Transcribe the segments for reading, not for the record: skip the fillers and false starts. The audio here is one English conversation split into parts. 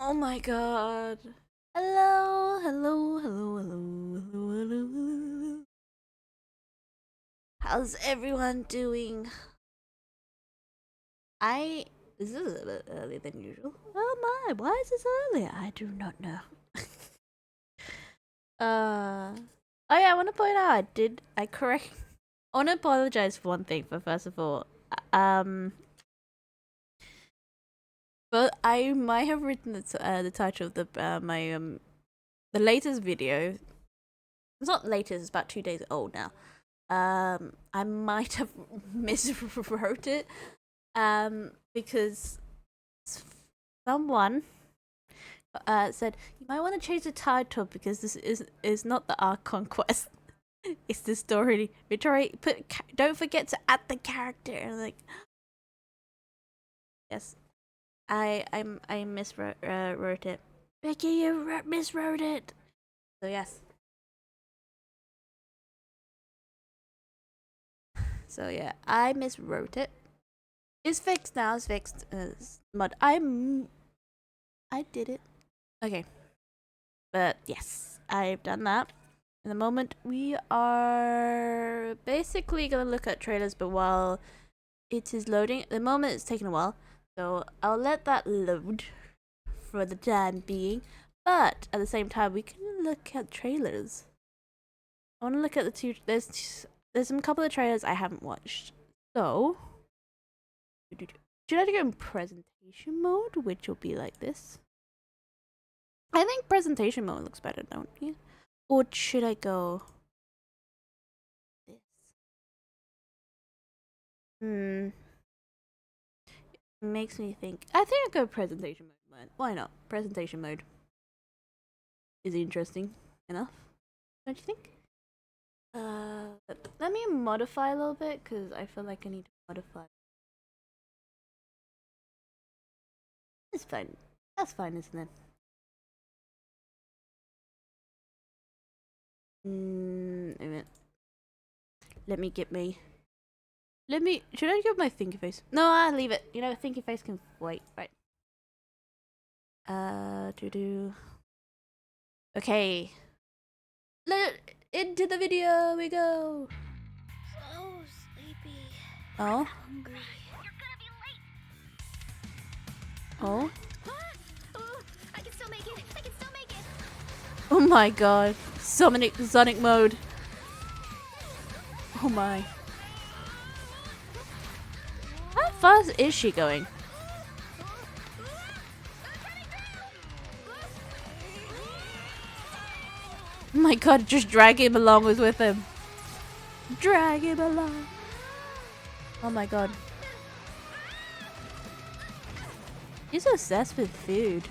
Oh my god. Hello, hello, hello, hello, hello, hello, hello. How's everyone doing? I. This is a bit earlier than usual. Oh my, why is this early? I do not know. Oh yeah, I want to point out I correct. I want to apologize for one thing. But first of all, um, but I might have written the title of the latest video. It's not latest. It's about 2 days old now. I might have miswrote it. Because someone said you might want to change the title because this is not the Ark Conquest. It's the story. Victoria, don't forget to add the character. And like, yes, I miswrote wrote it. Vicky, you miswrote it. So yes. So yeah, I miswrote it. It's fixed now. It's fixed. Mud. I did it. Okay. But yes, I've done that. In the moment, we are basically gonna look at trailers, but while it is loading, at the moment it's taking a while, so I'll let that load for the time being. But at the same time, we can look at trailers. I want to look at the two. There's some couple of trailers I haven't watched. So should I go in presentation mode, which will be like this? I think presentation mode looks better, don't you? Or should I go this? Makes me think. I think I'll go presentation mode. Why not? Presentation mode is interesting enough, don't you think? Let me modify a little bit because I feel like I need to modify. It's fine. That's fine, isn't it? Wait a minute. Let me get me. Let me. Should I get my thinky face? No, I'll leave it. You know, thinky face can wait. Right. Do. Okay. Into the video we go. So sleepy. Oh. Hungry. Oh. Oh, I can still make it. I can still make it. Oh my god. Sonic mode. Oh my. How fast is she going? Oh my god, just drag him along with him. Drag him along. Oh my god. He's obsessed with food.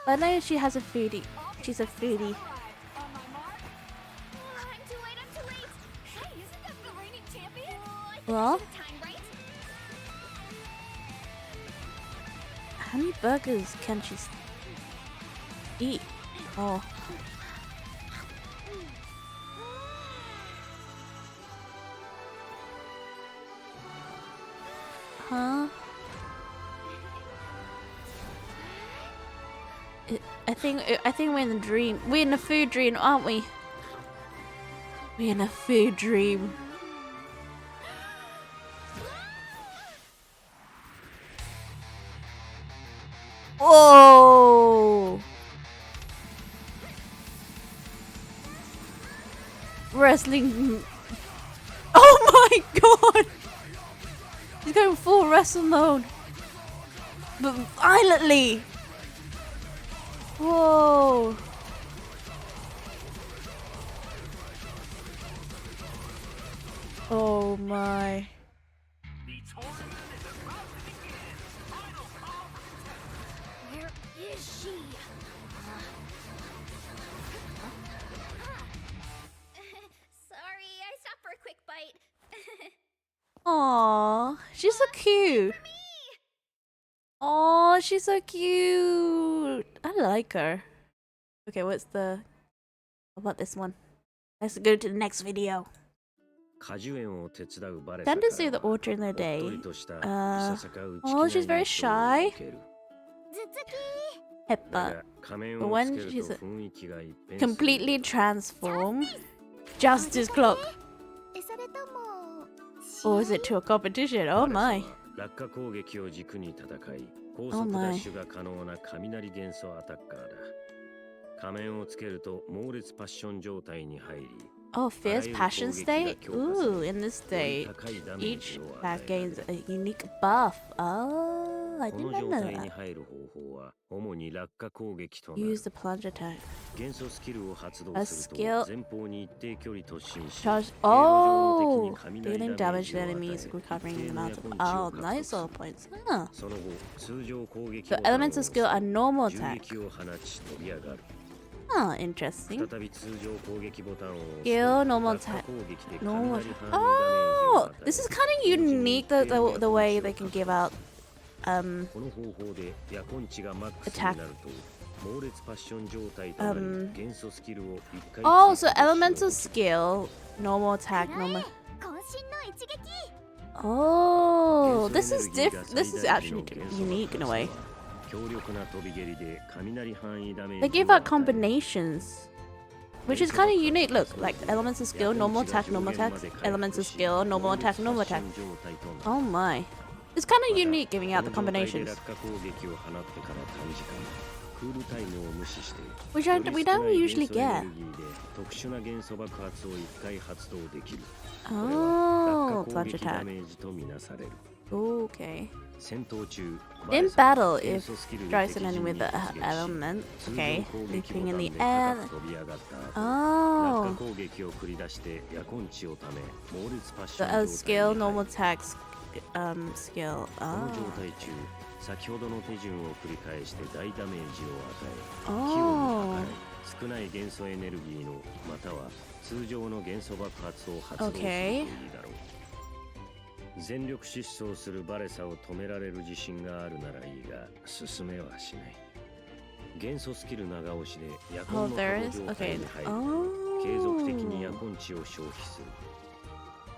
I know she has a foodie. She's a foodie. I'm too late. Hey, isn't that the reigning champion? Well, how many burgers can she eat? Oh. Huh? I think we're in a dream. We're in a food dream, aren't we? We're in a food dream. Oh! Wrestling. Oh my god! He's going full wrestle mode. But violently! Whoa! Oh my. Where is she? Sorry, I stopped for a quick bite. Aww, she's so cute. Aww, she's so cute. I like her. Okay, what's the... How about this one? Let's go to the next video. Tend to see the order in the day. Oh, she's very shy. Heppa. But when she's completely transformed, Justice Clock. Or is it to a competition? Oh my. Oh my. 仮面をつけると猛烈パッション状態に入り Oh, fierce passion state? Ooh, in this state, each pack gains a unique buff. Oh, I didn't know that. Use the plunge attack. A skill. Charge. Oh, dealing damage to enemies, recovering the amount of. Oh, nice all points. Huh. The elemental skill are normal attack. Oh, interesting. Skill, normal attack. Normal. Oh, this is kind of unique. The way they can give out attack. Oh, so elemental skill, normal attack, normal. Oh, this is This is actually unique in a way. They give out combinations, which is kind of unique. Look, like elemental skill, normal attack, elemental skill, normal attack, normal attack. Oh my. It's kind of unique giving out the combinations. Which we don't usually get. Oh, plunge attack. Okay. In battle, if strikes an enemy with the element, okay, leaping in the air. Oh. The skill, normal attack, skill. Oh. Oh. Okay. 全力疾走するバレサを止められる自信があるならいいが進めはしない。元素スキル長押しで夜根の加護状態に入り、継続的に夜根値を消費す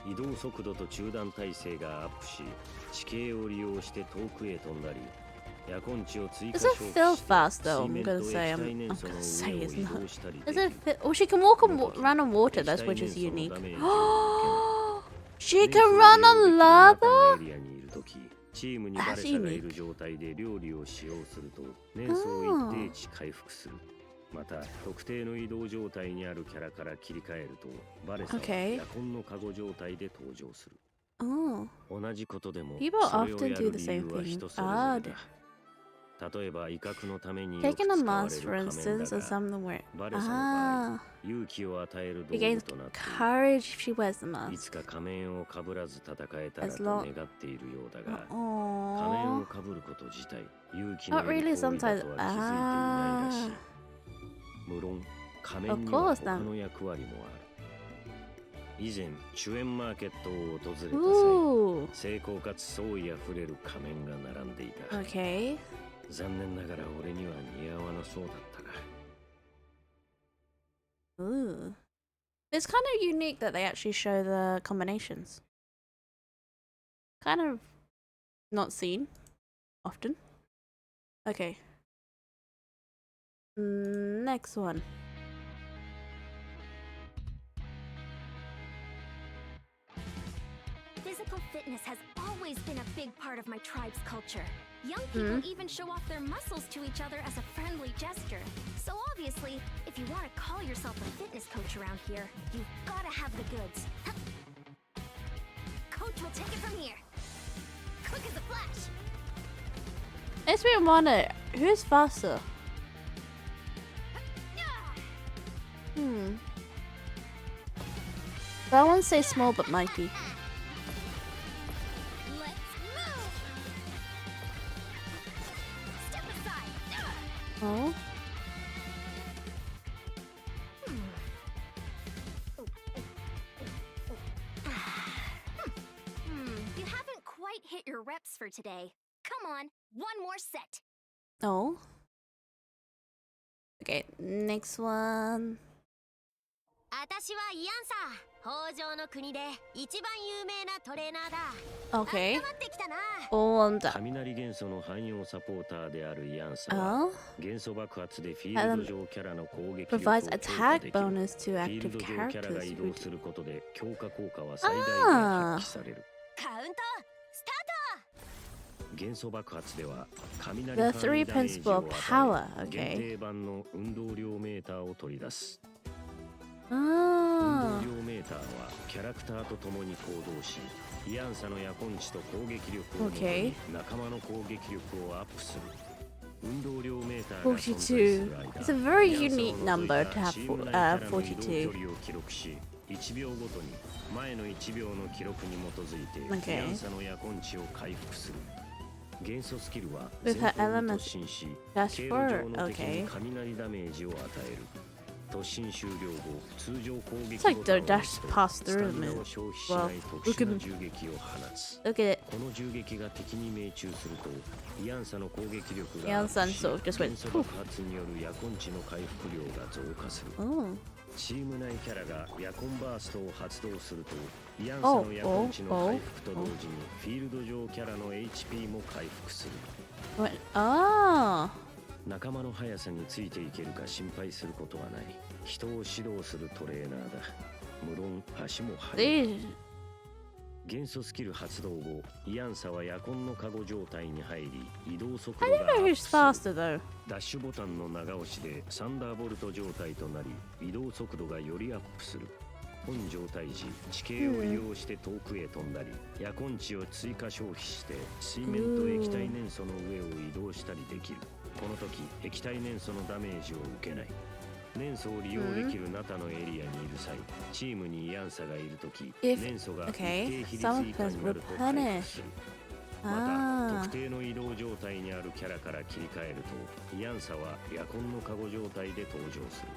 る。移動速度と中断耐性がアップし、地形を利用して遠くへ飛んだり、夜根値を追加 Does 消 it 費 feel し、 fast though? I'm gonna say it's not. Does it fit? Oh, she can walk run on water. That's which is unique. She can run on lava? チームにバレサがいる状態で料理を使用すると年数を一定値回復する。また特定の移動状態にあるキャラから切り替えるとバレサは夜根の加護状態で登場する。同じことでもそれをやる理由は人それぞれだ。例えば威嚇のためによく Taking a 使われ mask, る for 仮面 instance, だ or が something where バレサの場合勇気を与える道 it gains 具となっている。 courage if she wears the い mask. つか仮面をかぶらず戦えたら As と long- 願っているようだが、仮面 Aww. をかぶること自体勇気の Not いる really 行為だ sometimes. とは気づいていないらしい。 Ah. 無論仮面 Of には course, 他 then. の役割もある。以前チュエンマーケットを訪れた際、 Ooh. 精巧かつ創意あふれる仮面が並んでいた。 Okay. 残念ながら俺には似合わなそうだったが。 Ooh. It's kind of unique that they actually show the combinations. Kind of not seen often. Okay. Next one. Physical fitness has always been a big part of my tribe's culture. Young people even show off their muscles to each other as a friendly gesture. So obviously, if you want to call yourself a fitness coach around here, you've got to have the goods. Coach will take it from here. Quick as a flash. Makes me wonder, who's faster? I won't say small but mighty. Let's move. Step aside. Oh. You haven't quite hit your reps for today. Come on, one more set. Oh. Okay, next one. 私はイアンさ。Okay. All done. 雷元素の汎用サポーターであるイアンサは Oh, 元素爆発でフィールド上キャラの攻撃力を provides 強化 attack できる。 bonus to フィール active ド上キャラ characters. が移動することで強化効果は最大限発揮される。元素爆発では雷 The 範囲 three ダメージ principal を与 power. え限 Okay. 定版の運動量メーターを取り出す。 Ah. 運動量メーターはキャラクターと共に行動し、イアンサのヤコンチと攻撃力をもとに仲間の攻撃力をアップする。運動量メーターが存在する間、 It's a very イアンサを unique 除い number た to have チーム for, 内キャラの移動 42. 距離を記録し、1秒ごとに前の1秒の記録に基づいて Okay. イアンサのヤコンチを回復する。元素スキルは With 前 her 方に elements 突進し、 dash 経路 forward. 上の敵に Okay. 雷ダメージを与える。突進終了後、通常攻撃 It's like ボタン the を dash 押すと pass ス through タ them. ミナを消費し Well, ない特 look 殊 at な銃撃を放つ。 Look at it. この銃撃が敵に命中すると、イアンサの攻撃力がイアンサンアップし、 sort of just went 元素爆発によるヤコンチの回復量が増加する。 Oh. チーム内キャラがヤコンバーストを発動すると、イアンサのヤコンチの回復と同時にフィールド上キャラの HP も回復する。 What? Oh. 仲間の速さについていけるか心配することはない。人を指導するトレーナーだ。無論足も速い。 They. 元素スキル発動後、イアンサはヤコンのカゴ状態に入り、移動速 I 度 don't がア know ップ who's する。 faster though. ダッシュボタンの長押しでサンダーボルト状態となり、移動速度がよりアップする。本状態時、地形を利用して遠くへ飛んだり、ヤコンチを追加消費して水面と液体燃素の上を移動したりできる。この時、液体燃素のダメージを受けない。燃素を利用できるナタのエリアにいる際、チームにイアンサがいる時、 If- 燃素が一 okay, 定比率 some 以下になると回復する。また、 Ah. 特定の移動状態にあるキャラから切り替えると、イアンサはヤコンのカゴ状態で登場する。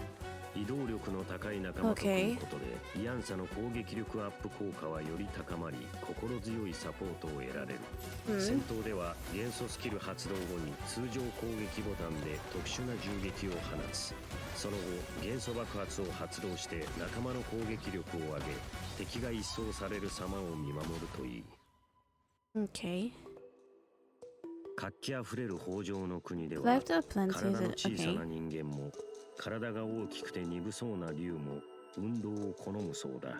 移動力の高い仲間と組むことで、イアンサの攻撃力アップ効果はより高まり、心強いサポートを得られる。 戦闘では元素スキル発動後に通常攻撃ボタンで特殊な銃撃を放つ。その後、元素爆発を発動して仲間の攻撃力を上げ、敵が一掃される様を見守るといい。 Okay. 活気あふれる北条の国では、 Left up plenty 体 is の it? 小さ Okay. な人間も、体が大きくて鈍そうな竜も運動を好むそうだ。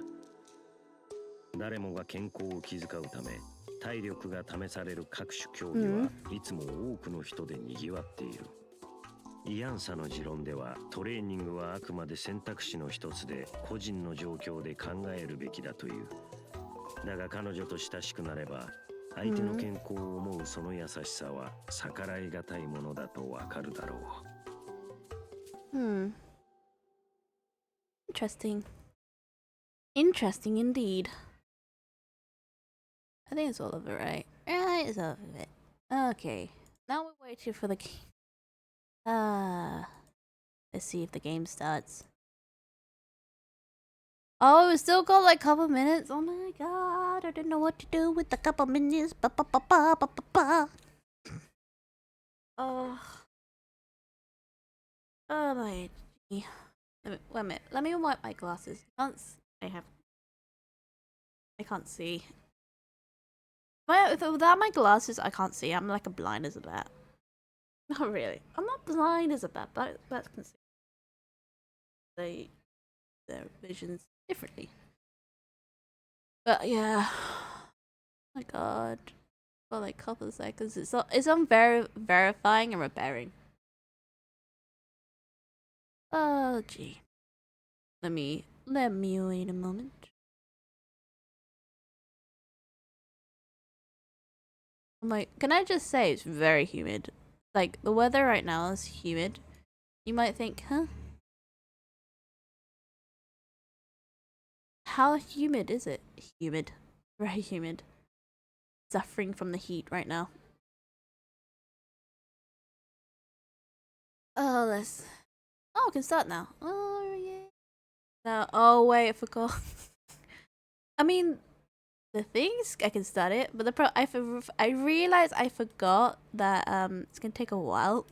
誰もが健康を気遣うため、体力が試される各種競技はいつも多くの人で賑わっている。イアンサの持論では、トレーニングはあくまで選択肢の一つで個人の状況で考えるべきだという。だが彼女と親しくなれば、相手の健康を思うその優しさは逆らいがたいものだとわかるだろう。 Interesting. Interesting indeed. I think it's all of it, right? Yeah, it's all of it. Okay. Now we're waiting for the game. Let's see if the game starts. Oh, we still got like a couple minutes. Oh my god, I don't know what to do with the couple minutes. Ba ba ba ba ba ba ba. Oh. Oh my. Wait a minute. Let me wipe my glasses. I can't see. Without my glasses, I can't see. I'm like a blind as a bat. Not really. I'm not blind as a bat, but bats can see. Their visions differently. But yeah. Oh my god. For like a couple of seconds. It's on verifying and repairing. Oh gee. Let me wait a moment. Can I just say it's very humid? Like the weather right now is humid. You might think, huh? How humid is it? Humid. Very humid. Suffering from the heat right now. Oh, we can start now. Oh, yeah. No, oh, wait, I forgot. I mean, the things, I can start it, but I realized I forgot that, it's gonna take a while.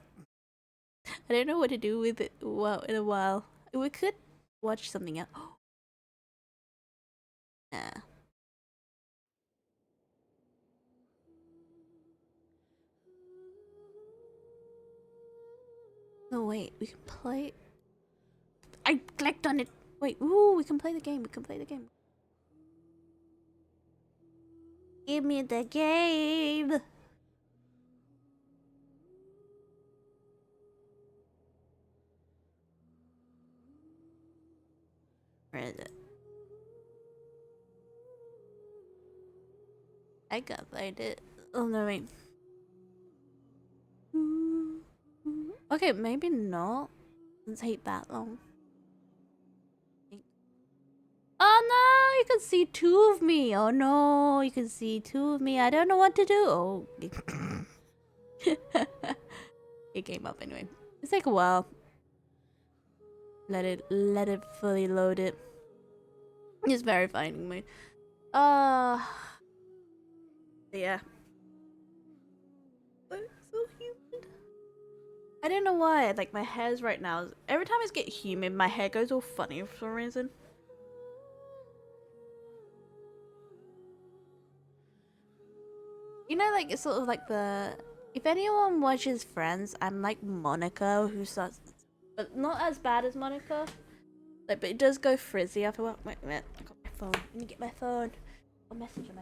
I don't know what to do with it in a while. We could watch something else. Yeah. No, wait, we can play. I clicked on it. Wait, ooh, we can play the game. We can play the game. Give me the game. Where is it? I can't find it. Oh no, wait. Okay, maybe not. Doesn't take that long. Oh no, you can see two of me. Oh no, you can see two of me. I don't know what to do. Oh. It came up anyway. It's like a while. Let it fully load it. It's very finding me. Yeah. I'm so humid. I don't know why. Like my hair's right now. Every time I get humid, my hair goes all funny for some reason. You know, like it's sort of like the. If anyone watches Friends, I'm like Monica, who starts, but not as bad as Monica. Like, but it does go frizzy after a while. Wait a minute, I got my phone. Let me get my phone. I'll message him.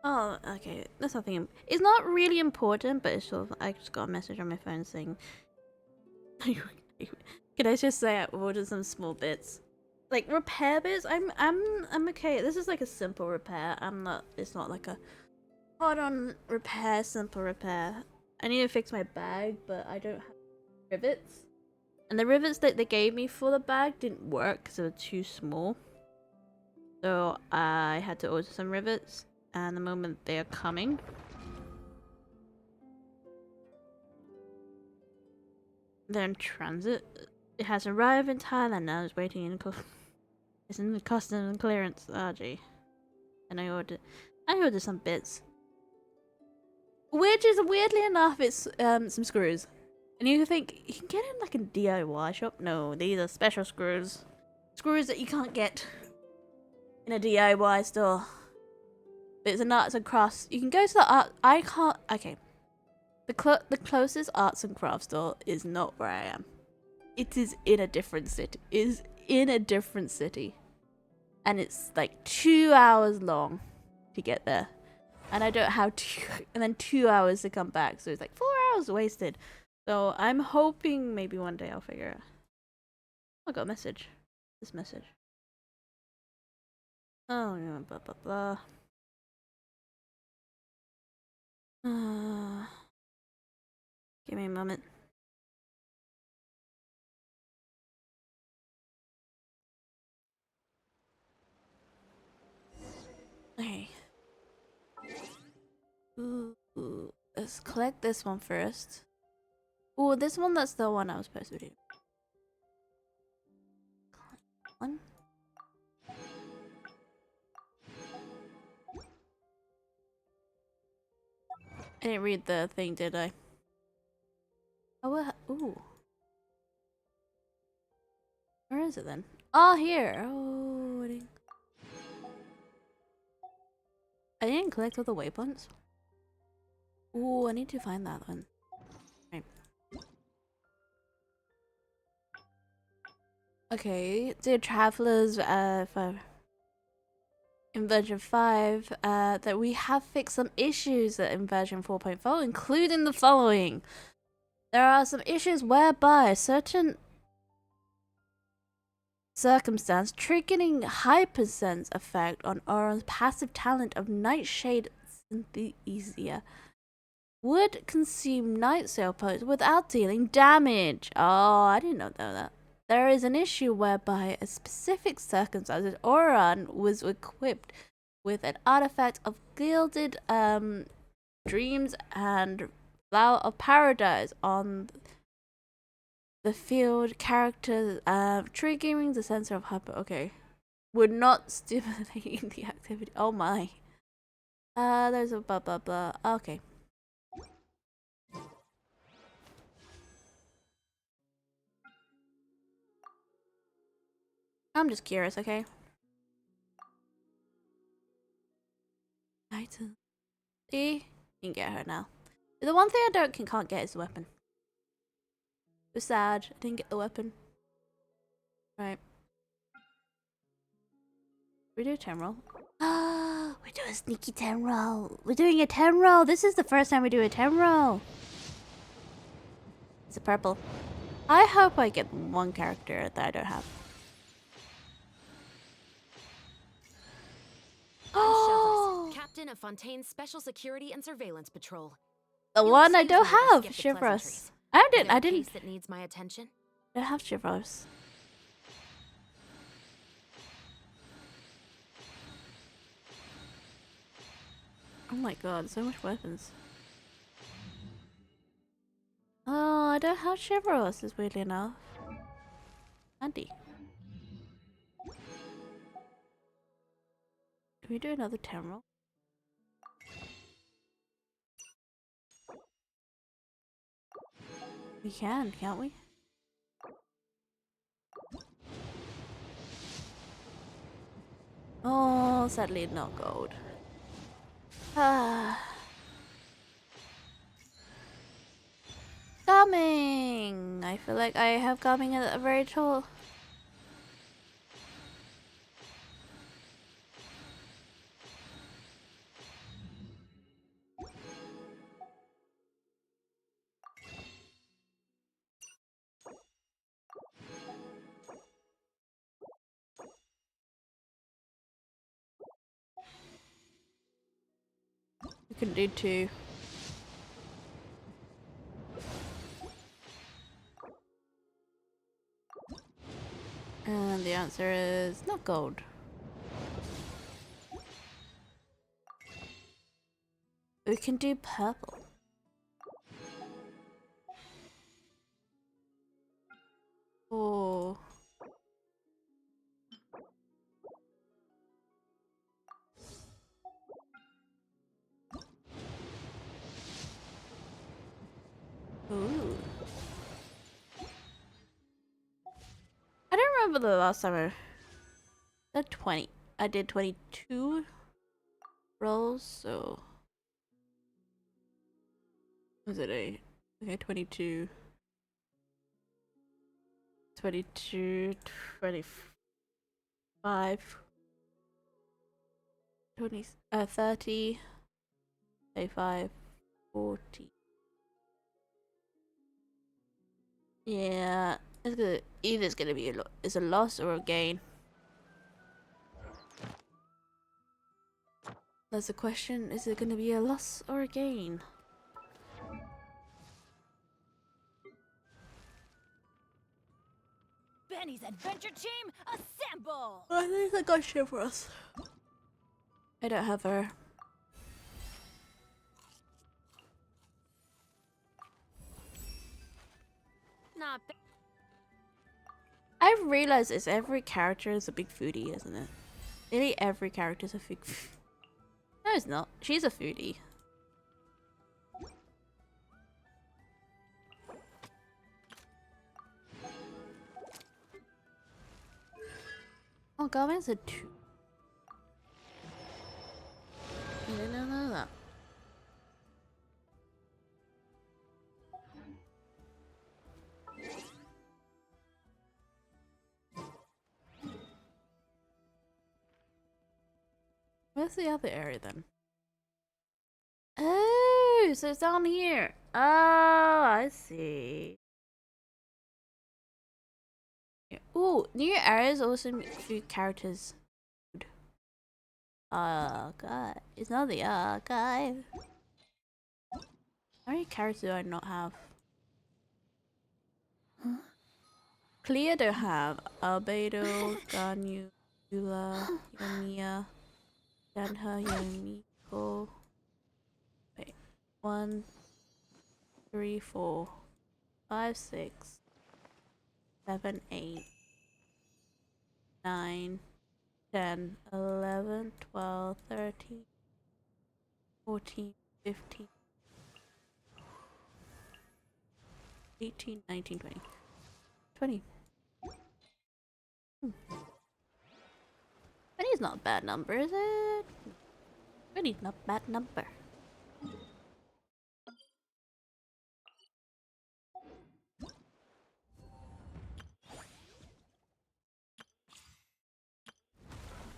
Oh, okay. That's nothing. It's not really important, but it's sort of. I just got a message on my phone saying, "Can I just say I ordered some small bits, like repair bits? I'm okay. This is like a simple repair. I'm not. It's not like a hard-on repair, simple repair. I need to fix my bag, but I don't have rivets, and the rivets that they gave me for the bag didn't work because they were too small. So I had to order some rivets." And the moment they are coming, they're in transit. It has arrived in Thailand now. It's waiting in it's in the customs and clearance. Ah, gee. And I ordered some bits, which is weirdly enough, it's some screws. And you think you can get in like a DIY shop? No, these are special screws. Screws that you can't get in a DIY store. But it's an arts and crafts. You can go to the art. I can't. Okay. The closest arts and crafts store is not where I am. It is in a different city. And it's like 2 hours long to get there. And I don't have and then 2 hours to come back. So it's like 4 hours wasted. So I'm hoping maybe one day I'll figure it out. I got a message. This message. Oh, yeah, blah, blah, blah. Give me a moment. Okay. Ooh, let's collect this one first. Ooh, this one, that's the one I was supposed to do. One. I didn't read the thing, did I? Oh, ooh. Where is it then? Oh, here. Oh, I didn't collect all the waypoints. Ooh, I need to find that one. Right. Okay, dear travelers, in version 5, that we have fixed some issues in version 4.4, including the following. There are some issues whereby certain circumstance triggering hypersense effect on Auron's passive talent of Nightshade Synthesia would consume night sail posts without dealing damage. Oh, I didn't know that. There is an issue whereby a specific circumstances Auron was equipped with an artifact of gilded dreams and flower of paradise on the field character triggering the sensor of hyper. Okay, would not stimulating the activity. Oh my. There's a blah blah blah. Okay. I'm just curious, okay? Item. See? You can get her now. The one thing I can't get is the weapon. It's sad. I didn't get the weapon. Right. We do a 10 roll. Ah, we do a sneaky 10 roll. We're doing a 10 roll. This is the first time we do a 10 roll. It's a purple. I hope I get one character that I don't have. I'm Captain of Fontaine's Special Security and Surveillance Patrol. The You'll one I excuse don't me for have, skeptic Shivers. pleasantries. I Is there a didn't case that needs my attention? have Shivers. Oh my god, so much weapons. Oh, I don't have Shivers, is weirdly enough. Andy. Can we do another 10 roll? We can, can't we? Oh, sadly not gold. Ah. Coming! I feel like I have coming at a very tall. We can do 2. And the answer is not gold. We can do purple. Oh. Ooh. I don't remember the last time I did 20. I did 22 rolls, so was it a okay 22 22 25 20 30 35 40. Yeah, it's gonna either it's gonna be it's a loss or a gain. That's the question. Is it gonna be a loss or a gain? Benny's adventure team, assemble! I think I got shit for us. I don't have her. Not bad. I realize it's every character is a big foodie, isn't it? Nearly every character is a big No, it's not. She's a foodie. Oh, Garmin's a 2. I didn't know that. Where's the other area then? Oh, so it's down here. Oh, I see. Ooh, new areas also make food characters. Oh god, it's not the archive. How many characters do I not have? Huh? Clear don't have Albedo, Ganyu, Yula, Yomiya, Danha, Yomiko. Wait, 1, 3, 4, 5, 6, 7, 8, 9, 10, 11, 12, 13, 14, 15, 18, 19, 20. 20. 20 is not a bad number, is it? 20 is not a bad number.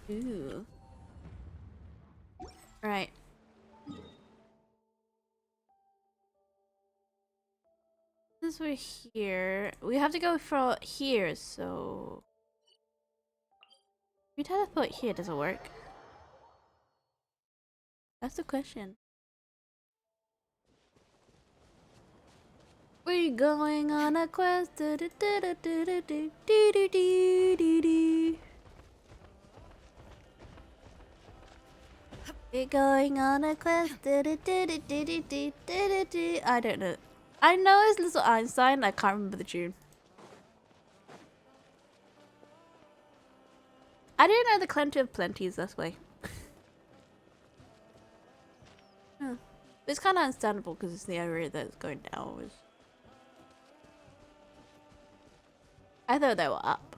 Ooh. Right. Since we're here, we have to go from here, so... If we teleport here, does it work? That's the question. We're going on a quest. Do, do, do, do, do, do, do, do, do, do, do. We're going on a quest. Do, do, do, do, do, do, do, do, do. I don't know. I know it's Little Einstein. I can't remember the tune. I didn't know the Clenty of Plenty is this way. Huh. It's kind of understandable because it's the area that's going downwards. I thought they were up.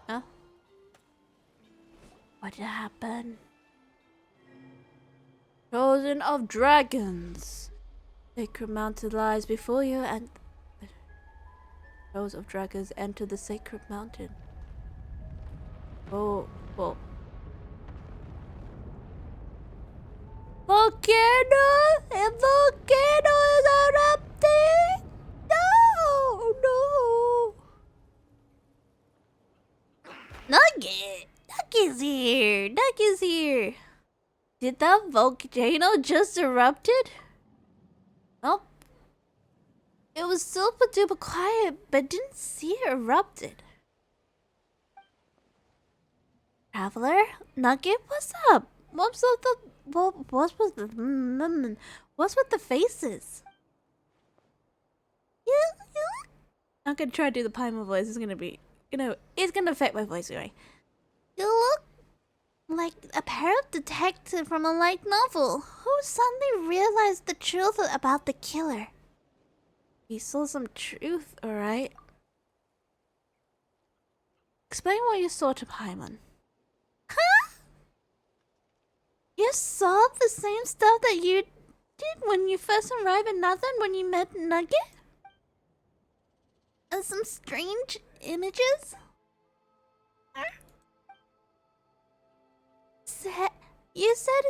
Huh? What happened? Chosen of dragons. Sacred mountain lies before you, and those of dragons enter the sacred mountain. Oh, well. Volcano! A volcano is erupting! No! No! Nugget! Nugget's here! Nugget's here! Did that volcano just erupted? Nope. It was super duper quiet, but didn't see it erupted. Traveler? Nugget, what's up? What's with the faces? I'm gonna try to do the Paimon voice. It's gonna be, it's gonna affect my voice anyway. You look like a pair of detectives from a light novel who suddenly realized the truth about the killer. He saw some truth, alright? Explain what you saw to Paimon. Huh? You saw the same stuff that you did when you first arrived in Nathan when you met Nugget? And some strange images? You said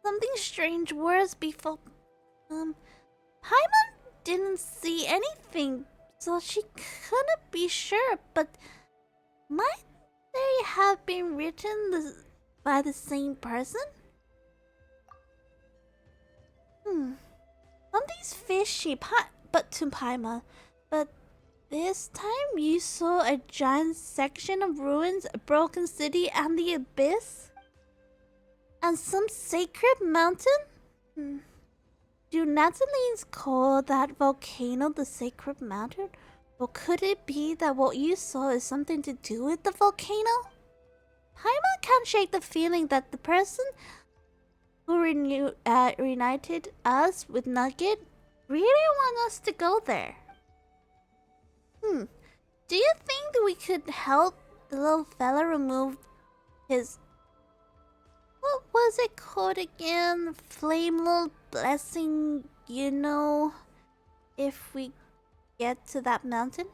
something strange words before. Paimon didn't see anything, so she couldn't be sure, but might they have been written by the same person? Something's fishy, but to Paimon. But this time you saw a giant section of ruins, a broken city, and the abyss? And some sacred mountain? Do Natalines call that volcano the sacred mountain? Or could it be that what you saw is something to do with the volcano? Paimon can't shake the feeling that the person who reunited us with Nugget really want us to go there. Do you think that we could help the little fella remove his... What was it called again? Flameless blessing, if we get to that mountain?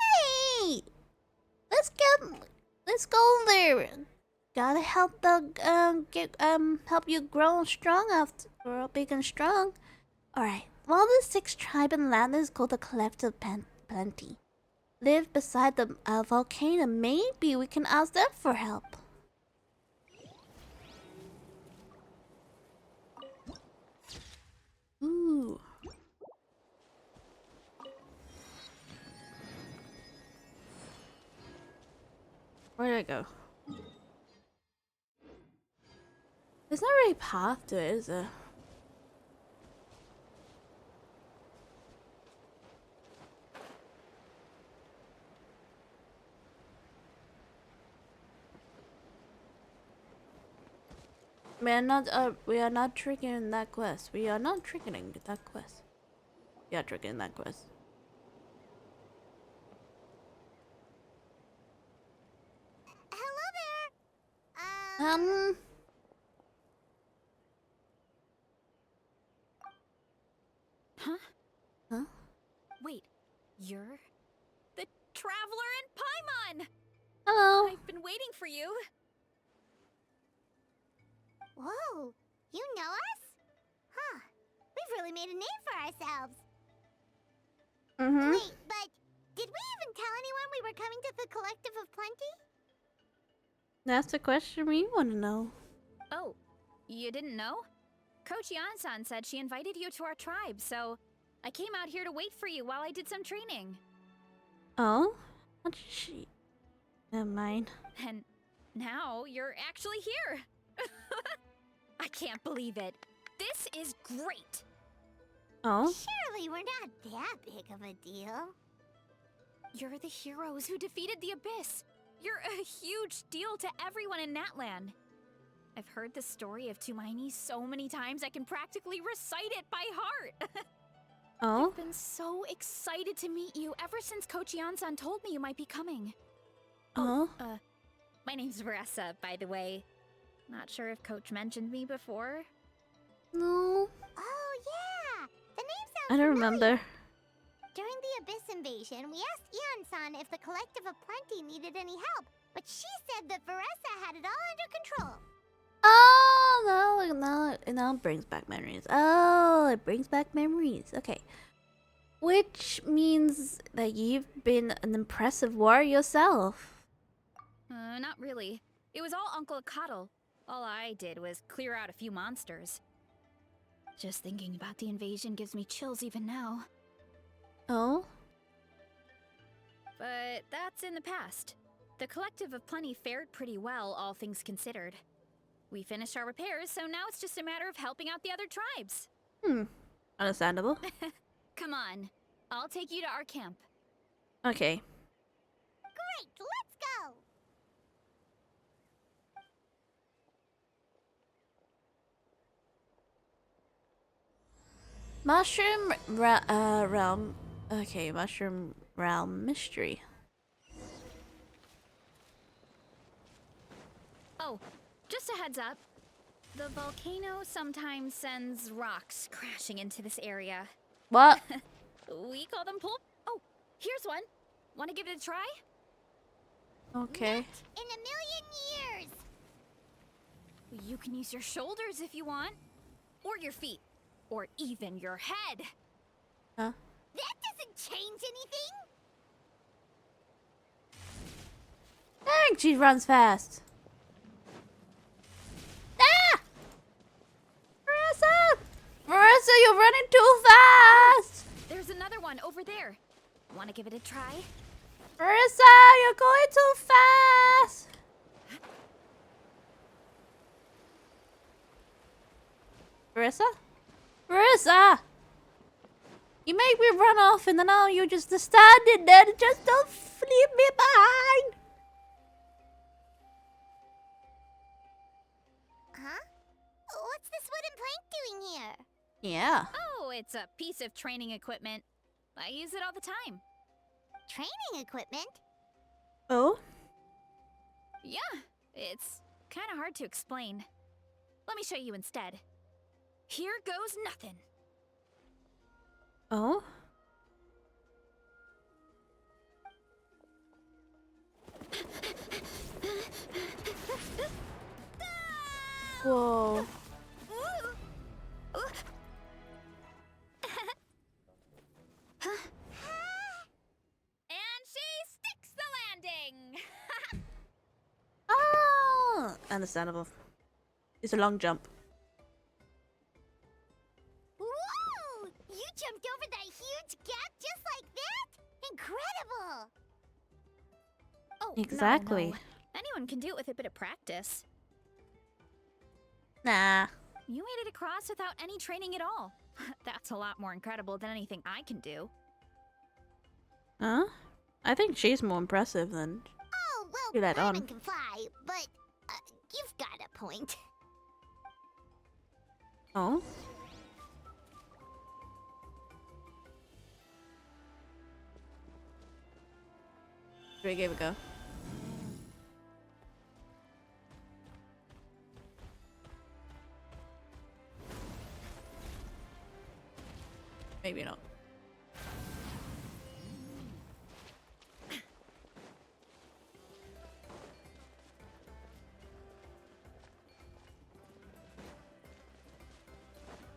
Hey! Let's go there. Gotta help help you grow big and strong. Alright, one of the 6 tribal landers called the Collective Plenty live beside the volcano. Maybe we can ask them for help. Ooh. Where'd I go? There's not really a path to it, is there? We are not triggering that quest. We are not triggering that quest. We are triggering that quest. Hello there. Huh? Huh? Wait, you're the traveler in Paimon! Hello. I've been waiting for you. Whoa, you know us? Huh. We've really made a name for ourselves. Mm-hmm. Wait, but did we even tell anyone we were coming to the Collective of Plenty? That's the question we want to know. Oh, you didn't know? Coach Yan-san said she invited you to our tribe, so I came out here to wait for you while I did some training. Oh? What did she? Never mind. And now you're actually here. I can't believe it. This is great. Oh? Surely we're not that big of a deal. You're the heroes who defeated the Abyss. You're a huge deal to everyone in Natlan. I've heard the story of Tumaini so many times I can practically recite it by heart. Oh? I've been so excited to meet you ever since Coach Yan-san told me you might be coming. Oh? My name's Veressa, by the way. Not sure if Coach mentioned me before. No. Oh, yeah! The name sounds I don't familiar. remember. During the Abyss invasion, we asked Ian-san if the Collective of Plenty needed any help, but she said that Veressa had it all under control. Oh, now it brings back memories. Oh, it brings back memories. Okay. Which means that you've been an impressive warrior yourself. Not really. It was all Uncle Akatl. All I did was clear out a few monsters. Just thinking about the invasion gives me chills even now. Oh? But that's in the past. The Collective of Plenty fared pretty well, all things considered. We finished our repairs, so now it's just a matter of helping out the other tribes. Understandable. Come on. I'll take you to our camp. Okay. Great, let's go! Realm. Okay, Mushroom Realm Mystery. Oh, just a heads up. The volcano sometimes sends rocks crashing into this area. What? We call them pulp. Oh, here's one. Want to give it a try? Okay. In a million years! You can use your shoulders if you want. Or your feet. Or even your head. Huh? That doesn't change anything! Dang, she runs fast. Ah! Marissa! Marissa, you're running too fast! There's another one over there. Want to give it a try? Marissa, you're going too fast! Marissa? Marissa! You make me run off and then now you just standing there. Just don't leave me behind! Huh? What's this wooden plank doing here? Yeah. Oh, it's a piece of training equipment. I use it all the time. Training equipment? Oh? Yeah, it's kind of hard to explain. Let me show you instead. Here goes nothing. Oh? Whoa. And she sticks the landing! Oh! Understandable. It's a long jump. Whoa! You jumped over that huge gap just like that? Incredible! Oh, Exactly. No. Anyone can do it with a bit of practice. Nah. You made it across without any training at all. That's a lot more incredible than anything I can do. Huh? I think she's more impressive than Oh, you well, let on. Paimon can fly, but you've got a point. Oh? Should we give it a go? Maybe not.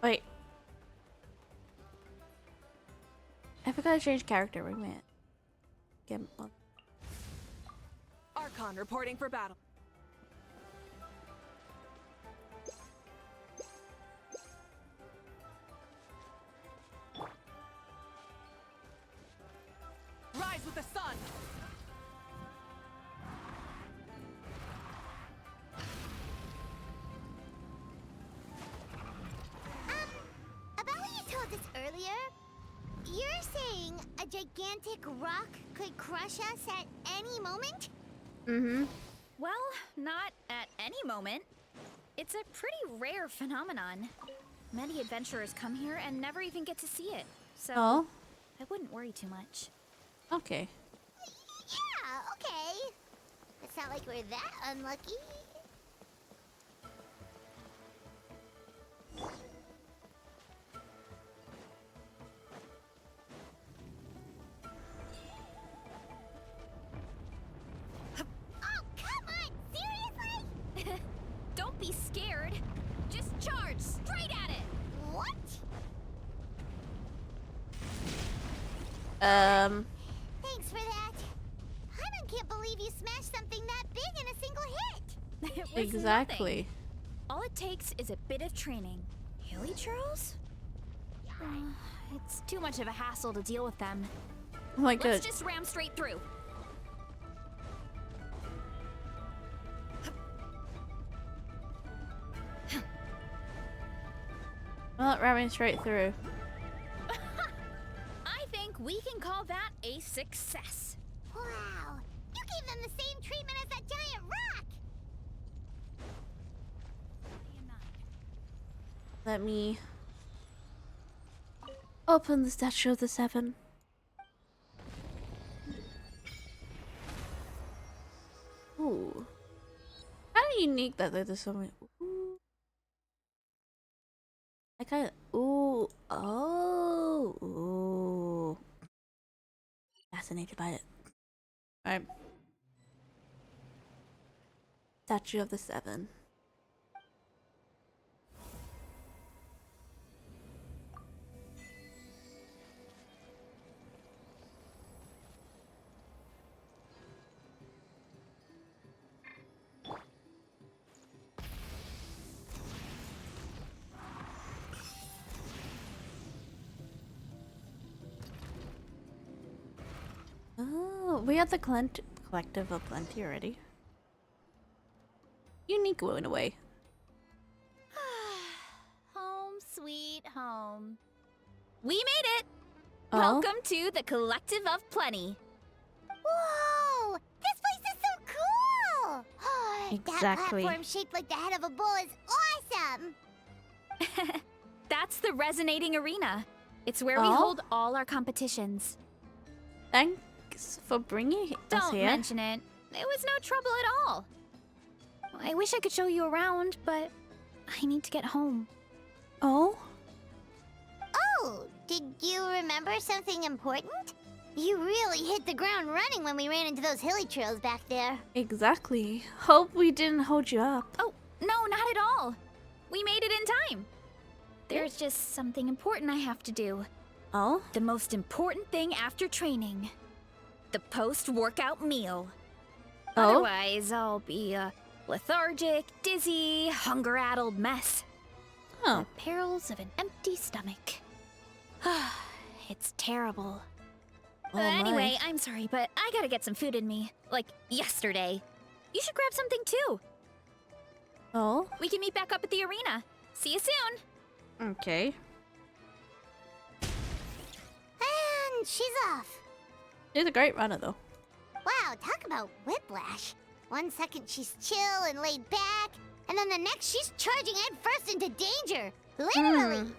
Wait. I forgot to change character. Wait a minute. Get on. Archon reporting for battle. Rise with the sun. About what you told us earlier, you're saying a gigantic rock could crush us at any moment? Mm-hmm. Well, not at any moment. It's a pretty rare phenomenon. Many adventurers come here and never even get to see it. So Oh? I wouldn't worry too much. Okay. Yeah, okay. It's not like we're that unlucky. Oh, come on! Seriously? Don't be scared. Just charge straight at it. What? Thanks for that. Paimon can't believe you smashed something that big in a single hit. It was Exactly. nothing. All it takes is a bit of training. Hilly churls? It's too much of a hassle to deal with them. Oh my Let's god. just ram straight through. Well, ramming straight through. I think we can call that a success. Wow. You gave them the same treatment as that giant rock. Let me open the Statue of the Seven. Ooh. Kind of unique that there's so many. Ooh. I kind of. Ooh. Oh. Ooh. Fascinated by it. Alright. Statue of the Seven. Oh, we have the collective of plenty already. Unique in a way. Home sweet home. We made it! Oh. Welcome to the Collective of Plenty. Whoa! This place is so cool! Exactly. That platform shaped like the head of a bull is awesome! That's the Resonating Arena. It's where we Oh. hold all our competitions. Thanks for bringing us Don't here. mention it. It was no trouble at all. I wish I could show you around, but I need to get home. Oh? Oh, did you remember something important? You really hit the ground running when we ran into those hilly trails back there. Exactly. Hope we didn't hold you up. Oh, no, not at all. We made it in time. There's just something important I have to do. Oh? The most important thing after training. The post-workout meal. Oh? Otherwise, I'll be a lethargic, dizzy, hunger-addled mess. Oh. The perils of an empty stomach. It's terrible. Oh my. Anyway, I'm sorry, but I gotta get some food in me. Like, yesterday. you should grab something too. Oh, We can meet back up at the arena. See you soon. okay. And she's off. She's a great runner, though. Wow, talk about whiplash. 1 second she's chill and laid back, and then the next she's charging head first into danger. Literally.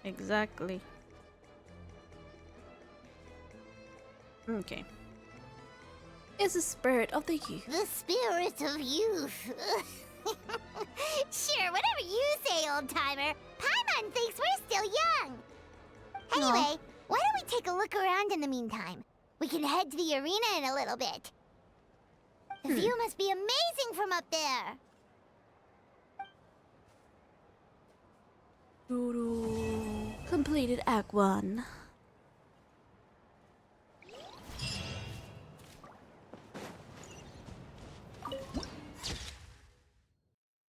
Exactly. Okay. It's the spirit of the youth. The spirit of youth. Sure, whatever you say, old timer. Paimon thinks we're still young. Anyway, why don't we take a look around in the meantime? We can head to the arena in a little bit. The view must be amazing from up there. Completed Act 1.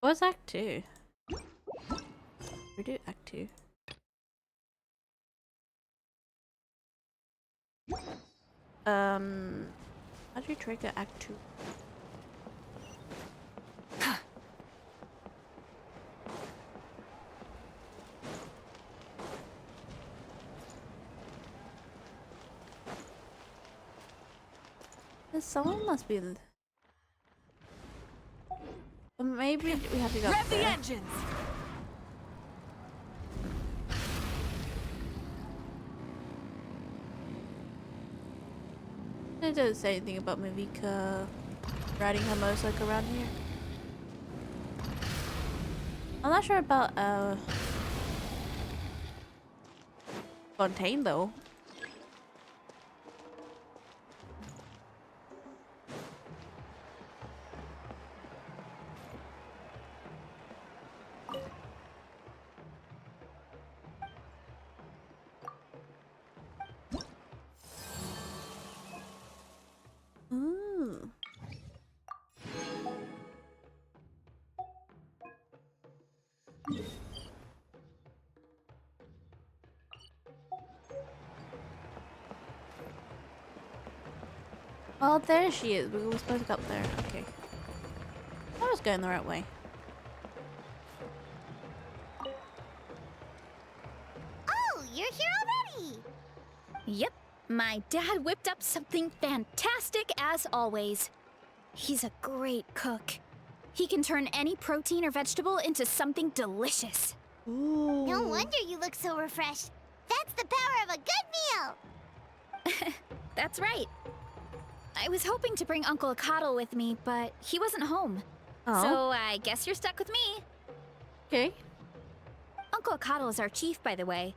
What's Act 2? We do Act 2. How do you trigger Act 2? Someone must be. Maybe we have to go. Rev the there. engines! It doesn't say anything about Mavika riding her motorcycle around here. I'm not sure about Fontaine though. Ooh. Oh, there she is. We were supposed to go up there. Okay. I was going the right way. Oh, you're here already. Yep, my dad whipped up something fantastic as always. He's a great cook. He can turn any protein or vegetable into something delicious. Ooh. No wonder you look so refreshed. That's the power of a good meal. That's right. I was hoping to bring Uncle Coddle with me, but he wasn't home. Oh. So I guess you're stuck with me. Okay. Uncle Coddle is our chief, by the way.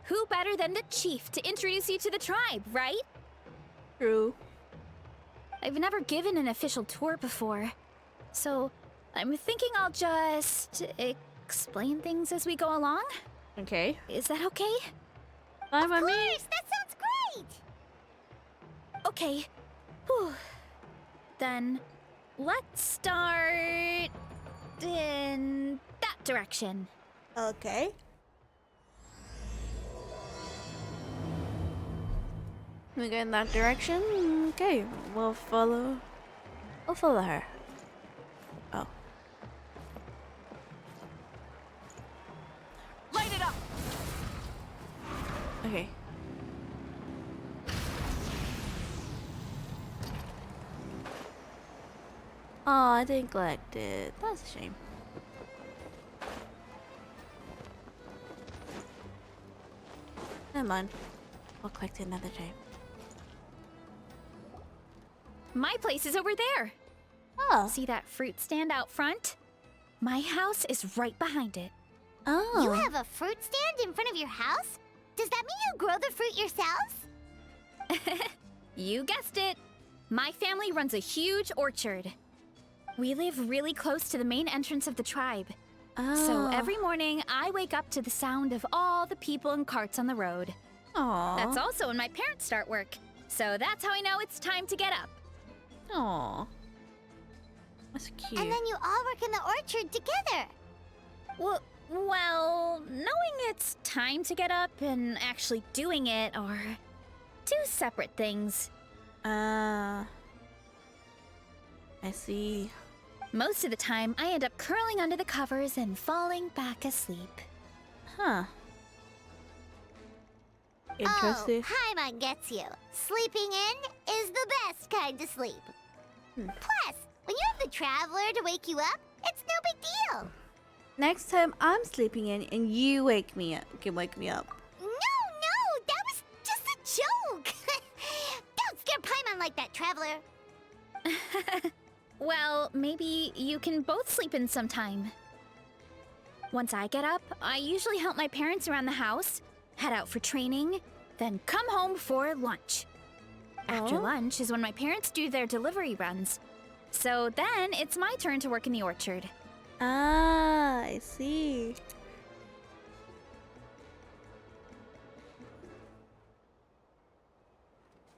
Who better than the chief to introduce you to the tribe, right? True. I've never given an official tour before, so I'm thinking I'll just explain things as we go along. Okay. Is that okay? Fine by Of me. course, that sounds great. Okay. Whew. Then let's start in that direction. Okay. We go in that direction. Okay, we'll follow. We'll follow her. Oh. Light it up! Okay. Oh, I didn't collect it. That's a shame. Never mind. I'll collect it another time. My place is over there. Oh. See that fruit stand out front? My house is right behind it. Oh. You have a fruit stand in front of your house? Does that mean you grow the fruit yourselves? You guessed it. My family runs a huge orchard. We live really close to the main entrance of the tribe. Oh. So every morning, I wake up to the sound of all the people and carts on the road. Aww. That's also when my parents start work. So that's how I know it's time to get up. Aww. That's cute. And then you all work in the orchard together. Well, knowing it's time to get up and actually doing it are two separate things. I see. Most of the time, I end up curling under the covers and falling back asleep. Huh. Interesting. Oh, Paimon gets you. Sleeping in is the best kind of sleep. Plus, when you have the Traveler to wake you up, it's no big deal. Next time I'm sleeping in and you wake me up. Can wake me up. No, that was just a joke. Don't scare Paimon like that, Traveler. Well, maybe you can both sleep in sometime. Once I get up, I usually help my parents around the house, head out for training, then come home for lunch. After Oh. lunch is when my parents do their delivery runs. So then it's my turn to work in the orchard. Ah, I see.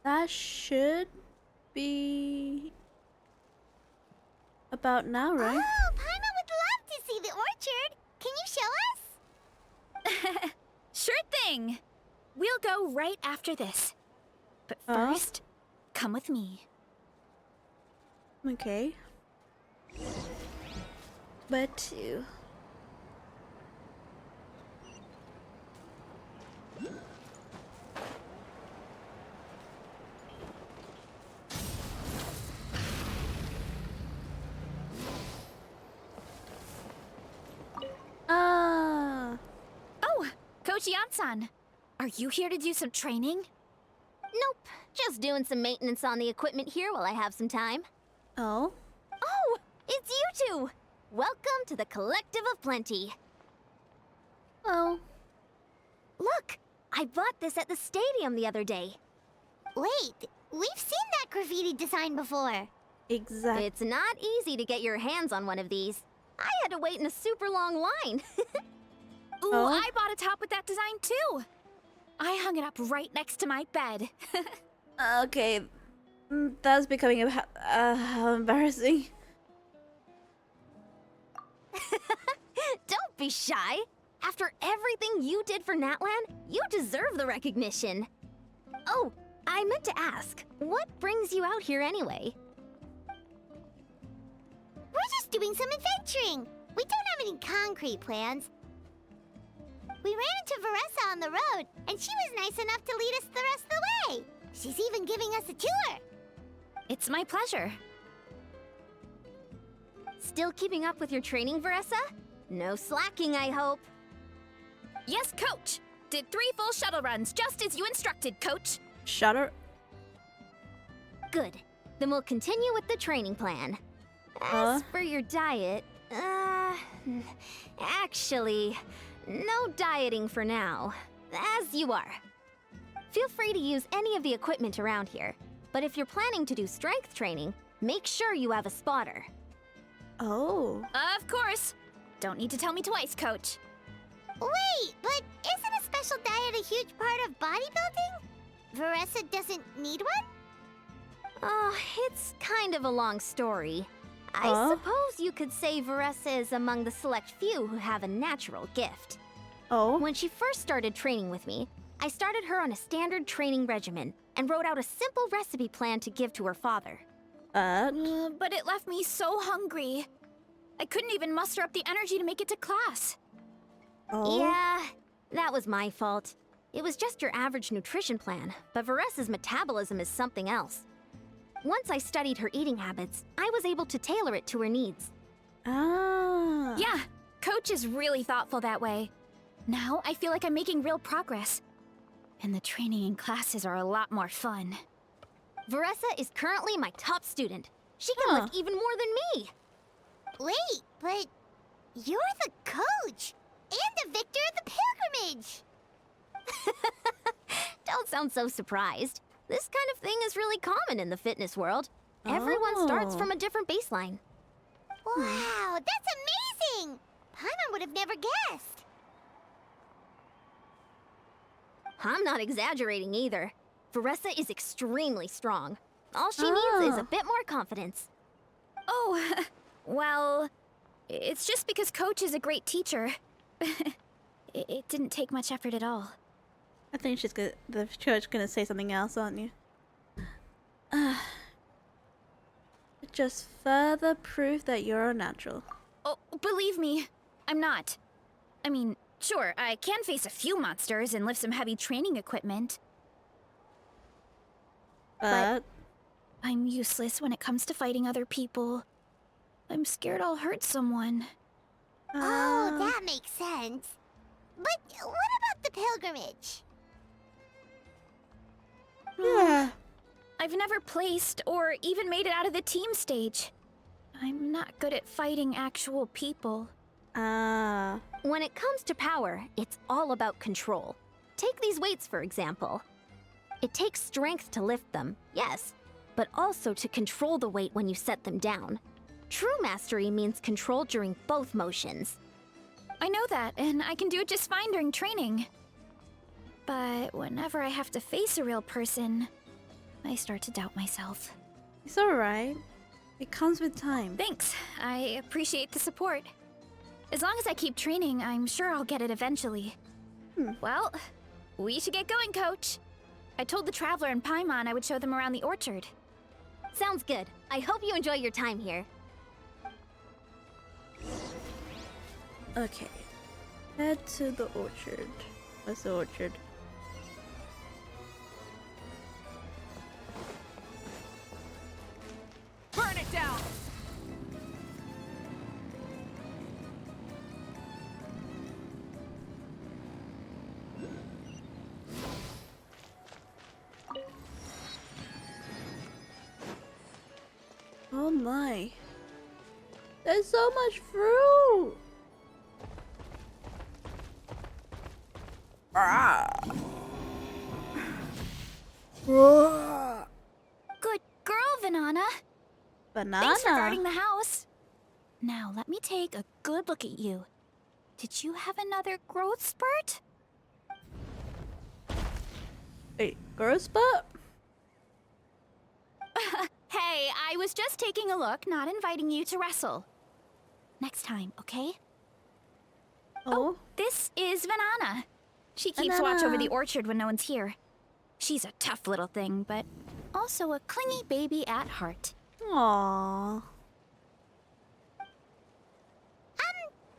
That should be about now, right? Oh, Paimon would love to see the orchard. Can you show us? Sure thing! We'll go right after this. But Huh? first, come with me. Okay. But ah. Oh, Coach Yansan, are you here to do some training? Nope, just doing some maintenance on the equipment here while I have some time. Oh. Oh, it's you two! Welcome to the Collective of Plenty. Oh. Look, I bought this at the stadium the other day. Wait, we've seen that graffiti design before. Exactly. It's not easy to get your hands on one of these. I had to wait in a super long line. Ooh, Oh. I bought a top with that design too. I hung it up right next to my bed. Okay. That's becoming embarrassing. Don't be shy. After everything you did for Natlan, you deserve the recognition. Oh, I meant to ask, what brings you out here anyway? We're just doing some adventuring. We don't have any concrete plans. We ran into Veressa on the road, and she was nice enough to lead us the rest of the way. She's even giving us a tour. It's my pleasure. Still keeping up with your training, Veressa? No slacking, I hope. Yes, Coach. Did 3 full shuttle runs just as you instructed, Coach. Shutter. Good. Then we'll continue with the training plan. Huh? As for your diet, actually, no dieting for now. As you are. Feel free to use any of the equipment around here, but if you're planning to do strength training, make sure you have a spotter. Oh. Of course. Don't need to tell me twice, Coach. Wait, but isn't a special diet a huge part of bodybuilding? Veressa doesn't need one? Oh, it's kind of a long story. I Huh? suppose you could say Veressa is among the select few who have a natural gift. Oh. When she first started training with me, I started her on a standard training regimen and wrote out a simple recipe plan to give to her father. But it left me so hungry. I couldn't even muster up the energy to make it to class. Oh. Yeah, that was my fault. It was just your average nutrition plan, but Veressa's metabolism is something else. Once I studied her eating habits, I was able to tailor it to her needs. Ah. Yeah, Coach is really thoughtful that way. Now I feel like I'm making real progress. And the training and classes are a lot more fun. Veressa is currently my top student. She can Huh. lift even more than me. Wait, but you're the coach and the victor of the pilgrimage. Don't sound so surprised. This kind of thing is really common in the fitness world. Everyone starts Oh. from a different baseline. Wow, that's amazing! Paimon would have never guessed. I'm not exaggerating either. Veressa is extremely strong. All she needs is a Ah. bit more confidence. Oh, well, it's just because Coach is a great teacher. It didn't take much effort at all. I think the church gonna say something else, aren't you? just further proof that you're a natural. Oh, believe me, I'm not. I mean, sure, I can face a few monsters and lift some heavy training equipment. But I'm useless when it comes to fighting other people. I'm scared I'll hurt someone. Oh, that makes sense. But what about the pilgrimage? yeah. I've never placed or even made it out of the team stage. I'm not good at fighting actual people. When it comes to power, it's all about control. Take these weights, for example. It takes strength to lift them, yes, but also to control the weight when you set them down. True mastery means control during both motions. I know that, and I can do it just fine during training. But whenever I have to face a real person, I start to doubt myself. It's alright. It comes with time. Thanks, I appreciate the support. As long as I keep training, I'm sure I'll get it eventually. Well, we should get going, Coach. I told the Traveler and Paimon I would show them around the orchard. Sounds good. I hope you enjoy your time here. Okay. Head to the orchard. What's the orchard? Burn it down! Oh my. There's so much fruit! Good girl, Vanana. Banana. Thanks for guarding the house. Now, let me take a good look at you. Did you have another growth spurt? Wait, growth spurt? Hey, I was just taking a look, not inviting you to wrestle. Next time, okay? Oh. This is Vanana. She keeps watch over Vanana. the orchard when no one's here. She's a tough little thing, but also a clingy baby at heart. Aww.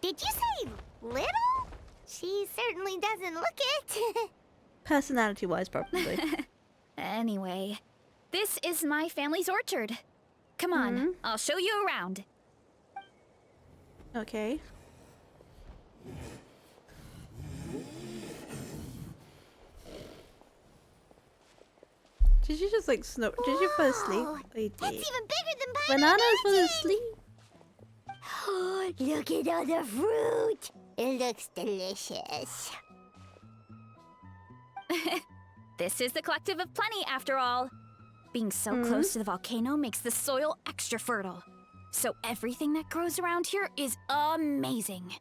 Did you say little? She certainly doesn't look it. Personality-wise, probably. Anyway, this is my family's orchard. Come on, I'll show you around. Okay. Did you just like snort? Did you fall asleep? Whoa, Oh, you That's did. even bigger than Paimon Bananas fell imagined. asleep. Look at all the fruit. It looks delicious. This is the Collective of Plenty, after all. Being so close to the volcano makes the soil extra fertile. So everything that grows around here is amazing.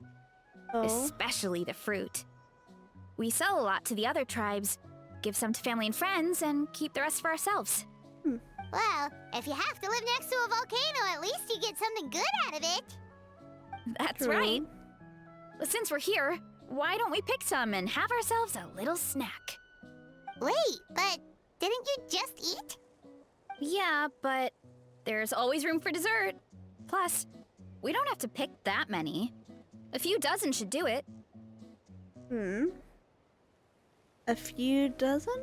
Oh. Especially the fruit. We sell a lot to the other tribes, give some to family and friends, and keep the rest for ourselves. Well, if you have to live next to a volcano, at least you get something good out of it. That's True. right. Well, since we're here, why don't we pick some and have ourselves a little snack? Wait, but didn't you just eat? Yeah, but there's always room for dessert. Plus, we don't have to pick that many. A few dozen should do it. A few dozen?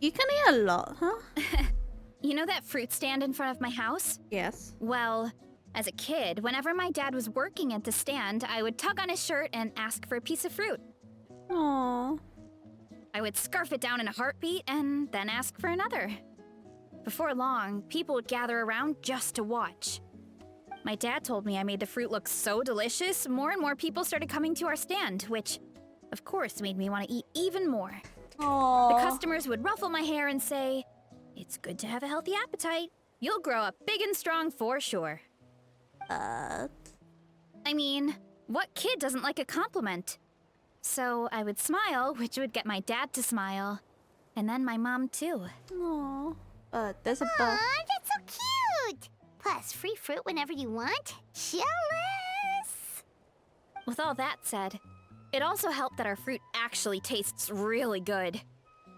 You can eat a lot, huh? You know that fruit stand in front of my house? Yes. Well, as a kid, whenever my dad was working at the stand, I would tug on his shirt and ask for a piece of fruit. Aww. I would scarf it down in a heartbeat and then ask for another. Before long, people would gather around just to watch. My dad told me I made the fruit look so delicious, more and more people started coming to our stand, which, of course, made me want to eat even more. Aww. The customers would ruffle my hair and say, "It's good to have a healthy appetite. You'll grow up big and strong for sure." I mean, what kid doesn't like a compliment? So I would smile, which would get my dad to smile. And then my mom, too. Aww. But there's a bug. Aw, that's so cute. Plus, free fruit whenever you want. Jealous. With all that said, it also helped that our fruit actually tastes really good.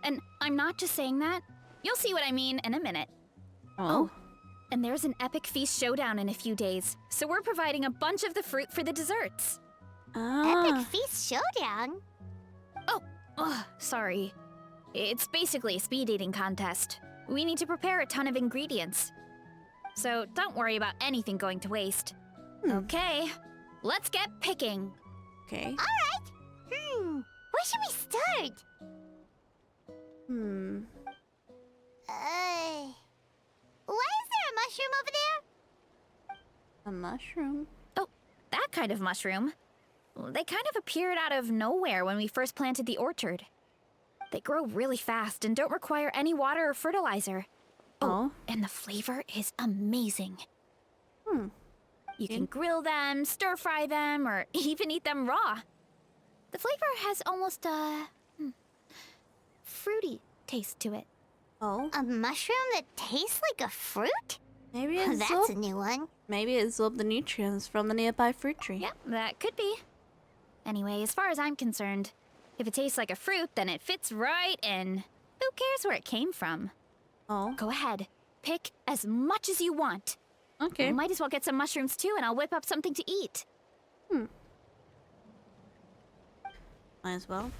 And I'm not just saying that. You'll see what I mean in a minute. Oh. and there's an epic feast showdown in a few days, so we're providing a bunch of the fruit for the desserts. Epic Feast Showdown? Oh, sorry. It's basically a speed eating contest. We need to prepare a ton of ingredients. So don't worry about anything going to waste. Okay, let's get picking. Okay. Alright. Where should we start? Why is there a mushroom over there? A mushroom? Oh, that kind of mushroom. They kind of appeared out of nowhere when we first planted the orchard. They grow really fast and don't require any water or fertilizer. Oh. And the flavor is amazing. You can Okay. grill them, stir fry them, or even eat them raw. The flavor has almost a fruity taste to it. Oh. A mushroom that tastes like a fruit? Maybe it That's a absorbed, new one. maybe it absorbed the nutrients from the nearby fruit tree. Yeah, that could be. Anyway, as far as I'm concerned, if it tastes like a fruit, then it fits right in. Who cares where it came from? Oh. Go ahead, pick as much as you want. Okay. Might as well get some mushrooms too, and I'll whip up something to eat. Might as well.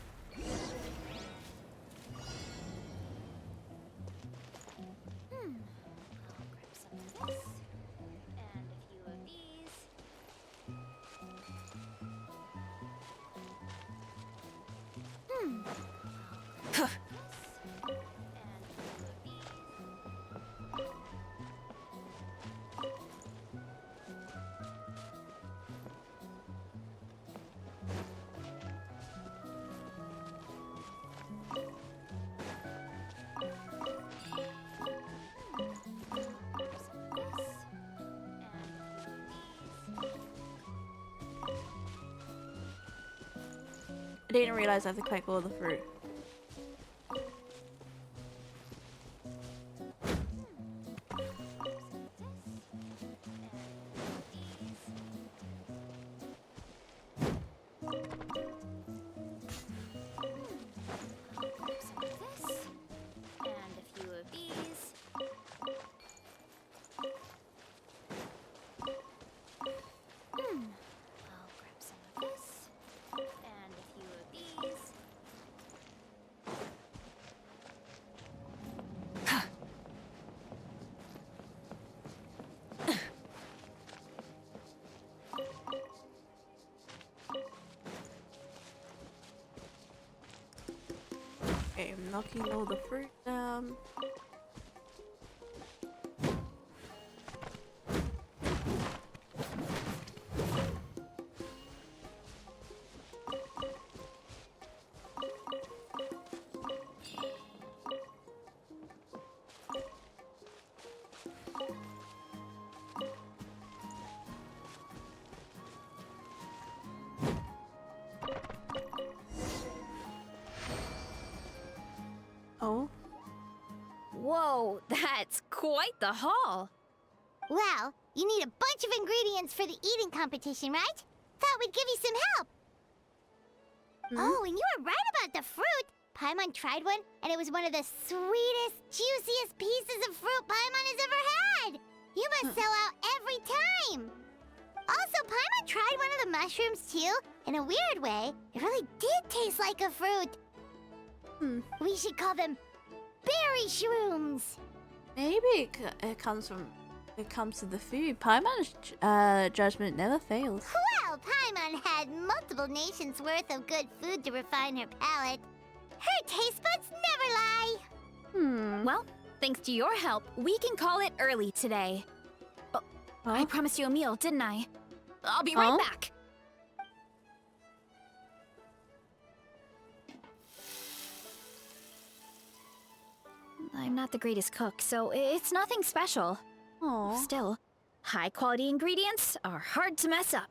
I didn't realize I have to collect all the fruit. And a few of these. I'll grab some of this. And a few of these. Okay, I'm knocking all the fruit down. Oh. Whoa, that's quite the haul. Well, you need a bunch of ingredients for the eating competition, right? Thought we'd give you some help. Oh, and you were right about the fruit. Paimon tried one, and it was one of the sweetest, juiciest pieces of fruit Paimon has ever had. You must sell out every time. Also, Paimon tried one of the mushrooms too. In a weird way, it really did taste like a fruit. We should call them berry shrooms. Maybe it comes to the food. Paimon's judgment never fails. Well, Paimon had multiple nations worth of good food to refine her palate. Her taste buds never lie. Well, thanks to your help, we can call it early today. Oh, I promised you a meal, didn't I? I'll be right Oh. back. I'm not the greatest cook, so it's nothing special. Oh. Still, high-quality ingredients are hard to mess up.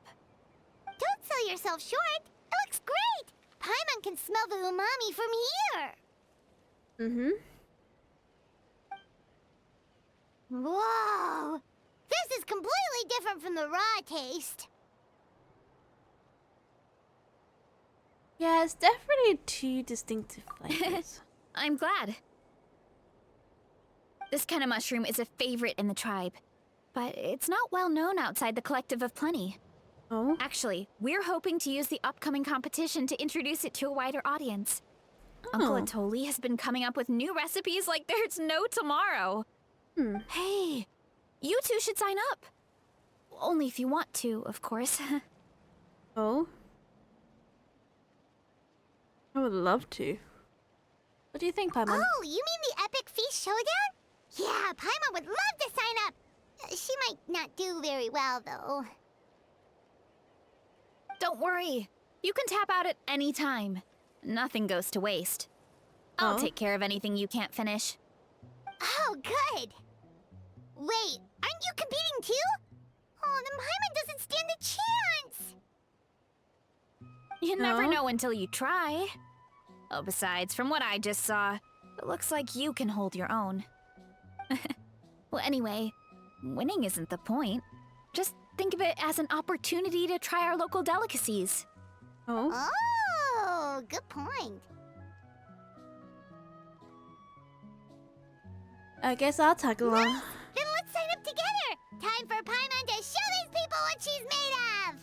Don't sell yourself short. It looks great. Paimon can smell the umami from here. Whoa! This is completely different from the raw taste. Yeah, it's definitely two distinctive flavors. I'm glad. This kind of mushroom is a favorite in the tribe. but it's not well known outside the Collective of Plenty. Oh. Actually, we're hoping to use the upcoming competition to introduce it to a wider audience. Uncle Oh. Atoli has been coming up with new recipes like there's no tomorrow. Hey, you two should sign up. Only if you want to, of course. Oh. I would love to. What do you think, Paimon? Oh, you mean the Epic Feast Showdown? Yeah, Paimon would love to sign up. She might not do very well, though. Don't worry. You can tap out at any time. Nothing goes to waste. I'll Oh. take care of anything you can't finish. Oh, good. Wait, aren't you competing too? Oh, then Paimon doesn't stand a chance. You never No. know until you try. Oh, besides, from what I just saw, it looks like you can hold your own. Well, anyway, winning isn't the point. Just think of it as an opportunity to try our local delicacies. Oh. Oh, good point. I guess I'll tag along. Nice. Then let's sign up together. Time for Paimon to show these people what she's made of.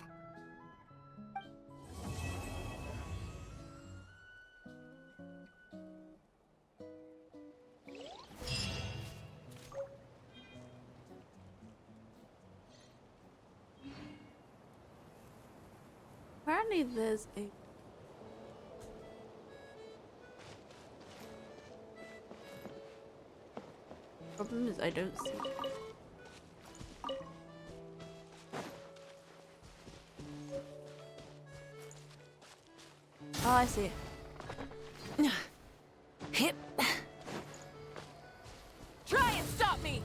Apparently there's a... Problem is I don't see it. Oh, I see it. Hip. Try and stop me!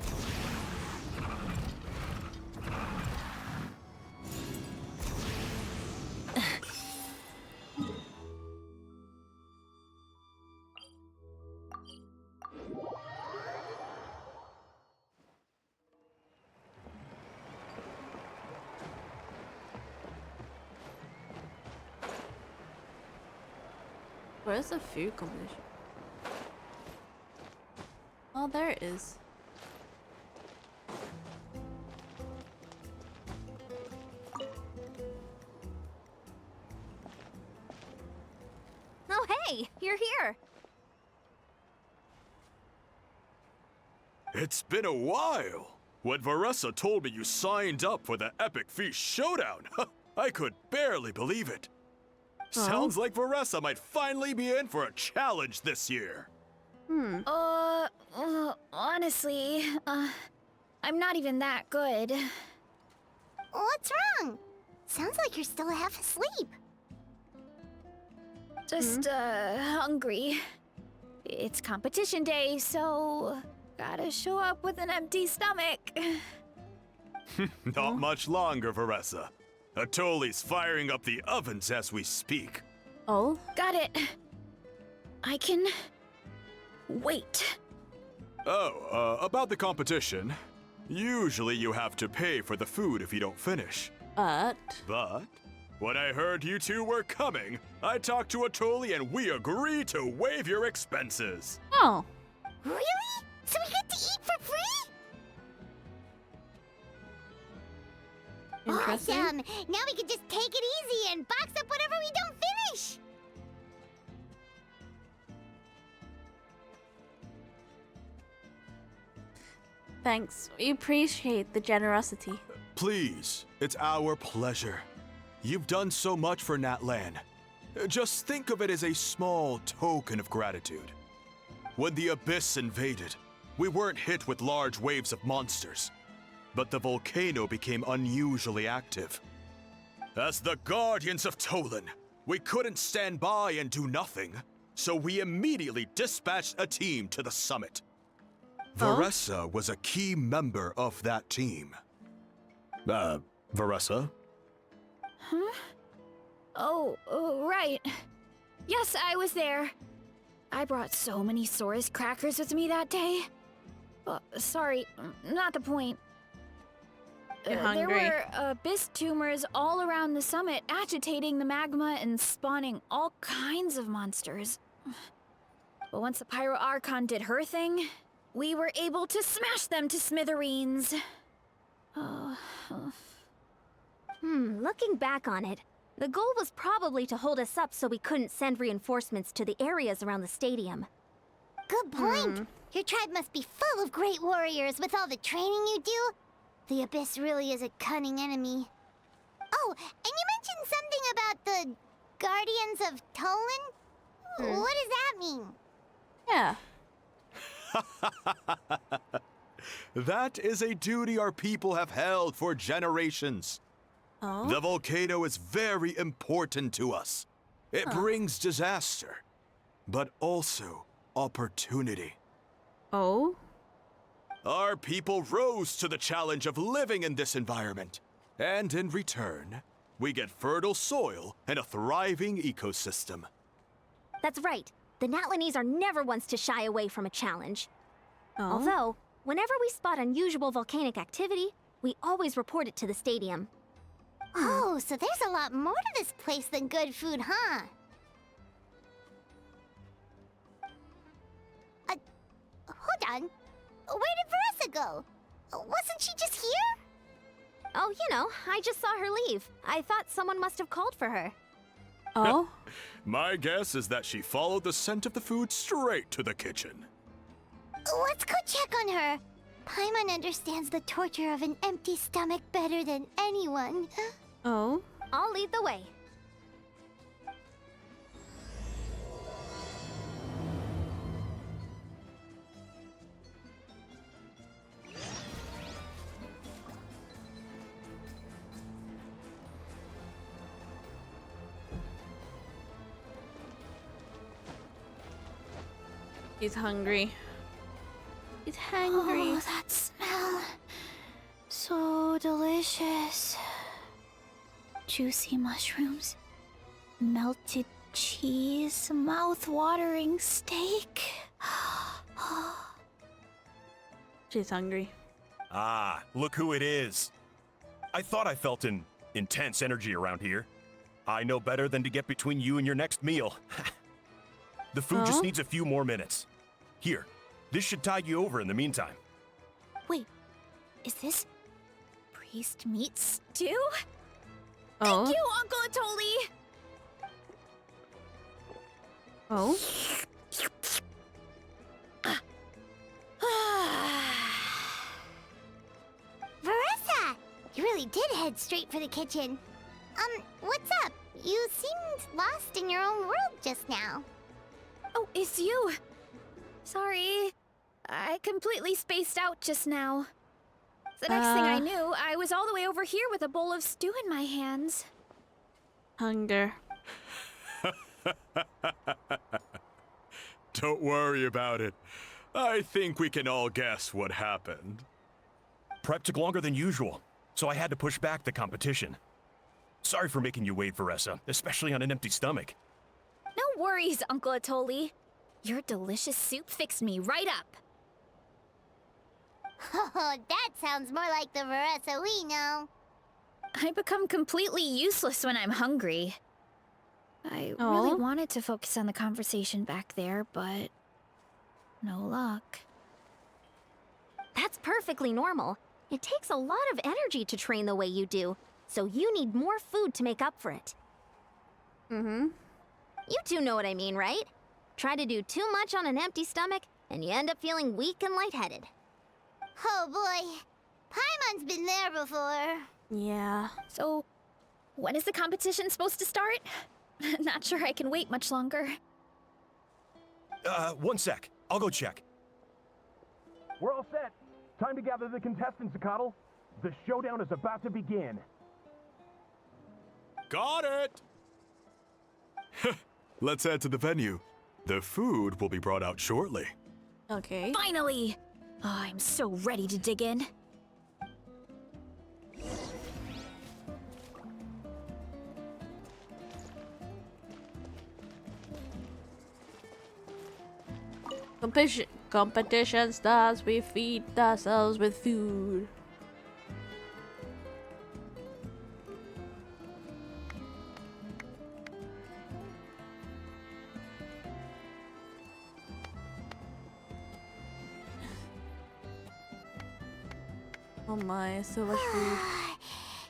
Where's the food competition? Oh, there it is. Oh, hey, you're here. It's been a while. When Varessa told me you signed up for the Epic Feast Showdown, I could barely believe it. Sounds like Varessa might finally be in for a challenge this year. Honestly, I'm not even that good. What's wrong? Sounds like you're still half asleep. Just, hungry. It's competition day, so gotta show up with an empty stomach. Not much longer, Varessa. Atoli's firing up the ovens as we speak. Oh? Got it. I can wait. Oh, about the competition. Usually you have to pay for the food if you don't finish. But... But when I heard you two were coming, I talked to Atoli and we agreed to waive your expenses. Oh. Really? So we get to eat for free? Interesting. Awesome! Now we can just take it easy and box up whatever we don't finish! Thanks. We appreciate the generosity. Please, it's our pleasure. You've done so much for Natlan. Just think of it as a small token of gratitude. When the Abyss invaded, we weren't hit with large waves of monsters, but the volcano became unusually active. As the Guardians of Tolan, we couldn't stand by and do nothing, so we immediately dispatched a team to the summit. Varessa was a key member of that team. Varessa? Oh, right. Yes, I was there. I brought so many Saurus crackers with me that day. Sorry, not the point. You're There hungry. were abyss tumors all around the summit, agitating the magma and spawning all kinds of monsters. But once the Pyro Archon did her thing, we were able to smash them to smithereens. Looking back on it, the goal was probably to hold us up so we couldn't send reinforcements to the areas around the stadium. Good point. Your tribe must be full of great warriors with all the training you do. The Abyss really is a cunning enemy. Oh, and you mentioned something about the Guardians of Tolan? What does that mean? Yeah. That is a duty our people have held for generations. Oh. The volcano is very important to us. It brings disaster, but also opportunity. Oh. Our people rose to the challenge of living in this environment. And in return, we get fertile soil and a thriving ecosystem. That's right. The Natlanese are never ones to shy away from a challenge. Oh. Although, whenever we spot unusual volcanic activity, we always report it to the stadium. Oh, so there's a lot more to this place than good food, huh? Hold on. Where did Veressa go? Wasn't she just here? Oh, you know, I just saw her leave. I thought someone must have called for her. Oh. My guess is that she followed the scent of the food straight to the kitchen. Let's go check on her. Paimon understands the torture of an empty stomach better than anyone. Oh. I'll lead the way. He's hungry. He's hungry. Oh, that smell. So delicious. Juicy mushrooms, melted cheese, mouth-watering steak. She's hungry. Ah, look who it is. I thought I felt an intense energy around here. I know better than to get between you and your next meal. The food just needs a few more minutes. Here, this should tide you over in the meantime. Wait, is this priest meat stew? Oh. Thank you, Uncle Atoli! Oh. Veressa! You really did head straight for the kitchen. What's up? You seemed lost in your own world just now. Oh, it's you. Sorry. I completely spaced out just now. The next thing I knew, I was all the way over here with a bowl of stew in my hands. Hunger. Don't worry about it. I think we can all guess what happened. Prep took longer than usual, so I had to push back the competition. Sorry for making you wait, Veressa, especially on an empty stomach. No worries, Uncle Atoli. Your delicious soup fixed me right up. Oh, that sounds more like the Veressa we know. I become completely useless when I'm hungry. I really wanted to focus on the conversation back there, but no luck. That's perfectly normal. It takes a lot of energy to train the way you do, so you need more food to make up for it. Mm-hmm. You two know what I mean, right? Try to do too much on an empty stomach, and you end up feeling weak and lightheaded. Oh boy, Paimon's been there before. Yeah. So, when is the competition supposed to start? Not sure I can wait much longer. 1 sec. I'll go check. We're all set. Time to gather the contestants, Akatl. The showdown is about to begin. Got it! Let's head to the venue. The food will be brought out shortly. Okay. Finally! Oh, I'm so ready to dig in. Competition starts. We feed ourselves with food. Oh my, so much food.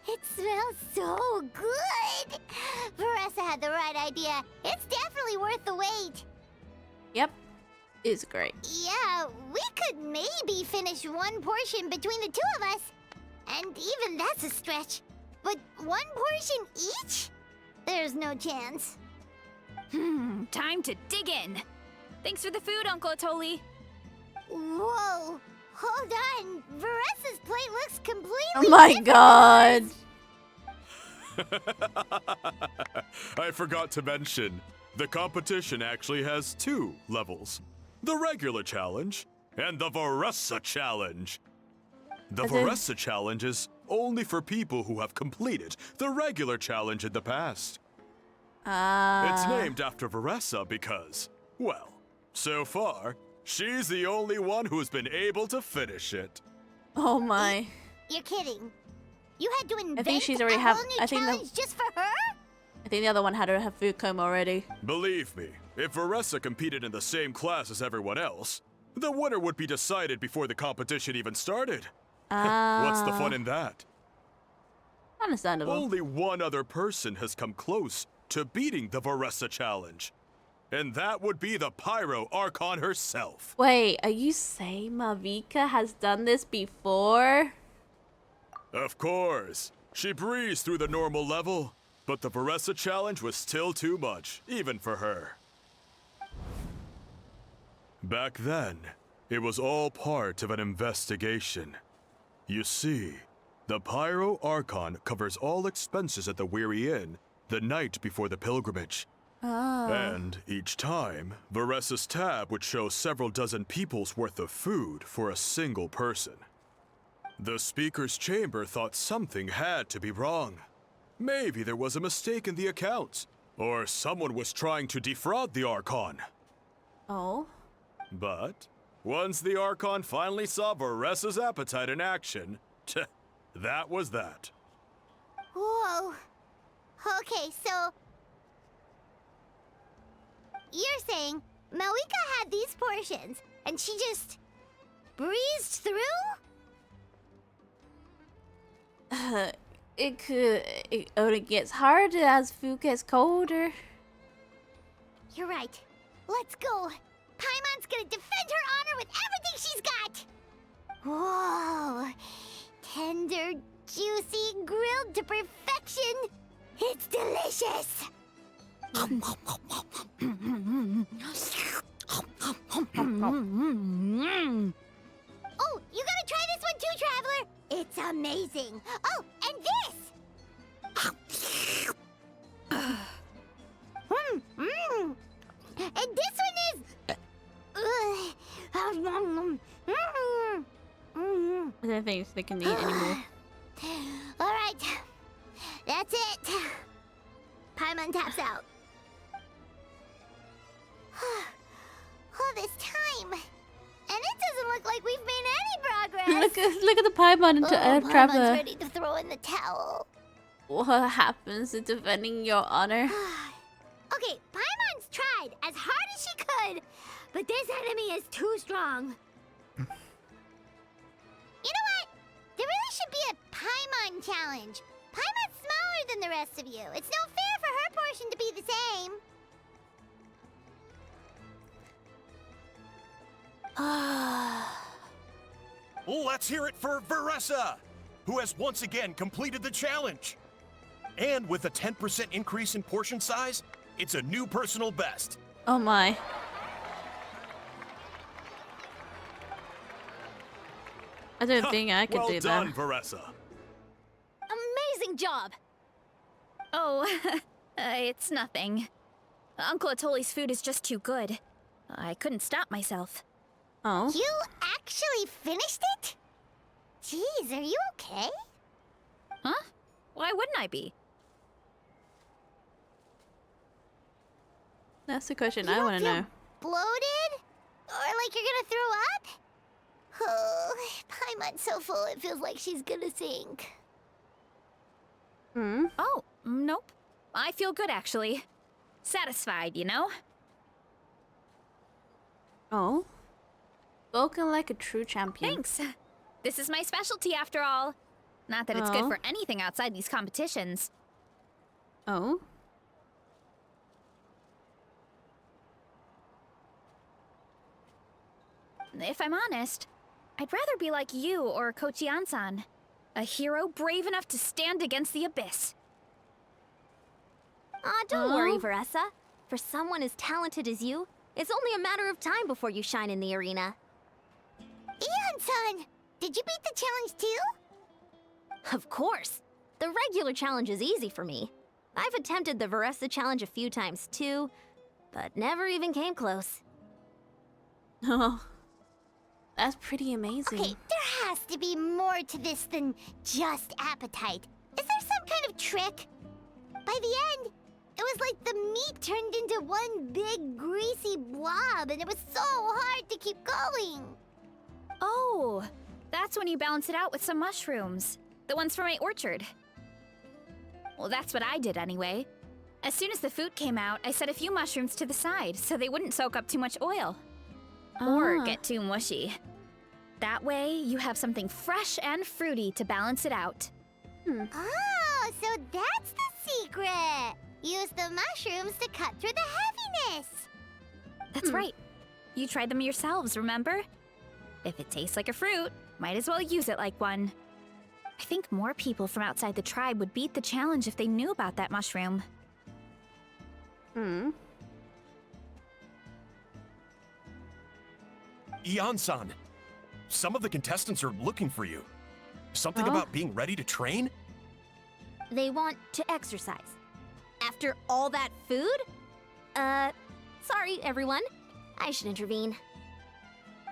It smells so good. Veressa had the right idea. It's definitely worth the wait. Yep, it's great. Yeah, we could maybe finish one portion between the two of us. And even that's a stretch. But one portion each? There's no chance. Time to dig in. Thanks for the food, Uncle Atoli. Whoa, hold on. Veressa's plate looks completely Oh my different. god. I forgot to mention, the competition actually has 2 levels. The regular challenge and the Veressa challenge. The As in- Veressa challenge is only for people who have completed the regular challenge in the past. It's named after Veressa because, well, so far, she's the only one who's been able to finish it. Oh my. You're kidding. You had to invent she's already a have- whole new I think the- challenge just for her? I think the other one had her food coma already. Believe me, if Veressa competed in the same class as everyone else, the winner would be decided before the competition even started. What's the fun in that? Understandable. Only one other person has come close to beating the Veressa challenge. And that would be the Pyro Archon herself. Wait, are you saying Mavica has done this before? Of course. She breezed through the normal level, but the Veressa challenge was still too much, even for her. Back then, it was all part of an investigation. You see, the Pyro Archon covers all expenses at the Weary Inn the night before the pilgrimage. And each time, Veressa's tab would show several dozen people's worth of food for a single person. The speaker's chamber thought something had to be wrong. Maybe there was a mistake in the accounts, or someone was trying to defraud the Archon. Oh. But once the Archon finally saw Veressa's appetite in action, that was that. Whoa. Okay, so you're saying Malika had these portions and she just breezed through? It only gets harder as food gets colder. You're right. Let's go. Paimon's gonna defend her honor with everything she's got. Whoa. Tender, juicy, grilled to perfection. It's delicious. Oh, you gotta try this one too, Traveler. It's amazing. Oh, and this. And this one is. I don't think they can eat anymore. All right, that's it. Paimon taps out. All this time, and it doesn't look like we've made any progress. Look at the Paimon and Paimon's Trevor. ready to throw in the towel. What happens to defending your honor? Okay, Paimon's tried as hard as she could, but this enemy is too strong. You know what? There really should be a Paimon challenge. Paimon's smaller than the rest of you. It's no fair for her portion to be the same. Let's hear it for Veressa, who has once again completed the challenge. And with a 10% increase in portion size, it's a new personal best. Oh my. I don't think I could well do done, that. Veressa. Amazing job! Oh, it's nothing. Uncle Atoli's food is just too good. I couldn't stop myself. Oh. You actually finished it? Jeez, are you okay? Huh? Why wouldn't I be? That's the question You I don't want to feel know. bloated? Or like you're gonna throw up? Oh, Paimon's so full it feels like she's gonna sink. Hmm? Oh, nope. I feel good, actually. Satisfied, you know? Oh. Spoken like a true champion. Thanks. This is my specialty after all. Not that it's good for anything outside these competitions. Oh? If I'm honest, I'd rather be like you or Kochian-san. A hero brave enough to stand against the abyss. Aw, don't worry, Veressa. For someone as talented as you, it's only a matter of time before you shine in the arena. Ian-san, did you beat the challenge too? Of course. The regular challenge is easy for me. I've attempted the Veressa challenge a few times too, but never even came close. Oh. That's pretty amazing. Okay, there has to be more to this than just appetite. Is there some kind of trick? By the end, it was like the meat turned into one big greasy blob, and it was so hard to keep going. Oh, that's when you balance it out with some mushrooms. The ones from my orchard. Well, that's what I did anyway. As soon as the food came out, I set a few mushrooms to the side so they wouldn't soak up too much oil. Or get too mushy. That way, you have something fresh and fruity to balance it out. Oh, so that's the secret. Use the mushrooms to cut through the heaviness. That's right. You tried them yourselves, remember? If it tastes like a fruit, might as well use it like one. I think more people from outside the tribe would beat the challenge if they knew about that mushroom. Ian-san, some of the contestants are looking for you. Something about being ready to train? They want to exercise. After all that food? Sorry, everyone. I should intervene.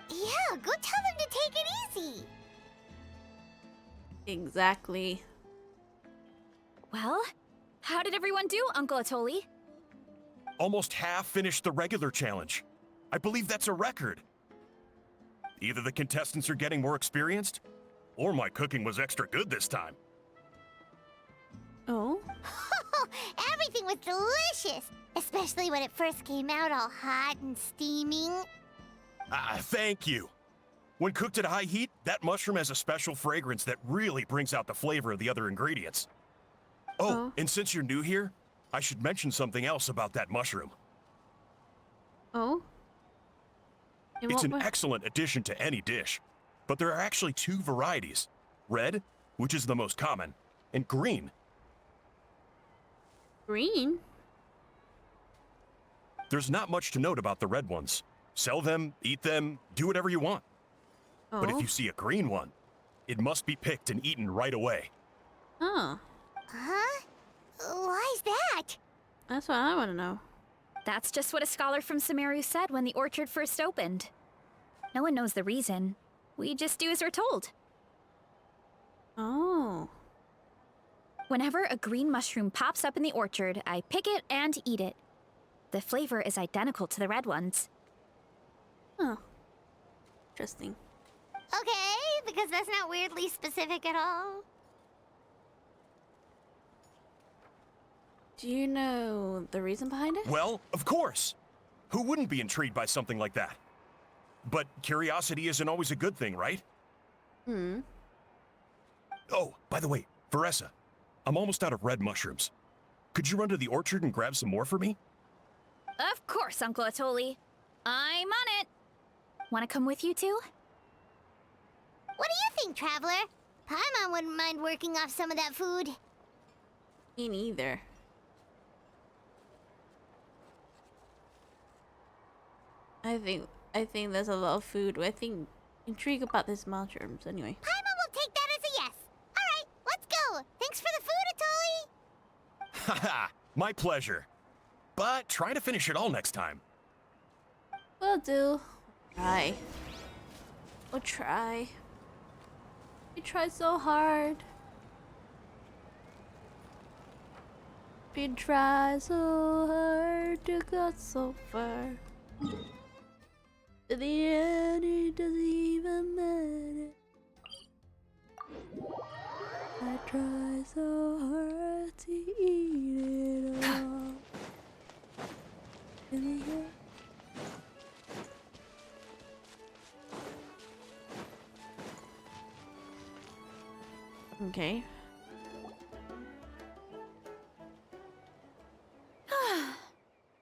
Yeah, go tell them to take it easy. Exactly. Well, how did everyone do, Uncle Atoli? Almost half finished the regular challenge. I believe that's a record. Either the contestants are getting more experienced, or my cooking was extra good this time. Oh? Everything was delicious, especially when it first came out all hot and steaming. Thank you. When cooked at high heat, that mushroom has a special fragrance that really brings out the flavor of the other ingredients. Oh, and since you're new here, I should mention something else about that mushroom. Oh? In It's what an way? excellent addition to any dish, but there are actually two varieties. Red, which is the most common, and green. Green? There's not much to note about the red ones. Sell them, eat them, do whatever you want. But if you see a green one, it must be picked and eaten right away. Huh. Huh? Why's that? That's what I want to know. That's just what a scholar from Sumeru said when the orchard first opened. No one knows the reason. We just do as we're told. Oh. Whenever a green mushroom pops up in the orchard, I pick it and eat it. The flavor is identical to the red ones. Huh. Interesting. Okay, because that's not weirdly specific at all. Do you know the reason behind it? Well, of course. Who wouldn't be intrigued by something like that? But curiosity isn't always a good thing, right? Oh, by the way, Veressa, I'm almost out of red mushrooms. Could you run to the orchard and grab some more for me? Of course, Uncle Atoli. I'm on it. Want to come with you too? What do you think, Traveler? Paimon wouldn't mind working off some of that food. Me neither. I think there's a lot of food. I think intrigue about these mushrooms anyway. Paimon will take that as a yes. All right, let's go. Thanks for the food, Atoli. Haha, my pleasure. But try to finish it all next time. Will do. Try. We'll try. We try so hard. We try so hard to go so far. In the end, it doesn't even matter. I try so hard to eat it all. In the end. Okay.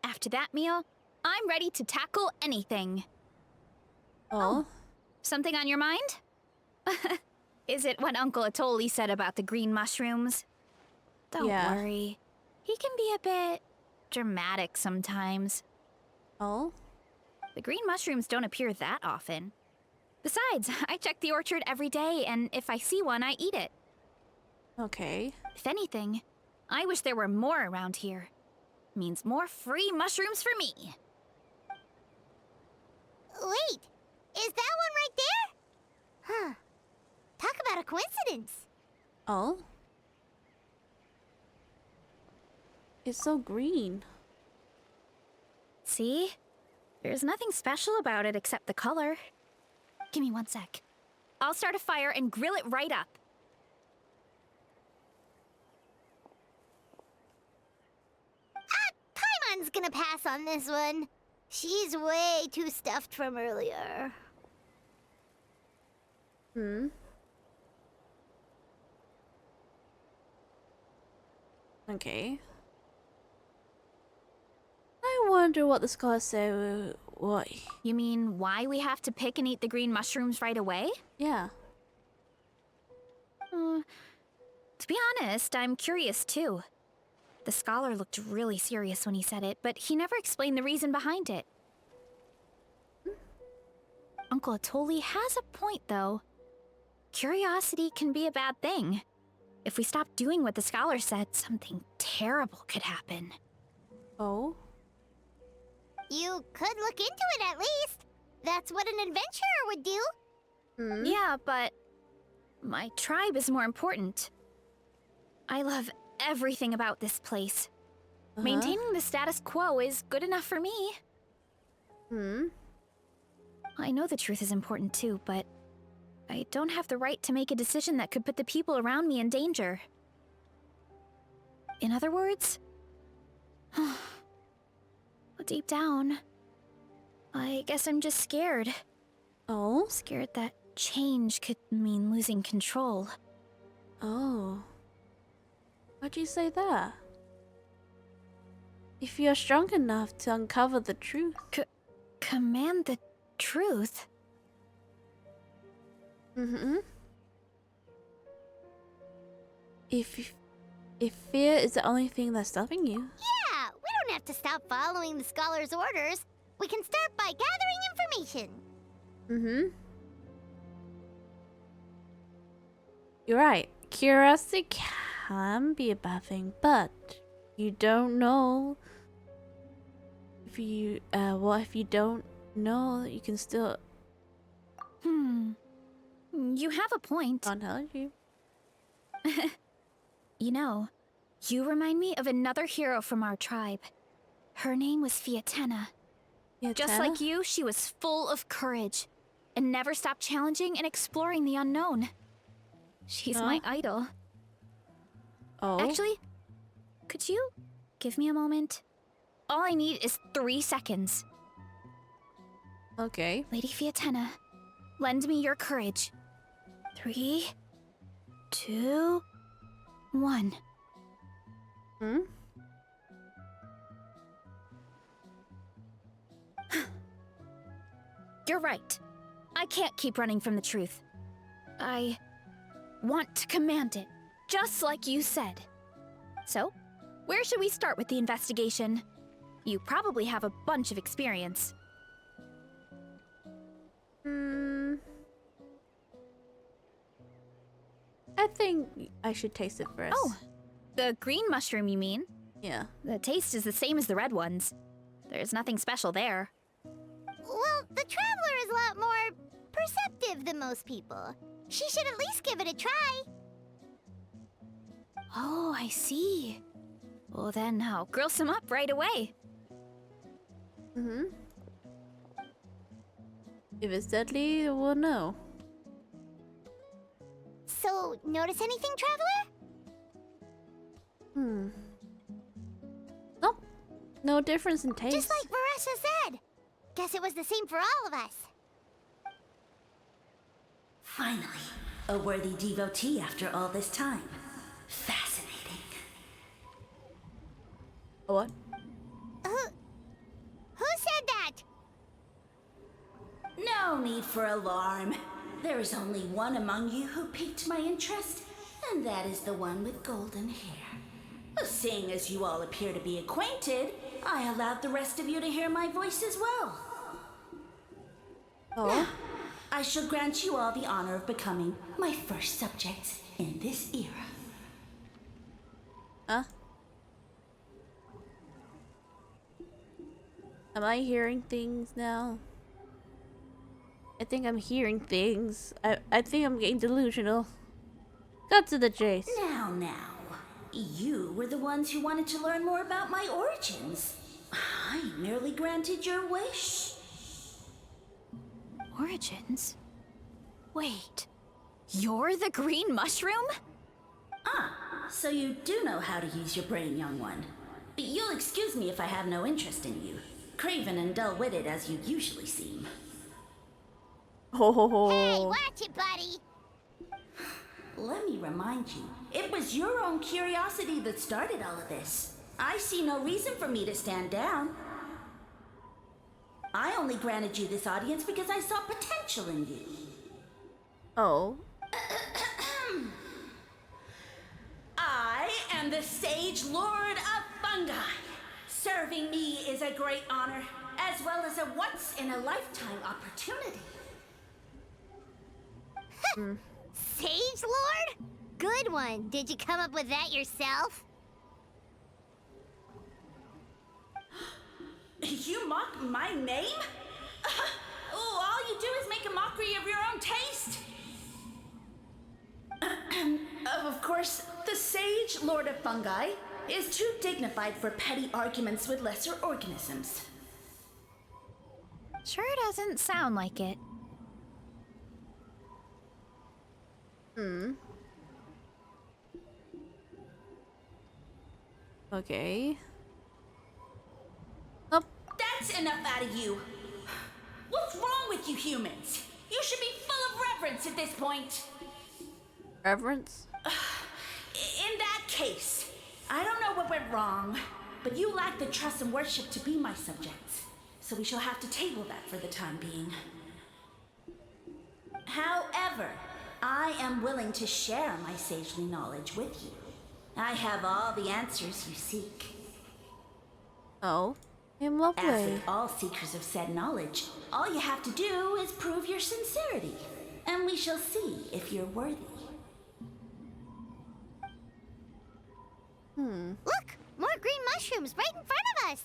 After that meal, I'm ready to tackle anything. Oh. Something on your mind? Is it what Uncle Atoli said about the green mushrooms? Don't Yeah. worry. He can be a bit dramatic sometimes. Oh. The green mushrooms don't appear that often. Besides, I check the orchard every day, and if I see one, I eat it. Okay. If anything, I wish there were more around here. Means more free mushrooms for me. Wait, is that one right there? Huh. Talk about a coincidence. Oh. It's so green. See? There's nothing special about it except the color. Give me 1 sec. I'll start a fire and grill it right up. Paimon's gonna pass on this one. She's way too stuffed from earlier. Hmm. Okay. I wonder what the scholars say. What? You mean why we have to pick and eat the green mushrooms right away? Yeah. To be honest, I'm curious too. The scholar looked really serious when he said it, but he never explained the reason behind it. Uncle Atoli has a point, though. Curiosity can be a bad thing. If we stop doing what the scholar said, something terrible could happen. Oh. You could look into it at least. That's what an adventurer would do. Hmm. Yeah, but my tribe is more important. I love everything about this place. Maintaining the status quo is good enough for me. Hmm. I know the truth is important too, but I don't have the right to make a decision that could put the people around me in danger. In other words, deep down, I guess I'm just scared. Oh. Scared that change could mean losing control. Oh. Why'd you say that? If you're strong enough to uncover the truth. Command the truth? Mm-hmm. If fear is the only thing that's stopping you. Yeah, we don't have to stop following the scholar's orders. We can start by gathering information. Mm-hmm. You're right. Curiosity can be a bad thing, but you don't know. If you, what if you don't know that you can still... You have a point. Can't help you. You know, you remind me of another hero from our tribe. Her name was Fiatena. Just like you, she was full of courage and never stopped challenging and exploring the unknown. She's my idol. Oh. Actually, could you give me a moment? All I need is 3 seconds. Okay. Lady Fiatena, lend me your courage. 3, 2, 1. Hmm? You're right. I can't keep running from the truth. I want to command it, just like you said. So, where should we start with the investigation? You probably have a bunch of experience. I think I should taste it first. Oh, the green mushroom, you mean? Yeah. The taste is the same as the red ones. There's nothing special there. Well, the traveler is a lot more perceptive than most people. She should at least give it a try. Oh, I see. Well, then I'll grill some up right away. Mm-hmm. If it's deadly, we'll know. So, notice anything, traveler? Nope. No difference in taste. Just like Varessa said. Guess it was the same for all of us. Finally, A worthy devotee after all this time. Fascinating. What? Who said that? No need for alarm. There is only one among you who piqued my interest, and that is the one with golden hair. Seeing as you all appear to be acquainted, I allowed the rest of you to hear my voice as well. Oh. Now, I shall grant you all the honor of becoming my first subjects in this era. Huh? Am I hearing things now? I think I'm hearing things. I think I'm getting delusional. Cut to the chase. Now. You were the ones who wanted to learn more about my origins. I merely granted your wish. Origins? Wait, you're the green mushroom? So you do know how to use your brain, young one. You'll excuse me if I have no interest in you. Craven and dull-witted as you usually seem. Oh. Hey, watch it, buddy. Let me remind you, it was your own curiosity that started all of this. I see no reason for me to stand down. I only granted you this audience because I saw potential in you. Oh. I am the Sage Lord of Fungi. Serving me is a great honor, as well as a once-in-a-lifetime opportunity. Sage Lord? Good one. Did you come up with that yourself? You mock my name? All you do is make a mockery of your own taste. Of course, the Sage Lord of Fungi is too dignified for petty arguments with lesser organisms. Sure doesn't sound like it. Okay. Oh. That's enough out of you. What's wrong with you humans? You should be full of reverence at this point. Reverence? In that case, I don't know what went wrong, but you lack the trust and worship to be my subjects. So we shall have to table that for the time being. However, I am willing to share my sagely knowledge with you. I have all the answers you seek. Oh. In what As way? with all seekers of said knowledge, all you have to do is prove your sincerity, and we shall see if you're worthy. Look! More green mushrooms right in front of us!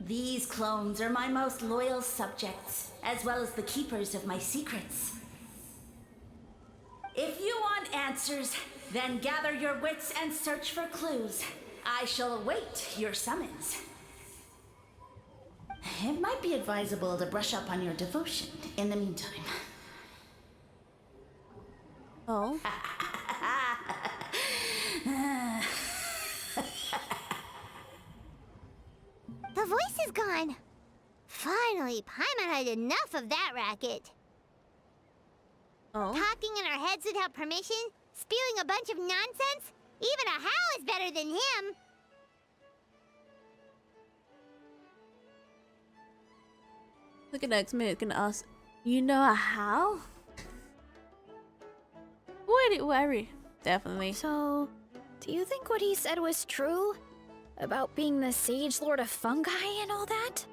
These clones are my most loyal subjects, as well as the keepers of my secrets. If you want answers, then gather your wits and search for clues. I shall await your summons. It might be advisable to brush up on your devotion in the meantime. Oh. The voice is gone. Finally, Paimon had enough of that racket. Oh. Talking in our heads without permission, spewing a bunch of nonsense. Even a Hal is better than him. Look at next minute gonna ask, you know how? Wait, worry. Definitely. So, do you think what he said was true? About being the Sage Lord of Fungi and all that?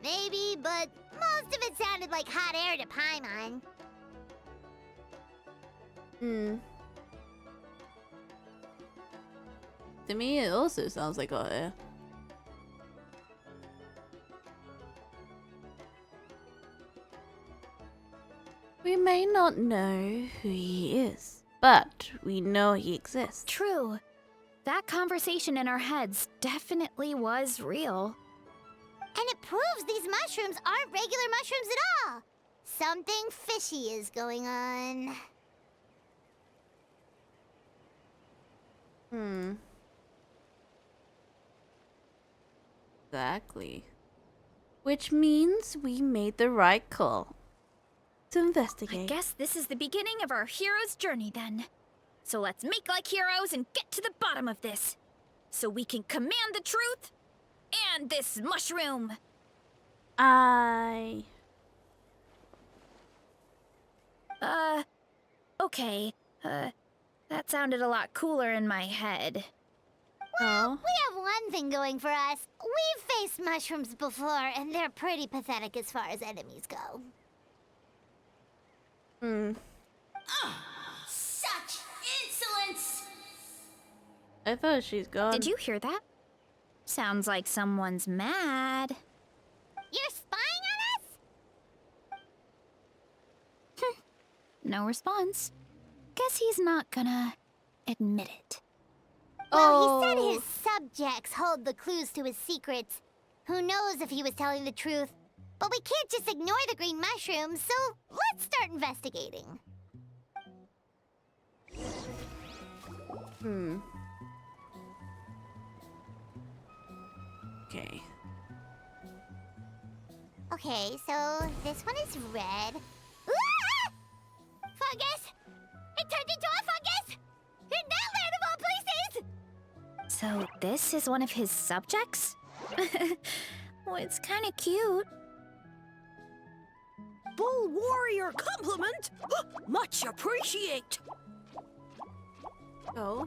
Maybe, but most of it sounded like hot air to Paimon. To me, it also sounds like hot air. We may not know who he is, but we know he exists. True. That conversation in our heads definitely was real. And it proves these mushrooms aren't regular mushrooms at all. Something fishy is going on. Exactly. Which means we made the right call. To I investigate. guess this is the beginning of our hero's journey then. So let's make like heroes and get to the bottom of this. So we can command the truth and this mushroom. Okay. That sounded a lot cooler in my head. Oh. We have one thing going for us. We've faced mushrooms before, and they're pretty pathetic as far as enemies go. Such insolence! I thought she's gone. Did you hear that? Sounds like someone's mad. You're spying on us? No response. Guess he's not gonna admit it. Well, he said his subjects hold the clues to his secrets. Who knows if he was telling the truth? But we can't just ignore the green mushrooms, so let's start investigating. Okay. Okay, so this one is red. Ah! Fungus! It turned into a fungus! In that land of all places! So this is one of his subjects? Well, it's kind of cute. Bull warrior compliment! Much appreciate! Oh.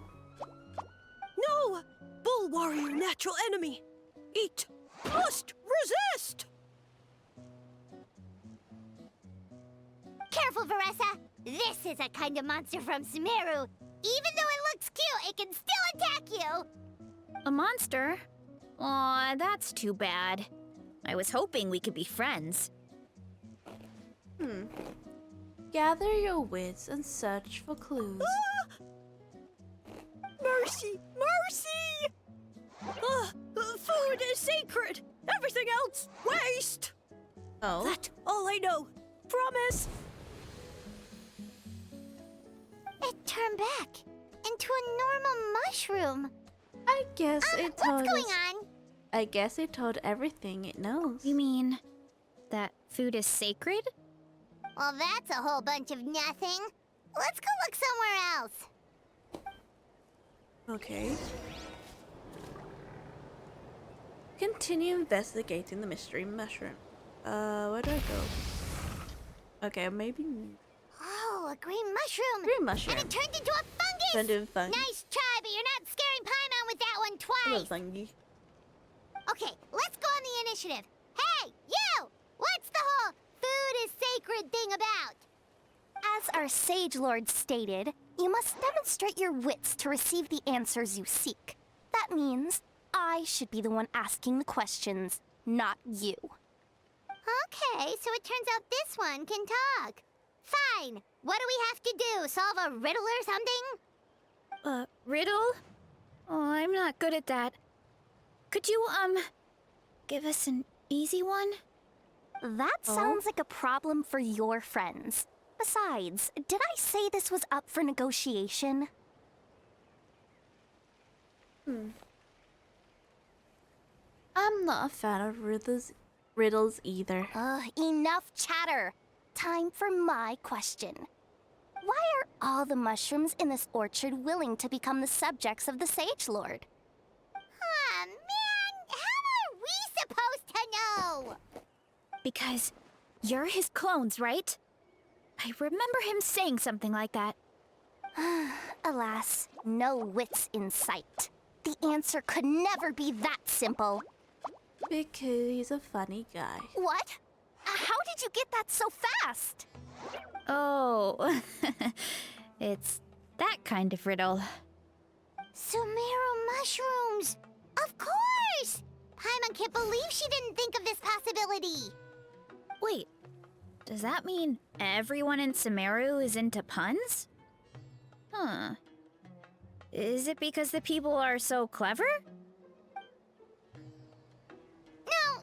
No! Bull warrior natural enemy! Eat! Must resist! Careful, Varessa! This is a kind of monster from Sumeru. Even though it looks cute, it can still attack you! A monster? Aw, that's too bad. I was hoping we could be friends. Gather your wits and search for clues. Mercy! Mercy! Food is sacred! Everything else, waste! Oh. That's all I know. Promise! It turned back into a normal mushroom. I guess it told What's going us- on? I guess it told everything it knows. You mean that food is sacred? Well, that's a whole bunch of nothing. Let's go look somewhere else. Okay. Continue investigating the mystery mushroom. Where do I go? Okay, maybe Oh, a green mushroom. green mushroom. And it turned into a fungus. Turned into a fungus. Nice try, but you're not scaring Paimon with that one Hello, twice. fungi. Okay, let's go on the initiative. Hey, you! What's the whole food is sacred thing about? As our Sage Lord stated, you must demonstrate your wits to receive the answers you seek. That means I should be the one asking the questions, not you. Okay, so it turns out this one can talk. Fine. What do we have to do? Solve a riddle or something? Riddle? Oh, I'm not good at that. Could you, give us an easy one? That sounds like a problem for your friends. Besides, did I say this was up for negotiation? I'm not a fan of riddles either. Enough chatter. Time for my question. Why are all the mushrooms in this orchard willing to become the subjects of the Sage Lord? Ah, man! How are we supposed to know? Because you're his clones, right? I remember him saying something like that. Alas, no wits in sight. The answer could never be that simple. Because he's a funny guy. What? How did you get that so fast? Oh, it's that kind of riddle. Sumeru mushrooms! Of course! Paimon can't believe she didn't think of this possibility. Wait, does that mean everyone in Sumeru is into puns? Huh. Is it because the people are so clever?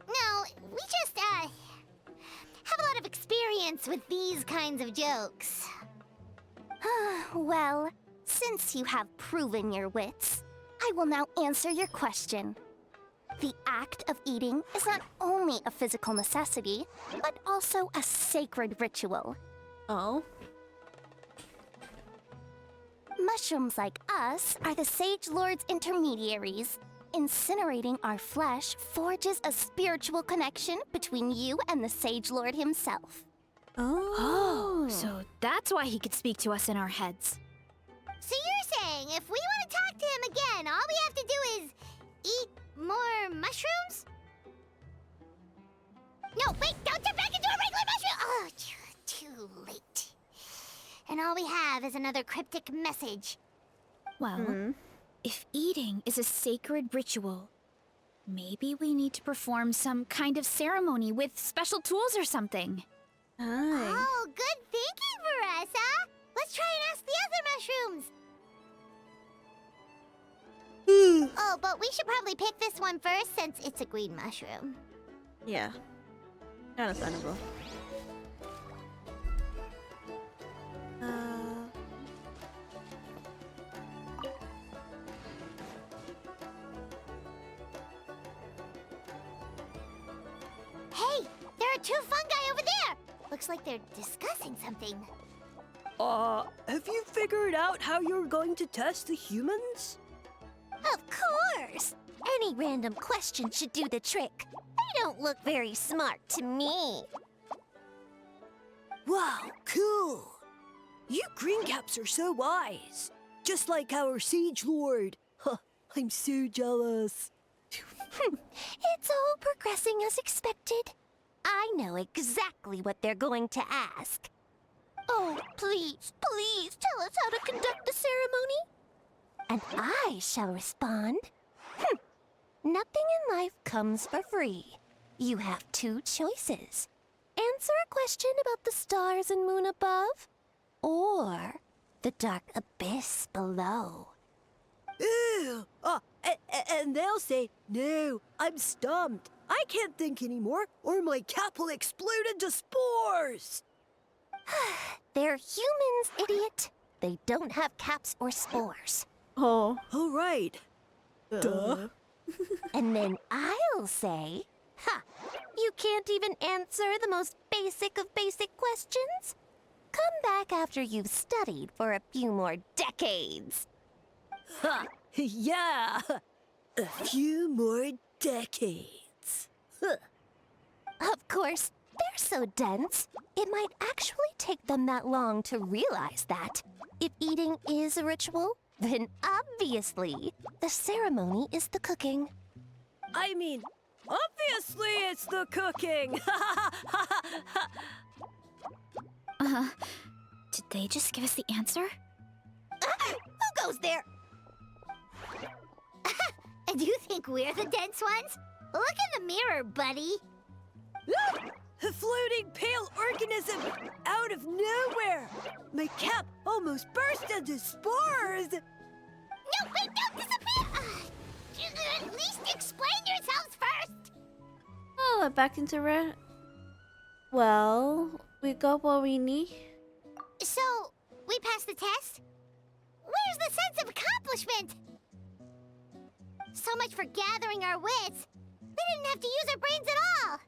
No, we just, have a lot of experience with these kinds of jokes. Well, since you have proven your wits, I will now answer your question. The act of eating is not only a physical necessity, but also a sacred ritual. Oh. Mushrooms like us are the Sage Lord's intermediaries. Incinerating our flesh forges a spiritual connection between you and the Sage Lord himself. Oh, so that's why he could speak to us in our heads. So you're saying if we want to talk to him again, all we have to do is eat more mushrooms? No, wait, don't turn back into a regular mushroom! Oh, too late. And all we have is another cryptic message. Well, if eating is a sacred ritual, maybe we need to perform some kind of ceremony with special tools or something. Oh, good thinking, Veressa! Let's try and ask the other mushrooms! Oh, but we should probably pick this one first since it's a green mushroom. Yeah. Understandable. Hey, there are two fungi over there! Looks like they're discussing something. Have you figured out how you're going to test the humans? Of course! Any random question should do the trick. They don't look very smart to me. Wow, cool! You greencaps are so wise. Just like our Sage Lord. Huh, I'm so jealous. It's all progressing as expected. I know exactly what they're going to ask. Oh, please, please tell us how to conduct the ceremony. And I shall respond. Nothing in life comes for free. You have two choices. Answer a question about the stars and moon above, or the dark abyss below. Ew! And they'll say, no, I'm stumped. I can't think anymore, or my cap will explode into spores. They're humans, idiot. They don't have caps or spores. Oh. All right. Duh. And then I'll say, ha, you can't even answer the most basic of basic questions? Come back after you've studied for a few more decades. Ha! Yeah! A few more decades. Huh. Of course, they're so dense, it might actually take them that long to realize that. If eating is a ritual, then obviously, the ceremony is the cooking. I mean, obviously it's the cooking! Did they just give us the answer? Who goes there? And you think we're the dense ones? Look in the mirror, buddy. A floating pale organism out of nowhere! My cap almost burst into spores! No, wait, don't disappear! At least explain yourselves first! Oh, we're back into red. Well, we got what we need. So, we passed the test? Where's the sense of accomplishment? So much for gathering our wits. We didn't have to use our brains at all.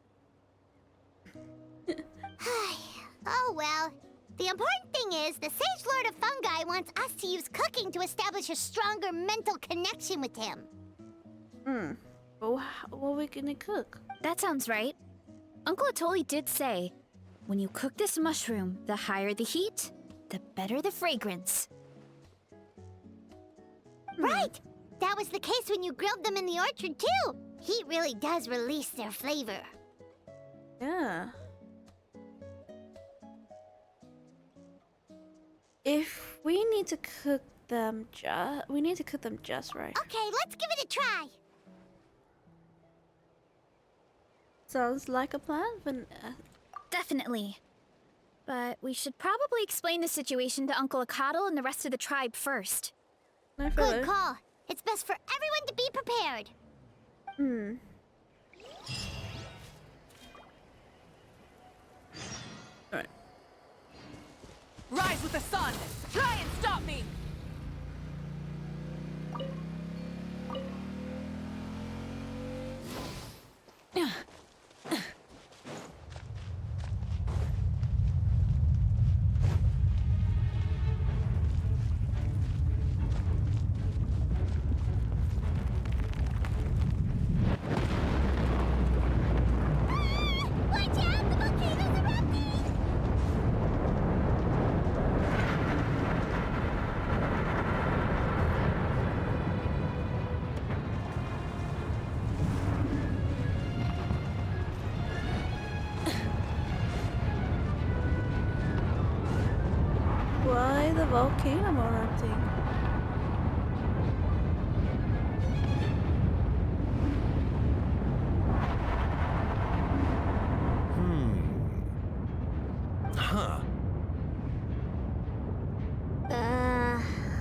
Oh well. The important thing is the Sage Lord of Fungi wants us to use cooking to establish a stronger mental connection with him. But what are we gonna cook? That sounds right. Uncle Atoli did say, when you cook this mushroom, the higher the heat, the better the fragrance. Right! That was the case when you grilled them in the orchard too. Heat really does release their flavor. Yeah. If we need to cook them we need to cook them just right. Okay, let's give it a try. Sounds like a plan, but Definitely. But we should probably explain the situation to Uncle Akadal and the rest of the tribe first. I feel Good it. call. It's best for everyone to be prepared. Alright. Rise with the sun! Try and stop me! volcano erupting. Huh.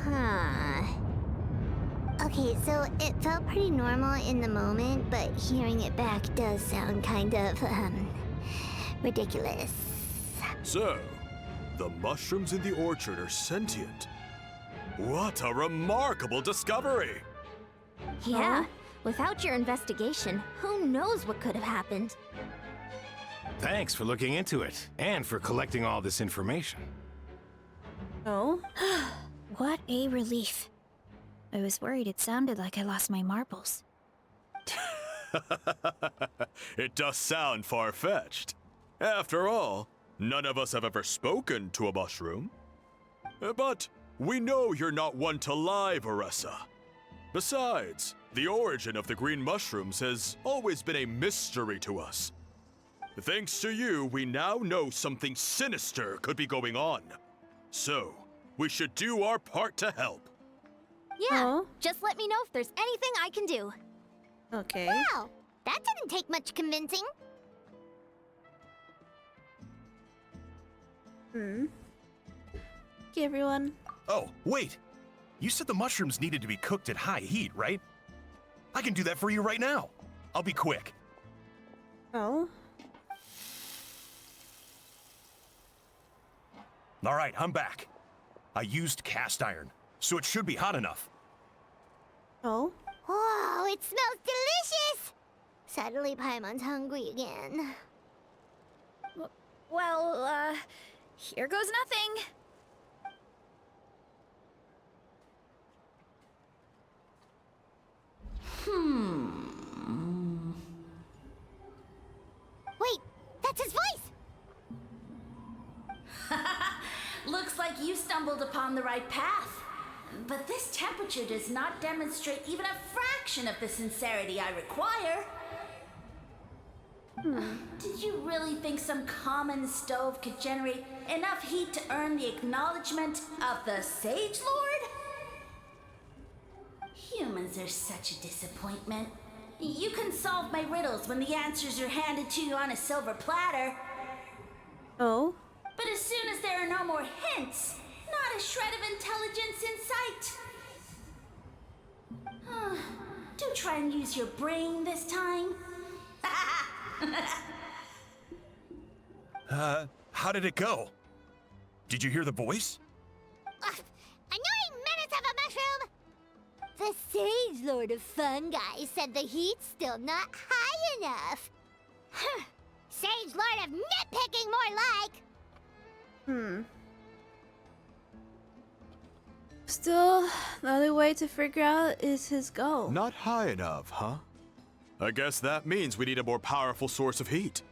Huh. Okay, so it felt pretty normal in the moment, but hearing it back does sound kind of, ridiculous. So, the mushrooms in the orchard are sentient. What a remarkable discovery! Yeah, without your investigation, who knows what could have happened? Thanks for looking into it, and for collecting all this information. Oh? What a relief. I was worried it sounded like I lost my marbles. It does sound far-fetched. After all, none of us have ever spoken to a mushroom. But we know you're not one to lie, Varessa. Besides, the origin of the green mushrooms has always been a mystery to us. Thanks to you, we now know something sinister could be going on. So, we should do our part to help. Yeah, Oh? just let me know if there's anything I can do. Okay. Wow, that didn't take much convincing. Okay, everyone. Oh, wait! You said the mushrooms needed to be cooked at high heat, right? I can do that for you right now. I'll be quick. Oh? All right, I'm back. I used cast iron, so it should be hot enough. Oh? Whoa, it smells delicious! Suddenly Paimon's hungry again. Well, here goes nothing. Wait, that's his voice! Looks like you stumbled upon the right path. But this temperature does not demonstrate even a fraction of the sincerity I require. Did you really think some common stove could generate enough heat to earn the acknowledgement of the Sage Lord? Humans are such a disappointment. You can solve my riddles when the answers are handed to you on a silver platter. Oh? But as soon as there are no more hints, not a shred of intelligence in sight. Do try and use your brain this time. How did it go? Did you hear the voice? Annoying menace of a mushroom! The Sage Lord of Fungi said the heat's still not high enough. Sage Lord of Nitpicking, more like! Still, the only way to figure out is his goal. Not high enough, huh? I guess that means we need a more powerful source of heat.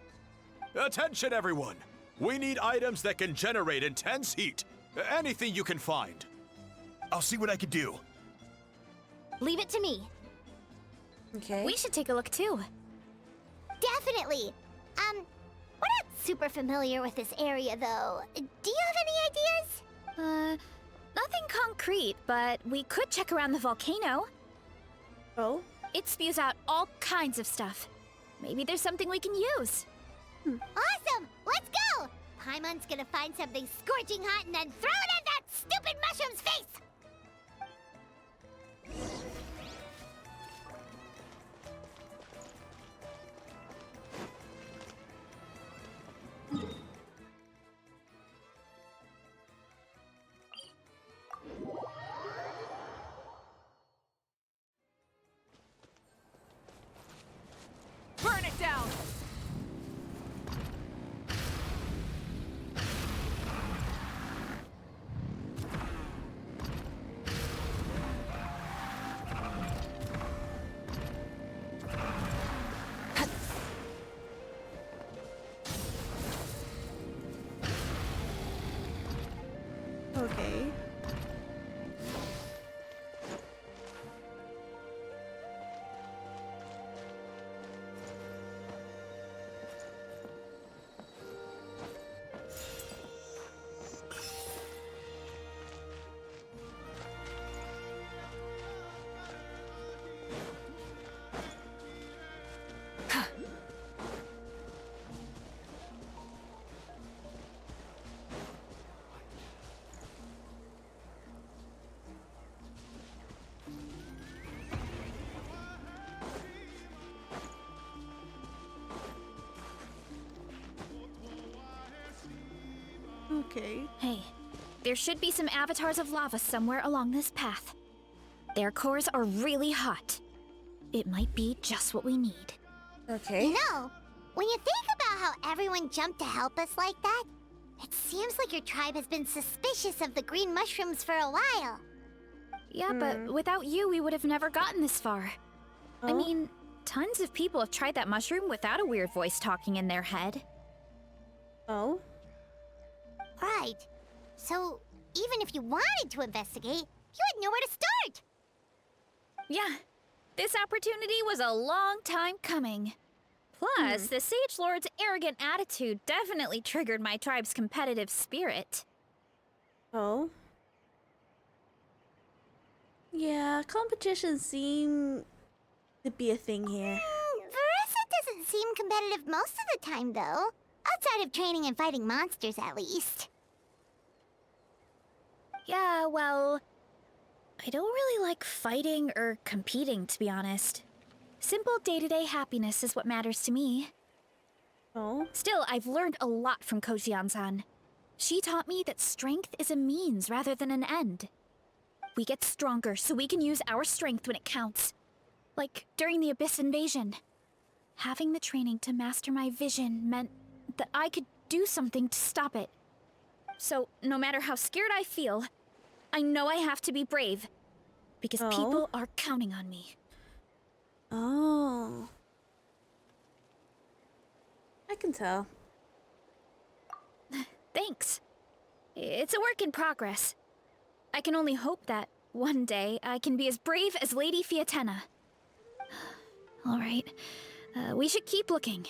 Attention, everyone! We need items that can generate intense heat. Anything you can find. I'll see what I can do. Leave it to me. Okay. We should take a look too. Definitely! We're not super familiar with this area, though. Do you have any ideas? Nothing concrete, but we could check around the volcano. Oh? It spews out all kinds of stuff. Maybe there's something we can use. Awesome! Let's go! Paimon's gonna find something scorching hot and then throw it at that stupid mushroom's face! Burn it down! Okay. Hey, there should be some avatars of lava somewhere along this path. Their cores are really hot. It might be just what we need. Okay. You know, when you think about how everyone jumped to help us like that, it seems like your tribe has been suspicious of the green mushrooms for a while. Yeah, but without you, we would have never gotten this far. I mean, tons of people have tried that mushroom without a weird voice talking in their head. Oh? Right. So, even if you wanted to investigate, you had nowhere to start. Yeah, this opportunity was a long time coming. Plus, the Sage Lord's arrogant attitude definitely triggered my tribe's competitive spirit. Oh? Yeah, competition seem to be a thing here. Verissa doesn't seem competitive most of the time, though. Outside of training and fighting monsters, at least. Yeah, well, I don't really like fighting or competing, to be honest. Simple day-to-day happiness is what matters to me. Oh? Still, I've learned a lot from Kojian-san. She taught me that strength is a means rather than an end. We get stronger so we can use our strength when it counts. Like during the Abyss invasion. Having the training to master my vision meant that I could do something to stop it. So, no matter how scared I feel, I know I have to be brave. Because people are counting on me. Oh. I can tell. Thanks. It's a work in progress. I can only hope that one day I can be as brave as Lady Fiatena. All right, we should keep looking.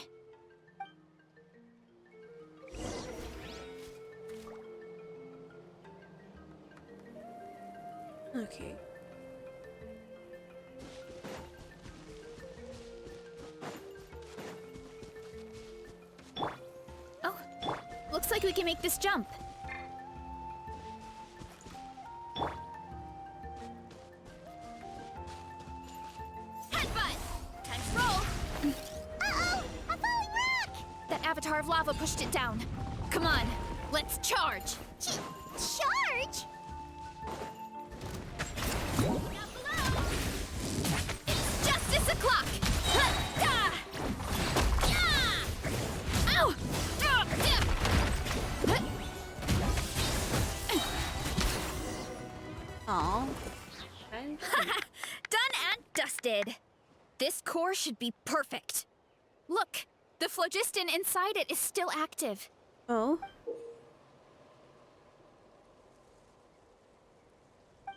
Okay. Oh, looks like we can make this jump. Avatar of lava pushed it down. Come on, let's charge! Charge? Down below! It's justice o'clock! Ow! Aw. Done and dusted. This core should be perfect. Look! The phlogiston inside it is still active. Oh?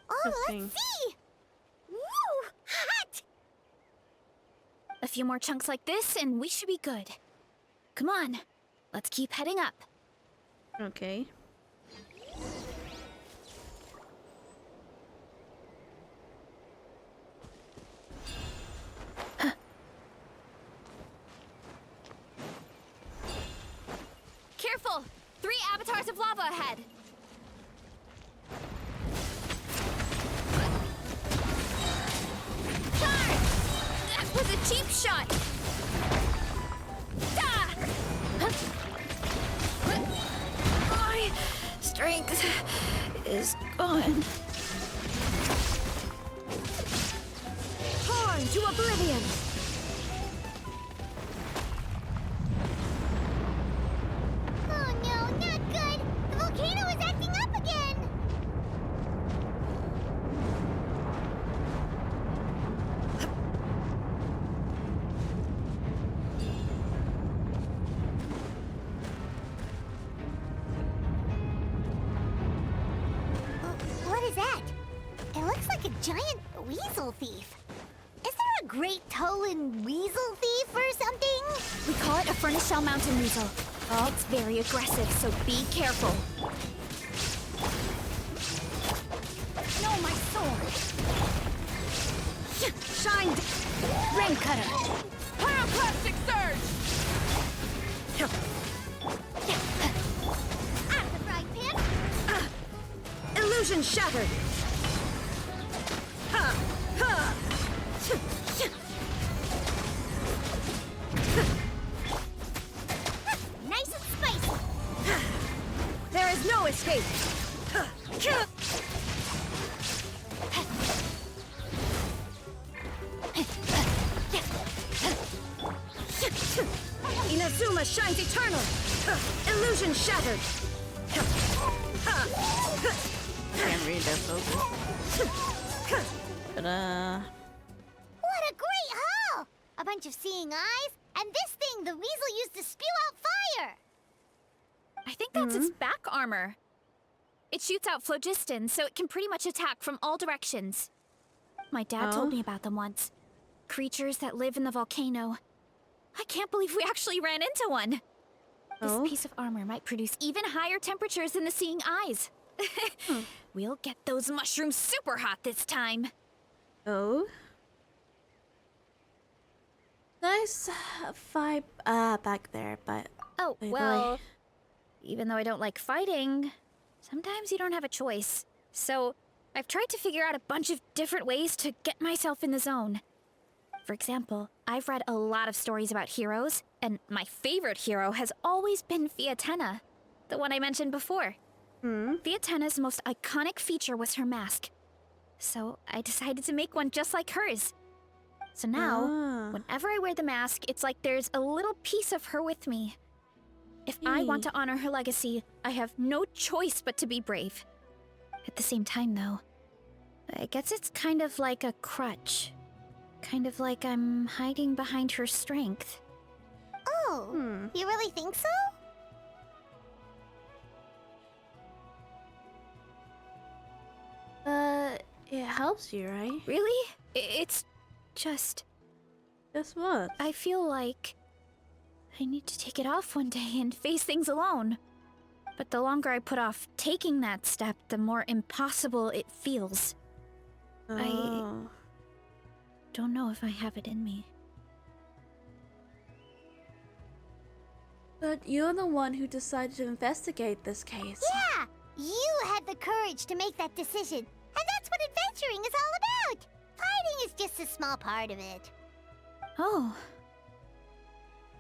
Oh, let's see! Woo! Hot! A few more chunks like this and we should be good. Come on, let's keep heading up. Okay. Careful! 3 avatars of lava ahead! Charge! That was a cheap shot! My strength is gone. Torn to oblivion! Oh no, not good! The volcano is acting up again! What is that? It looks like a giant weasel thief. Is there a great Tolan weasel thief or something? We call it a furnace shell mountain weasel. It's very aggressive, so be careful. No, my sword! Shine! Rain cutter! Pyroclastic surge! Out of the frying pan! Illusion shattered! Ha! Ha! Nice and spicy! There is no escape! Inazuma shines eternal! Illusion shattered! Can't read that focus. But What a great haul! A bunch of seeing eyes, and this thing the weasel used to spew out fire! I think that's its back armor. It shoots out phlogiston, so it can pretty much attack from all directions. My dad told me about them once. Creatures that live in the volcano. I can't believe we actually ran into one. This piece of armor might produce even higher temperatures than the seeing eyes. We'll get those mushrooms super hot this time. Oh. Nice vibe back there, but... Oh, well, even though I don't like fighting, sometimes you don't have a choice. So, I've tried to figure out a bunch of different ways to get myself in the zone. For example, I've read a lot of stories about heroes, and my favorite hero has always been Fiatenna, the one I mentioned before. Fiatenna's most iconic feature was her mask. So I decided to make one just like hers. So now, whenever I wear the mask, it's like there's a little piece of her with me. If I want to honor her legacy, I have no choice but to be brave. At the same time, though, I guess it's kind of like a crutch. Kind of like I'm hiding behind her strength. Oh, you really think so? It helps you, right? Really? It's just... Guess what? I feel like I need to take it off one day and face things alone. But the longer I put off taking that step, the more impossible it feels. I don't know if I have it in me. But you're the one who decided to investigate this case. Yeah! You had the courage to make that decision. And that's what adventuring is all about! Fighting is just a small part of it. Oh.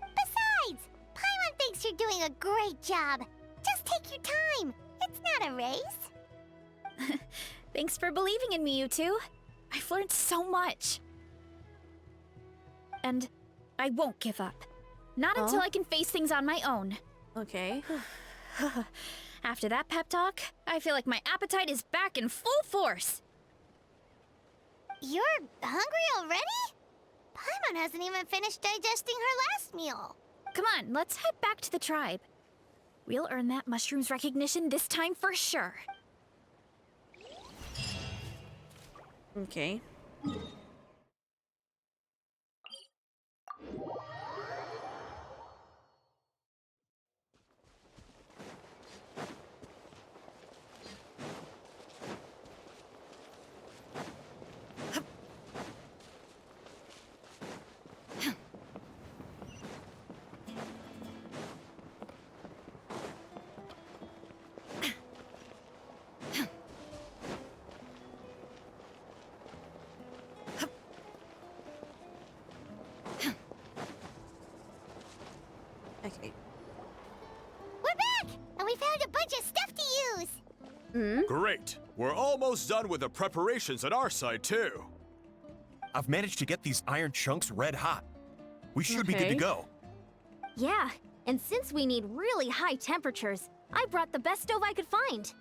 Besides, Paimon thinks you're doing a great job. Just take your time. It's not a race. Thanks for believing in me, you two. I've learned so much. And I won't give up. Not until I can face things on my own. Okay. After that pep talk, I feel like my appetite is back in full force. You're hungry already? Paimon hasn't even finished digesting her last meal. Come on, let's head back to the tribe. We'll earn that mushroom's recognition this time for sure. Okay. Okay. We're back! And we found a bunch of stuff to use! Great. We're almost done with the preparations on our side, too. I've managed to get these iron chunks red hot. We should be good to Okay. go. Yeah, and since we need really high temperatures, I brought the best stove I could find.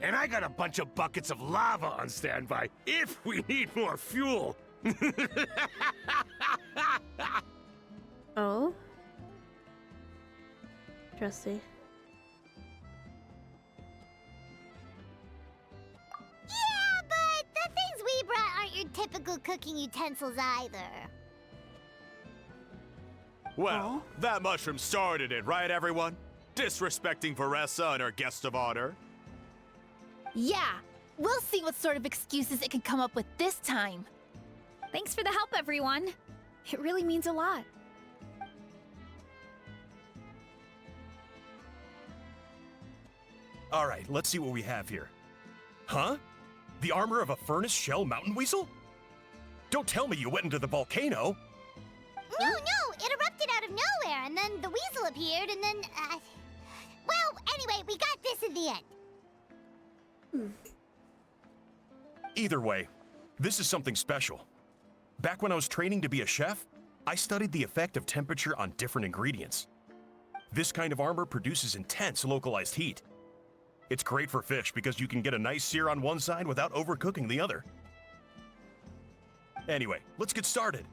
And I got a bunch of buckets of lava on standby if we need more fuel. Oh. Interesting. Yeah, but the things we brought aren't your typical cooking utensils either. Well, that mushroom started it, right, everyone? Disrespecting Varessa and her guest of honor. Yeah, we'll see what sort of excuses it can come up with this time. Thanks for the help, everyone. It really means a lot. All right, let's see what we have here. Huh? The armor of a furnace shell mountain weasel? Don't tell me you went into the volcano. No, it erupted out of nowhere, and then the weasel appeared, and then, well, anyway, we got this this in the end? Either way, this is something special. Back when I was training to be a chef, I studied the effect of temperature on different ingredients. This kind of armor produces intense localized heat. It's great for fish because you can get a nice sear on one side without overcooking the other. Anyway, let's get started.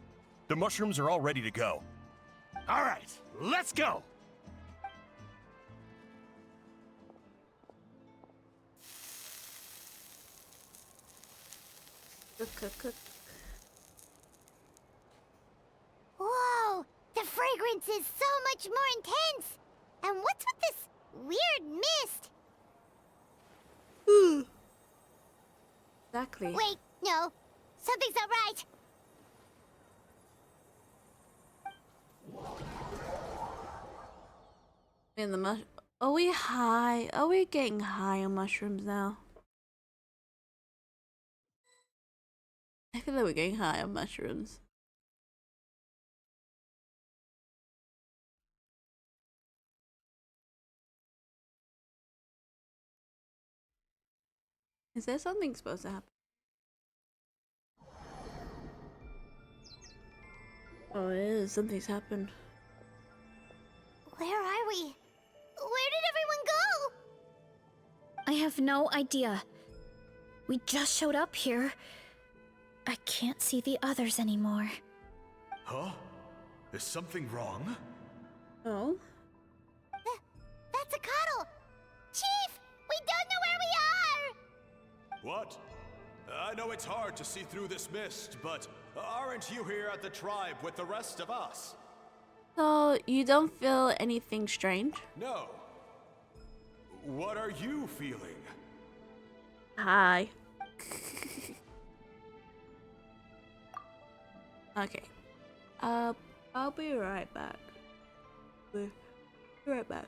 The mushrooms are all ready to go. All right, let's go. Cook. Whoa! The fragrance is so much more intense! And what's with this weird mist? Exactly. Wait, no. Something's not right. In the Are we high? Are we getting high on mushrooms now? I feel like we're getting high on mushrooms. Is there something supposed to happen? Oh, it is. Something's happened. Where are we? Where did everyone go? I have no idea. We just showed up here. I can't see the others anymore. Huh? Is something wrong? Oh? That's a cuddle! Chief! We don't know where we are! What? I know it's hard to see through this mist, but aren't you here at the tribe with the rest of us? So, you don't feel anything strange? No. What are you feeling? Hi. Okay. I'll be right back. Be right back.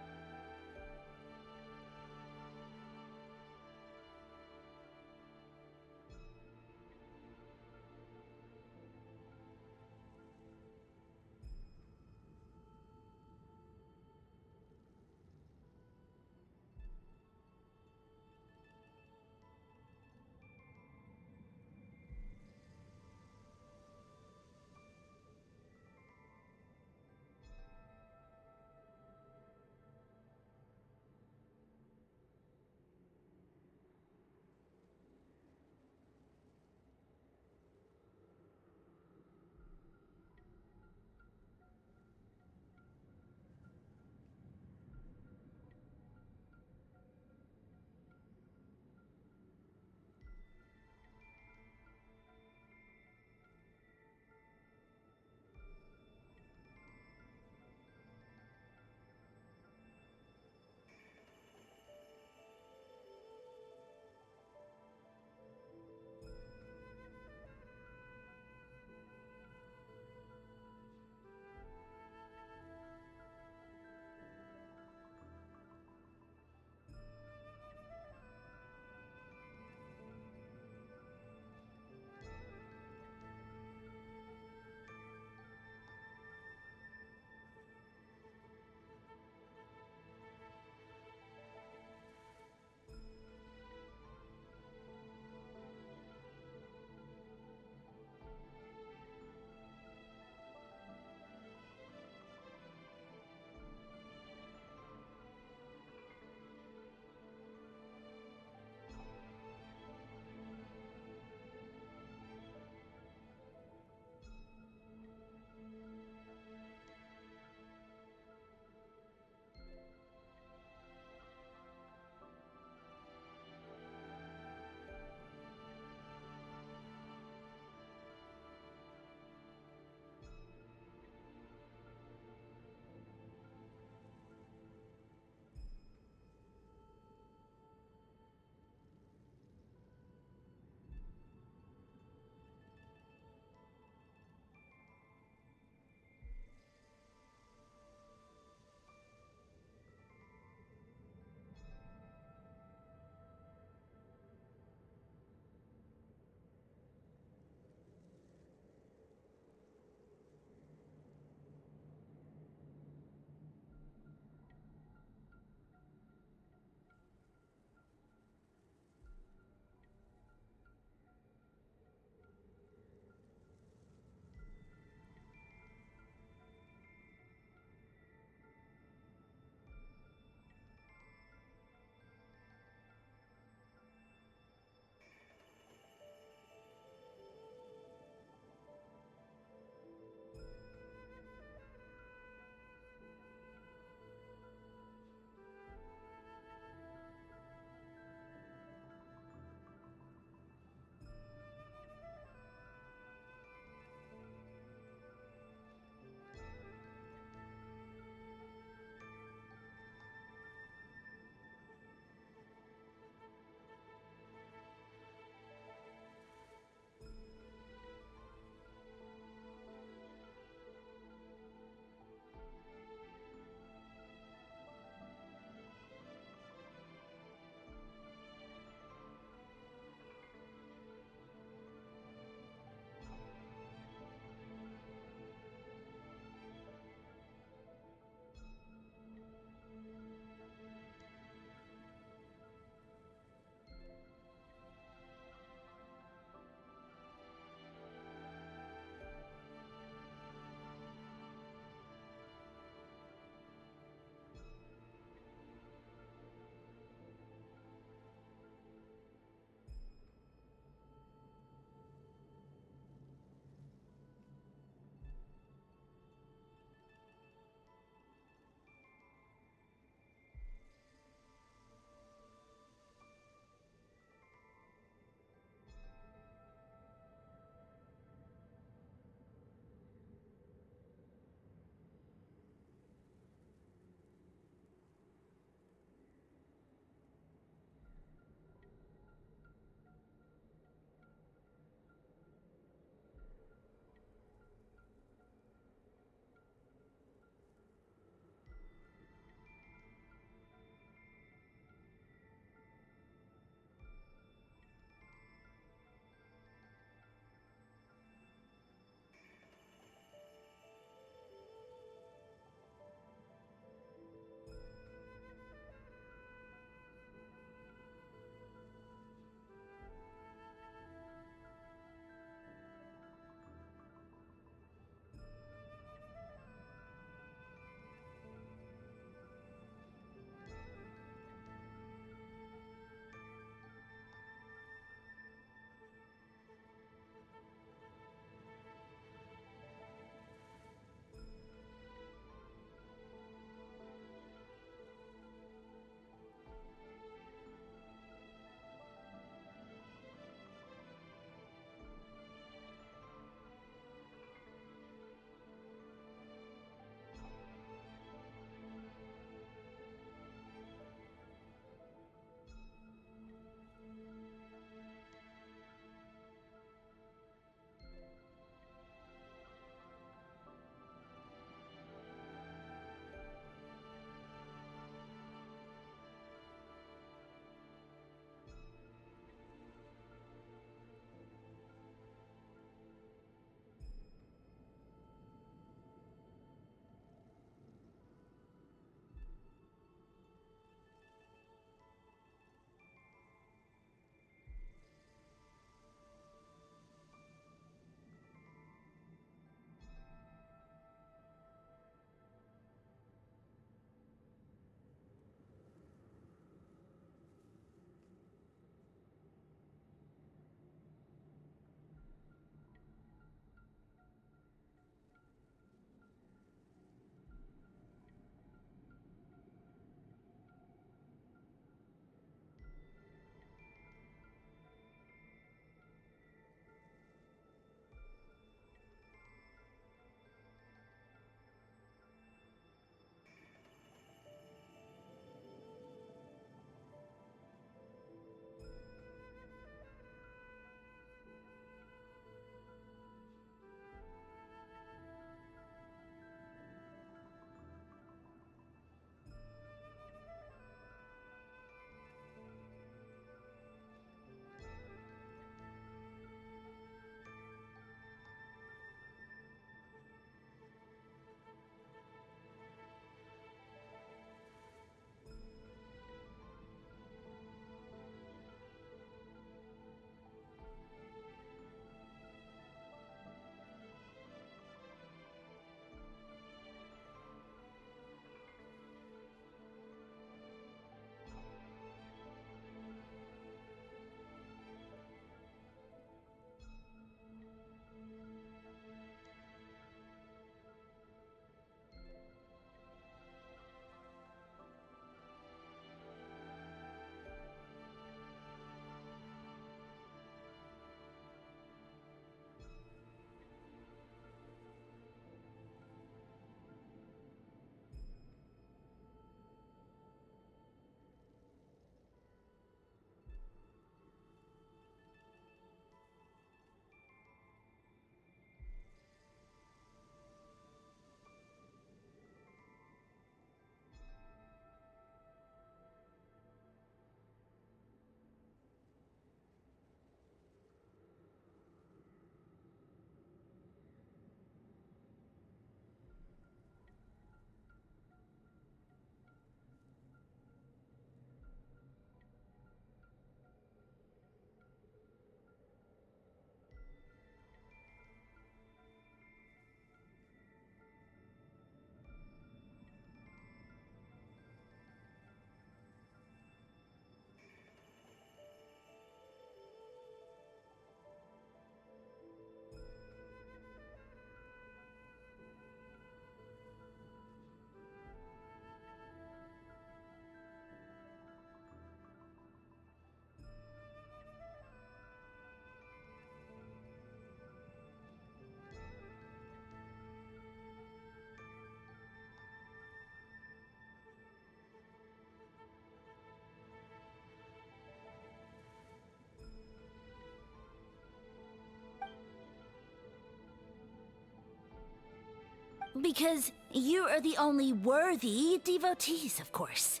Because you are the only worthy devotees, of course.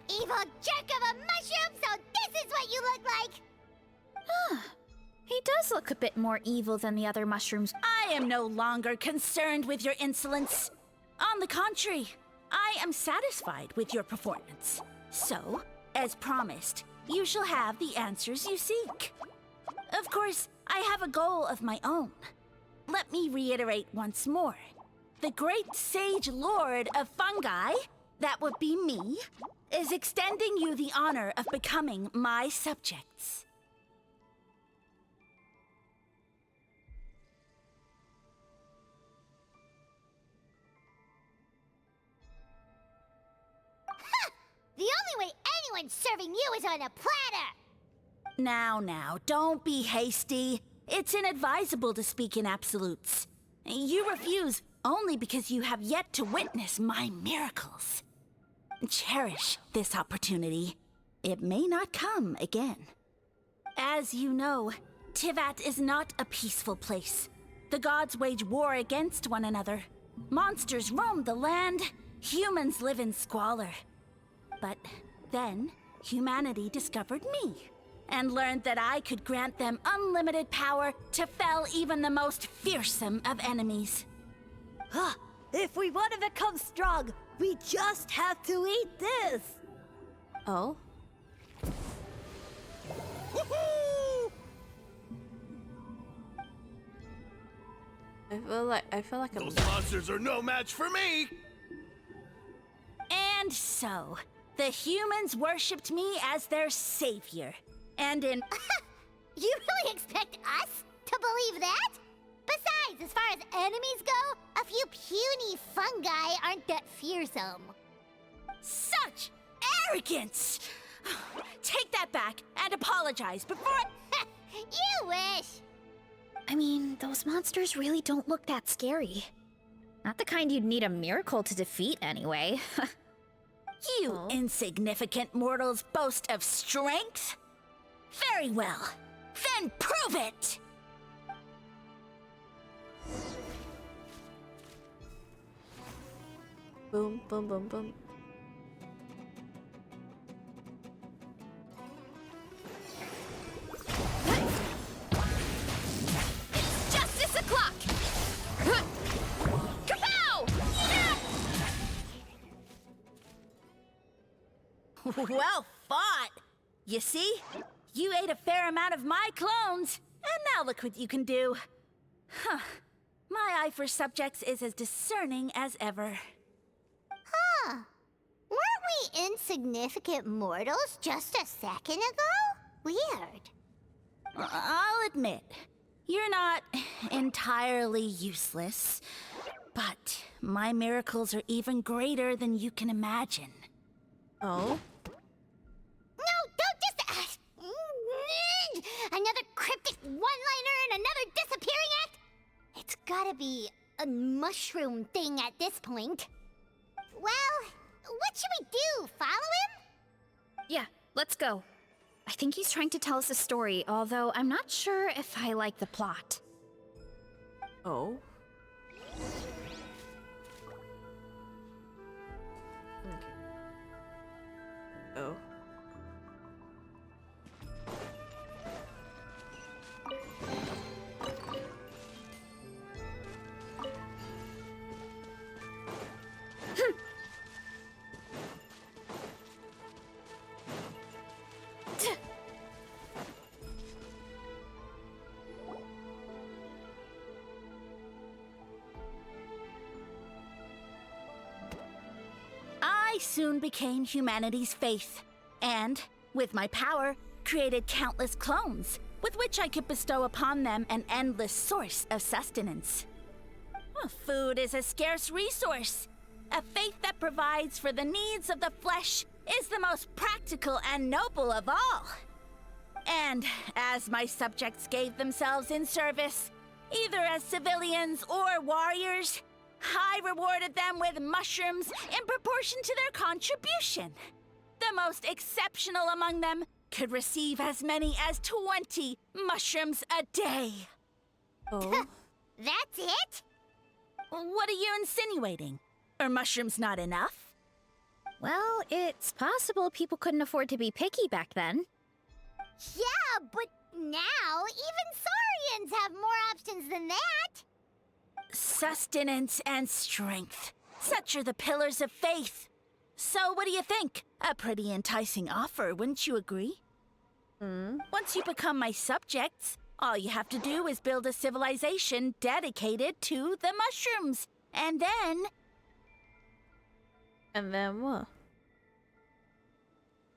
Evil jerk of a mushroom, so this is what you look like! He does look a bit more evil than the other mushrooms. I am no longer concerned with your insolence. On the contrary, I am satisfied with your performance. So, as promised, you shall have the answers you seek. Of course, I have a goal of my own. Let me reiterate once more. The great sage lord of fungi, that would be me, is extending you the honor of becoming my subjects. The only way anyone's serving you is on a platter! Now, don't be hasty. It's inadvisable to speak in absolutes. You refuse only because you have yet to witness my miracles. Cherish this opportunity. It may not come again. As you know, Tivat is not a peaceful place. The gods wage war against one another. Monsters roam the land. Humans live in squalor. But then, humanity discovered me, and learned that I could grant them unlimited power to fell even the most fearsome of enemies. If we want to become strong, we just have to eat this! Oh? I feel like Those monsters are no match for me! And so, the humans worshipped me as their savior. And in... You really expect us to believe that? Besides, as far as enemies go, a few puny fungi aren't that fearsome. Such arrogance! Take that back and apologize before You wish! I mean, those monsters really don't look that scary. Not the kind you'd need a miracle to defeat, anyway. You insignificant mortals boast of strength? Very well. Then prove it! Boom, boom, boom, boom. It's justice o'clock! Kapow! Well fought! You see? You ate a fair amount of my clones, and now look what you can do. Huh. My eye for subjects is as discerning as ever. Huh. Weren't we insignificant mortals just a second ago? Weird. I'll admit, you're not entirely useless, but my miracles are even greater than you can imagine. Oh? No, don't just... another cryptic one-liner and another disappearing act? It's gotta be a mushroom thing at this point. Well, what should we do? Follow him? Yeah, let's go. I think he's trying to tell us a story, although I'm not sure if I like the plot. Oh? Oh. I soon became humanity's faith, and, with my power, created countless clones, with which I could bestow upon them an endless source of sustenance. Food is a scarce resource. A faith that provides for the needs of the flesh is the most practical and noble of all. And as my subjects gave themselves in service, either as civilians or warriors, I rewarded them with mushrooms in proportion to their contribution. The most exceptional among them could receive as many as 20 mushrooms a day. Oh. That's it? What are you insinuating? Are mushrooms not enough? Well, it's possible people couldn't afford to be picky back then. Yeah, but now even saurians have more options than that. Sustenance and strength. Such are the pillars of faith. So what do you think? A pretty enticing offer, wouldn't you agree? Once you become my subjects, all you have to do is build a civilization dedicated to the mushrooms. And then... And then what?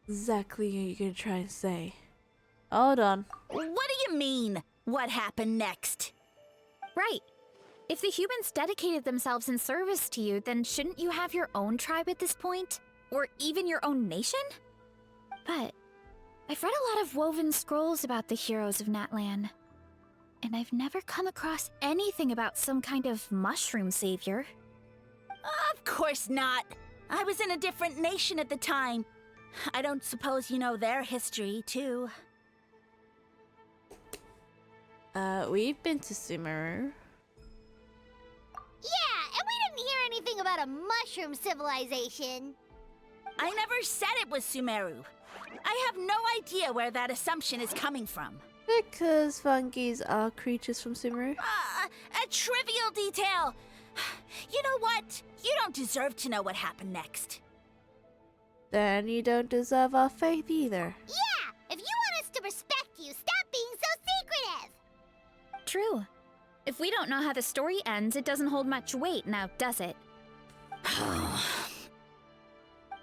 Exactly are you gonna try and say? Hold on. What do you mean? What happened next? Right. If the humans dedicated themselves in service to you, then shouldn't you have your own tribe at this point? Or even your own nation? But I've read a lot of woven scrolls about the heroes of Natlan, and I've never come across anything about some kind of mushroom savior. Of course not. I was in a different nation at the time. I don't suppose you know their history, too. We've been to Sumeru. Yeah, and we didn't hear anything about a mushroom civilization. I never said it was Sumeru. I have no idea where that assumption is coming from. Because fungies are creatures from Sumeru. A trivial detail. You know what? You don't deserve to know what happened next. Then you don't deserve our faith either. Yeah, if you want us to respect you, stop being so secretive. True. If we don't know how the story ends, it doesn't hold much weight now, does it?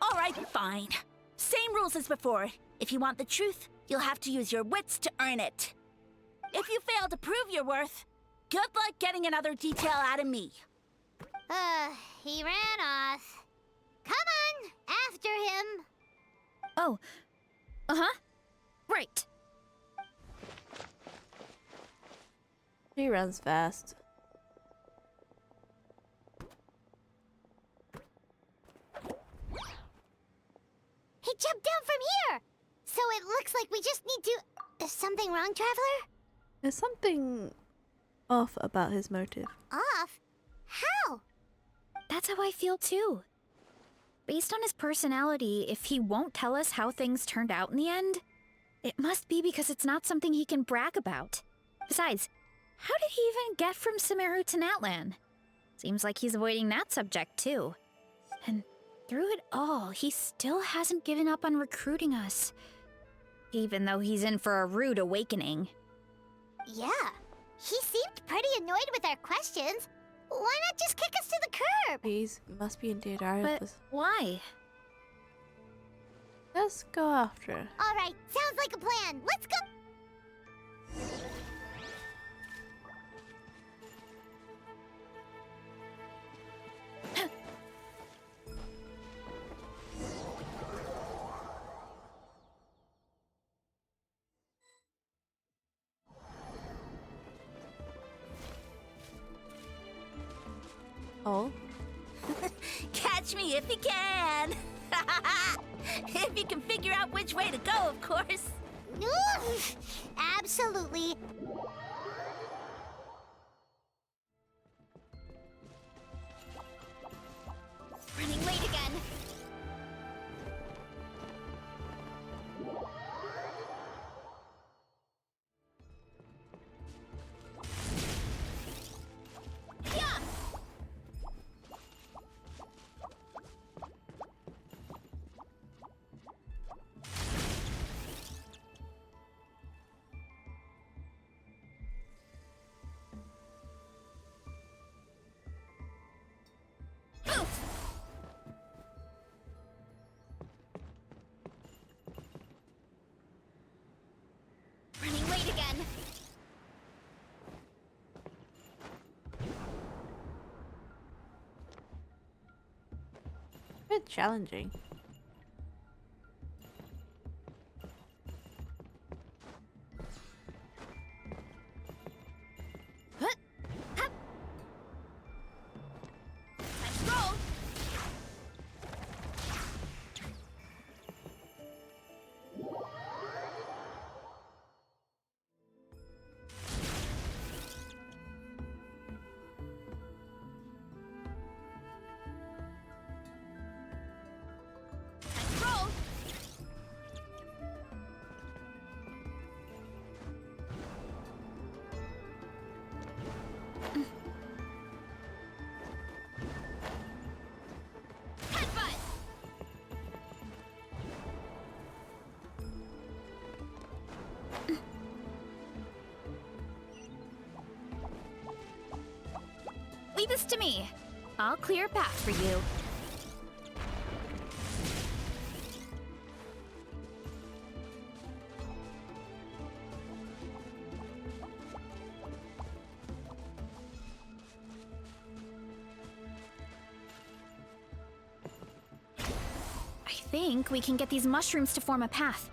All right, fine. Same rules as before. If you want the truth, you'll have to use your wits to earn it. If you fail to prove your worth, good luck getting another detail out of me. He ran off. Come on, after him. Oh. Uh-huh. Right. He runs fast. He jumped down from here. So it looks like we just need to... Is something wrong, Traveler? There's something off about his motive. Off? How? That's how I feel too. Based on his personality, if he won't tell us how things turned out in the end, it must be because it's not something he can brag about. Besides, how did he even get from Sumeru to Natlan? Seems like he's avoiding that subject too. And through it all, he still hasn't given up on recruiting us. Even though he's in for a rude awakening. Yeah, he seemed pretty annoyed with our questions. Why not just kick us to the curb? He must be in Deodara. But why? Let's go after. All right, sounds like a plan. Let's go. Oh? Catch me if you can! If you can figure out which way to go, of course. Absolutely. Running late again. Running late again. A bit challenging. this to me. I'll clear a path for you. I think we can get these mushrooms to form a path.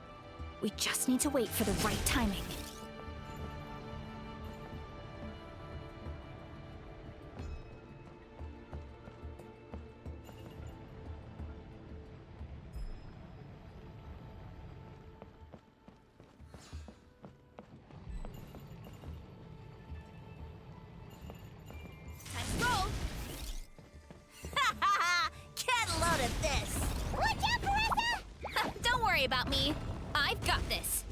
We just need to wait for the right timing. Let's roll! Ha ha ha! Get a load of this! Watch out, Carissa! Don't worry about me. I've got this.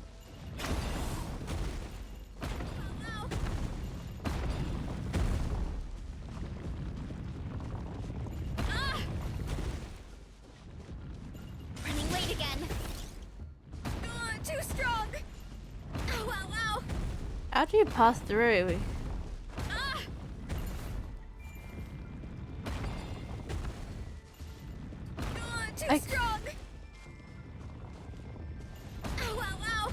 Ah! Running late again. Too strong. Ow, ow, ow. After you pass through, Ah! Too strong. Ow, ow, ow.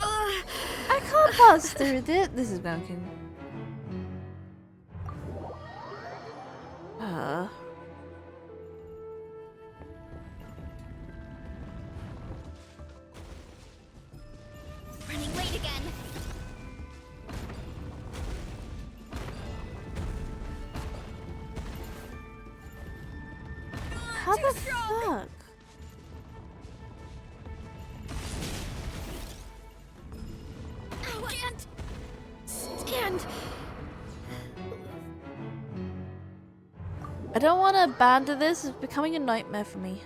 Ah! I can't pass through this. This is broken. Running late again. How the fuck? I can't stand. I don't want to abandon this. It's becoming a nightmare for me.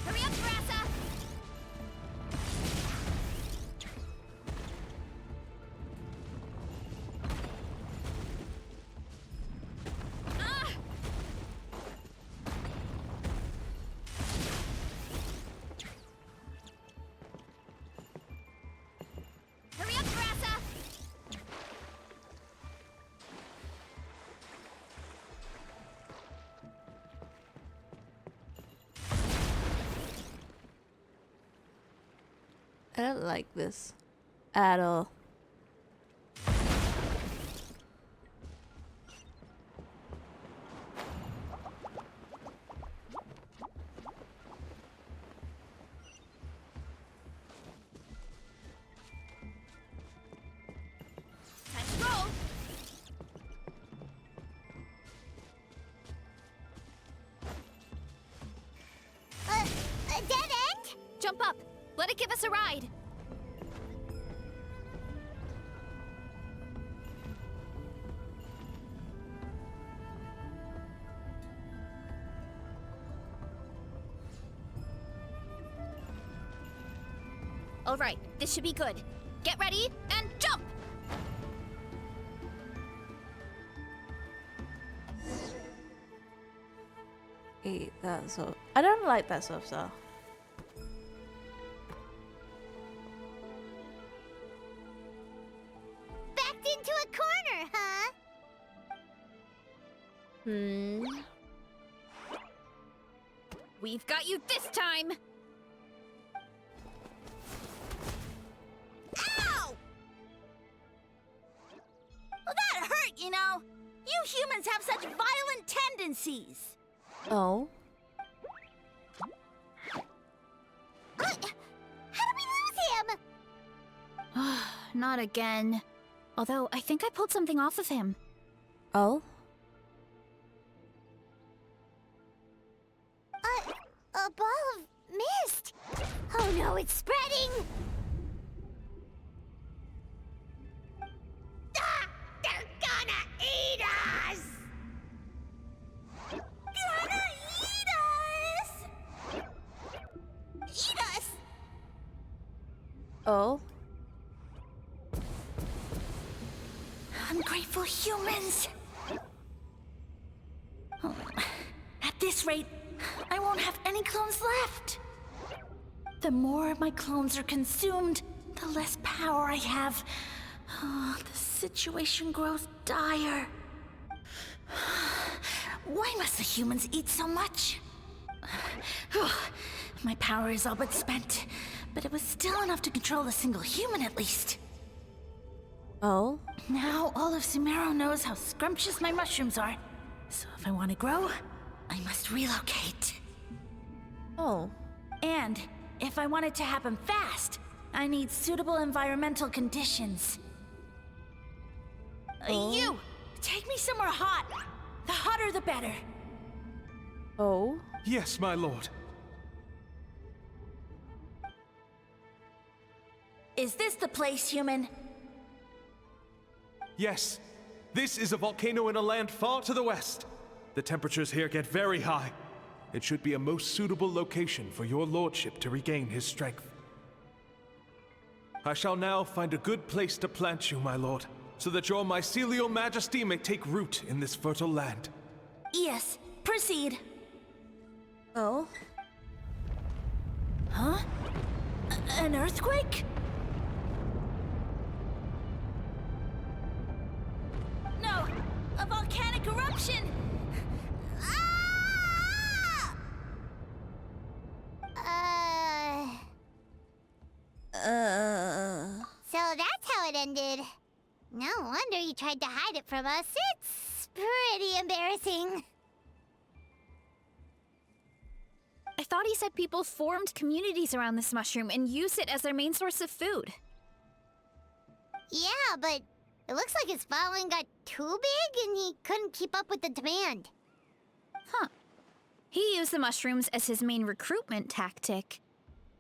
Hurry up, Grassa! Ah! Hurry up, Grassa! I don't like this at all. Time to roll! A dead end? Jump up. Let it give us a ride. All right, this should be good. Get ready and jump! Eat that sort. I don't like that sort of stuff. Backed into a corner, huh? We've got you this time! Ow! Well, that hurt, you know. You humans have such violent tendencies. Oh. How did we lose him? Not again. Although, I think I pulled something off of him. Oh? A ball of mist. Oh no, it's spreading. Ah, they're gonna eat us. Gonna eat us. Oh? Ungrateful humans! Oh, at this rate, I won't have any clones left. The more my clones are consumed, the less power I have. Oh, the situation grows dire. Why must the humans eat so much? My power is all but spent, but it was still enough to control a single human at least. Oh? Now all of Sumeru knows how scrumptious my mushrooms are. So if I want to grow, I must relocate. Oh. And if I want it to happen fast, I need suitable environmental conditions. You! Take me somewhere hot! The hotter the better! Oh? Yes, my lord. Is this the place, human? Yes. This is a volcano in a land far to the west. The temperatures here get very high. It should be a most suitable location for your lordship to regain his strength. I shall now find a good place to plant you, my lord, so that your mycelial majesty may take root in this fertile land. Yes, proceed. Oh? Huh? An earthquake? No! A volcanic eruption! Ah! So that's how it ended. No wonder you tried to hide it from us. It's pretty embarrassing. I thought he said people formed communities around this mushroom and used it as their main source of food. Yeah, but it looks like his following got too big and he couldn't keep up with the demand. Huh. He used the mushrooms as his main recruitment tactic.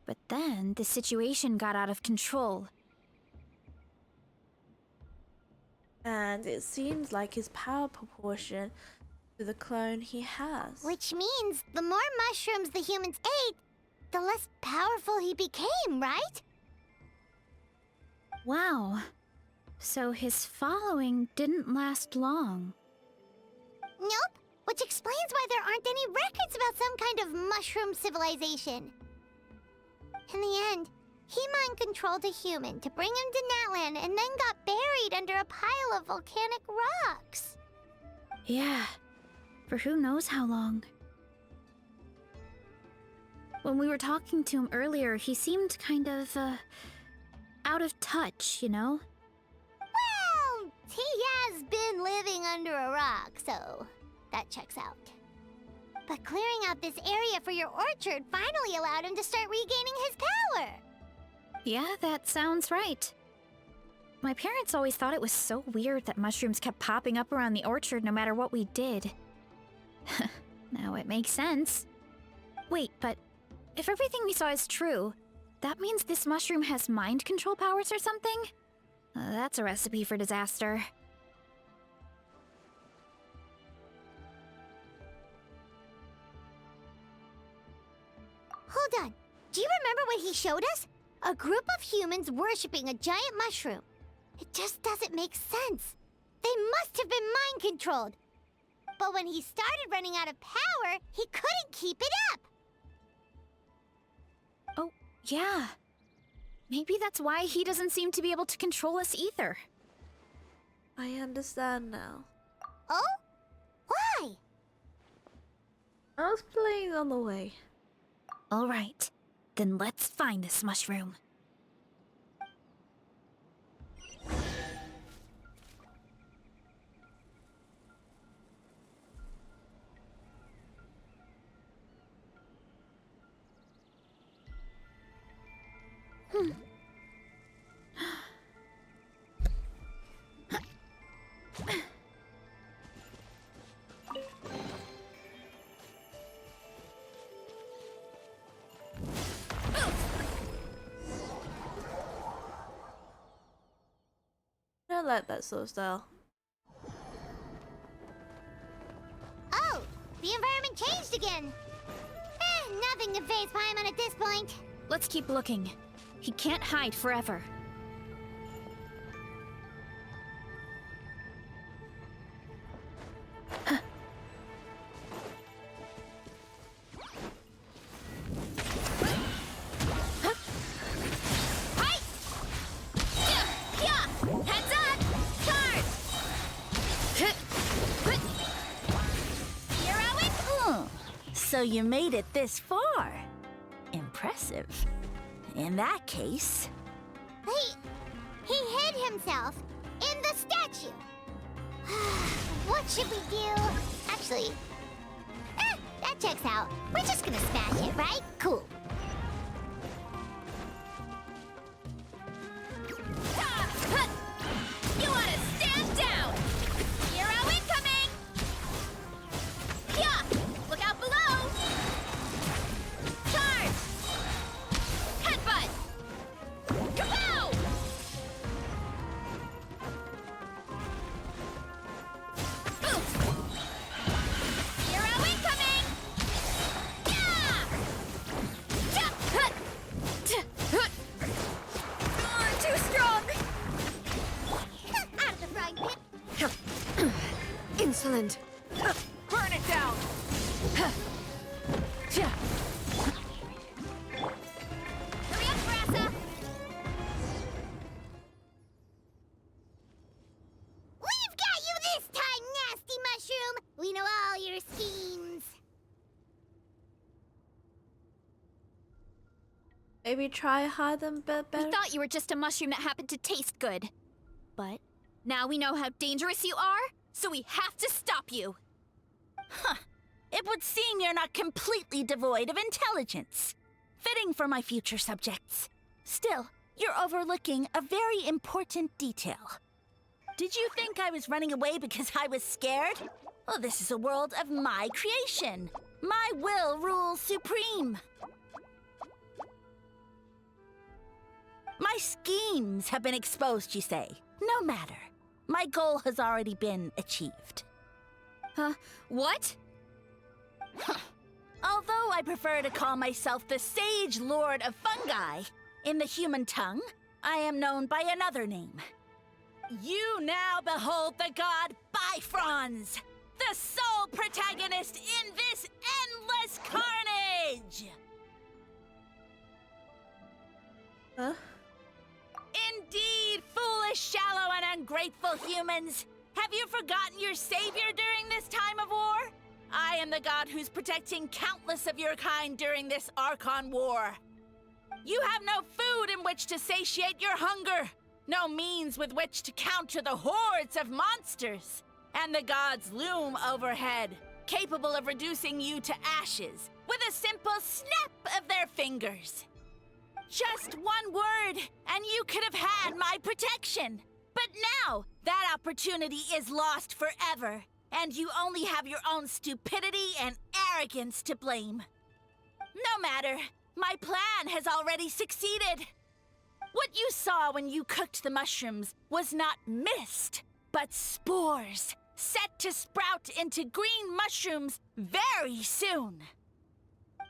But then the situation got out of control. And it seems like his power proportion to the clone he has. Which means the more mushrooms the humans ate, the less powerful he became, right? Wow. So his following didn't last long. Nope, which explains why there aren't any records about some kind of mushroom civilization. In the end, he mind-controlled a human to bring him to Natlan and then got buried under a pile of volcanic rocks. Yeah, for who knows how long. When we were talking to him earlier, he seemed kind of, out of touch, you know? Well, he has been living under a rock, so that checks out. But clearing out this area for your orchard finally allowed him to start regaining his power. Yeah, that sounds right. My parents always thought it was so weird that mushrooms kept popping up around the orchard no matter what we did. Now it makes sense. Wait, but if everything we saw is true, that means this mushroom has mind control powers or something? That's a recipe for disaster. Hold on. Do you remember what he showed us? A group of humans worshipping a giant mushroom. It just doesn't make sense. They must have been mind-controlled. But when he started running out of power, he couldn't keep it up. Oh, yeah. Maybe that's why he doesn't seem to be able to control us either. I understand now. Oh? Why? I'll explain on the way. All right, then let's find this mushroom. I like that sort of style. Oh, the environment changed again. Nothing to phase Paimon at this point. Let's keep looking. He can't hide forever. So you made it this far. Impressive. In that case... He hid himself in the statue. What should we do? Actually, that checks out. We're just gonna smash it, right? Cool. You wanna stand down! Hero incoming! Yeah! Look out below! Charge! Headbutt! Kapow! Hero incoming! Yeah! Too strong! Out of the frying pan. Insolent. Burn it down! Hurry up, Brassa! We've got you this time, nasty mushroom! We know all your schemes. Maybe try hide them a bit better. We thought you were just a mushroom that happened to taste good. But now we know how dangerous you are, so we have to stop you. Huh. It would seem you're not completely devoid of intelligence. Fitting for my future subjects. Still, you're overlooking a very important detail. Did you think I was running away because I was scared? Well, this is a world of my creation. My will rules supreme. My schemes have been exposed, you say. No matter. My goal has already been achieved. What? Although I prefer to call myself the Sage Lord of Fungi, in the human tongue, I am known by another name. You now behold the god Bifrons, the sole protagonist in this endless carnage! Huh? Indeed, foolish, shallow, and ungrateful humans! Have you forgotten your savior during this time of war? I am the god who's protecting countless of your kind during this Archon War. You have no food in which to satiate your hunger, no means with which to counter the hordes of monsters, and the gods loom overhead, capable of reducing you to ashes with a simple snap of their fingers. Just one word, and you could have had my protection. But now, that opportunity is lost forever, and you only have your own stupidity and arrogance to blame. No matter, my plan has already succeeded. What you saw when you cooked the mushrooms was not mist, but spores, set to sprout into green mushrooms very soon.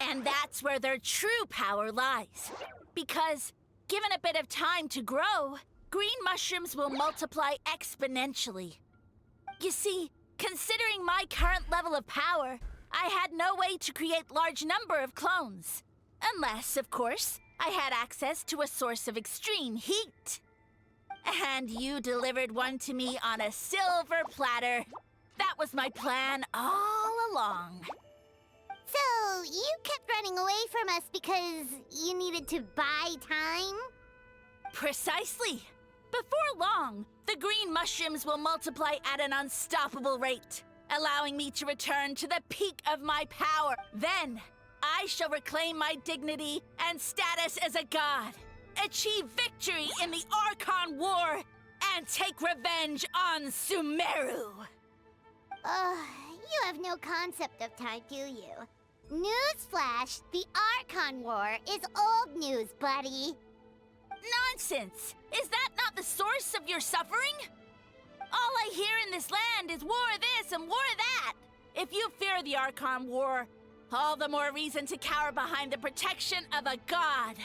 And that's where their true power lies. Because, given a bit of time to grow, green mushrooms will multiply exponentially. You see, considering my current level of power, I had no way to create large number of clones. Unless, of course, I had access to a source of extreme heat. And you delivered one to me on a silver platter. That was my plan all along. So, you kept running away from us because you needed to buy time? Precisely. Before long, the green mushrooms will multiply at an unstoppable rate, allowing me to return to the peak of my power. Then, I shall reclaim my dignity and status as a god, achieve victory in the Archon War, and take revenge on Sumeru. You have no concept of time, do you? Newsflash, the Archon War is old news, buddy. Nonsense! Is that not the source of your suffering? All I hear in this land is war this and war that. If you fear the Archon War, all the more reason to cower behind the protection of a god.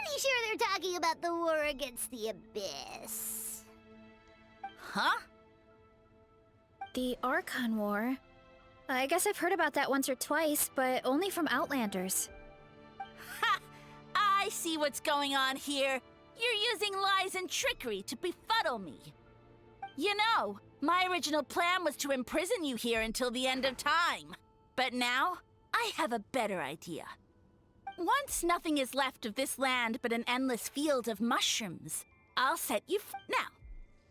pretty sure they're talking about the war against the Abyss. Huh? The Archon War? I guess I've heard about that once or twice, but only from Outlanders. Ha! I see what's going on here. You're using lies and trickery to befuddle me. You know, my original plan was to imprison you here until the end of time. But now, I have a better idea. Once nothing is left of this land but an endless field of mushrooms, I'll set you now.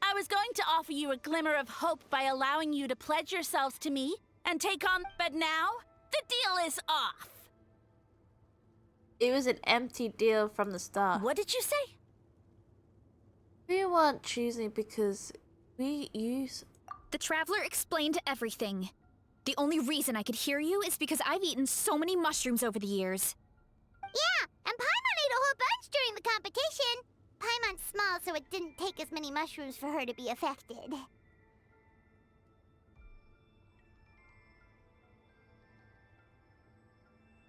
I was going to offer you a glimmer of hope by allowing you to pledge yourselves to me and take on, but now, the deal is off. It was an empty deal from the start. What did you say? We weren't choosing because we use... The Traveler explained everything. The only reason I could hear you is because I've eaten so many mushrooms over the years. Yeah, and Paimon ate a whole bunch during the competition. Paimon's small, so it didn't take as many mushrooms for her to be affected.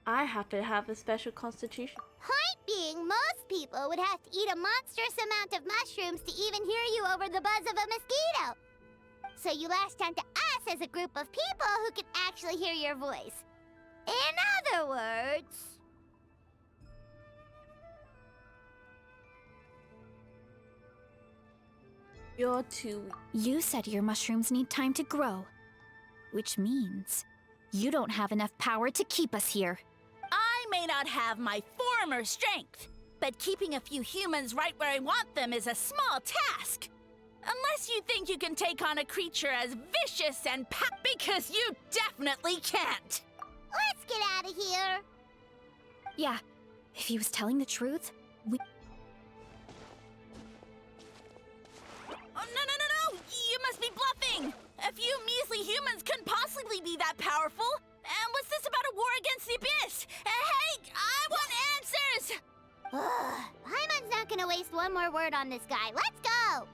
I have to have a special constitution. Point being, most people would have to eat a monstrous amount of mushrooms to even hear you over the buzz of a mosquito. So you latched onto us as a group of people who can actually hear your voice. In other words... You're too weak. You said your mushrooms need time to grow, which means you don't have enough power to keep us here. I may not have my former strength, but keeping a few humans right where I want them is a small task. Unless you think you can take on a creature as vicious and because you definitely can't. Let's get out of here. Yeah, if he was telling the truth, we... Oh, no! You must be bluffing! A few measly humans couldn't possibly be that powerful. And what's this about a war against the Abyss? Hey, I want answers! Paimon's not gonna waste one more word on this guy. Let's go!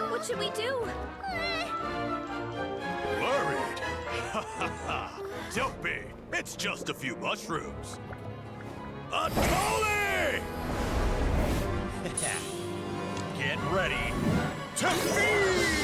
What should we do? Worried? Ha ha ha! Don't be! It's just a few mushrooms. Atoli! Get ready to feast!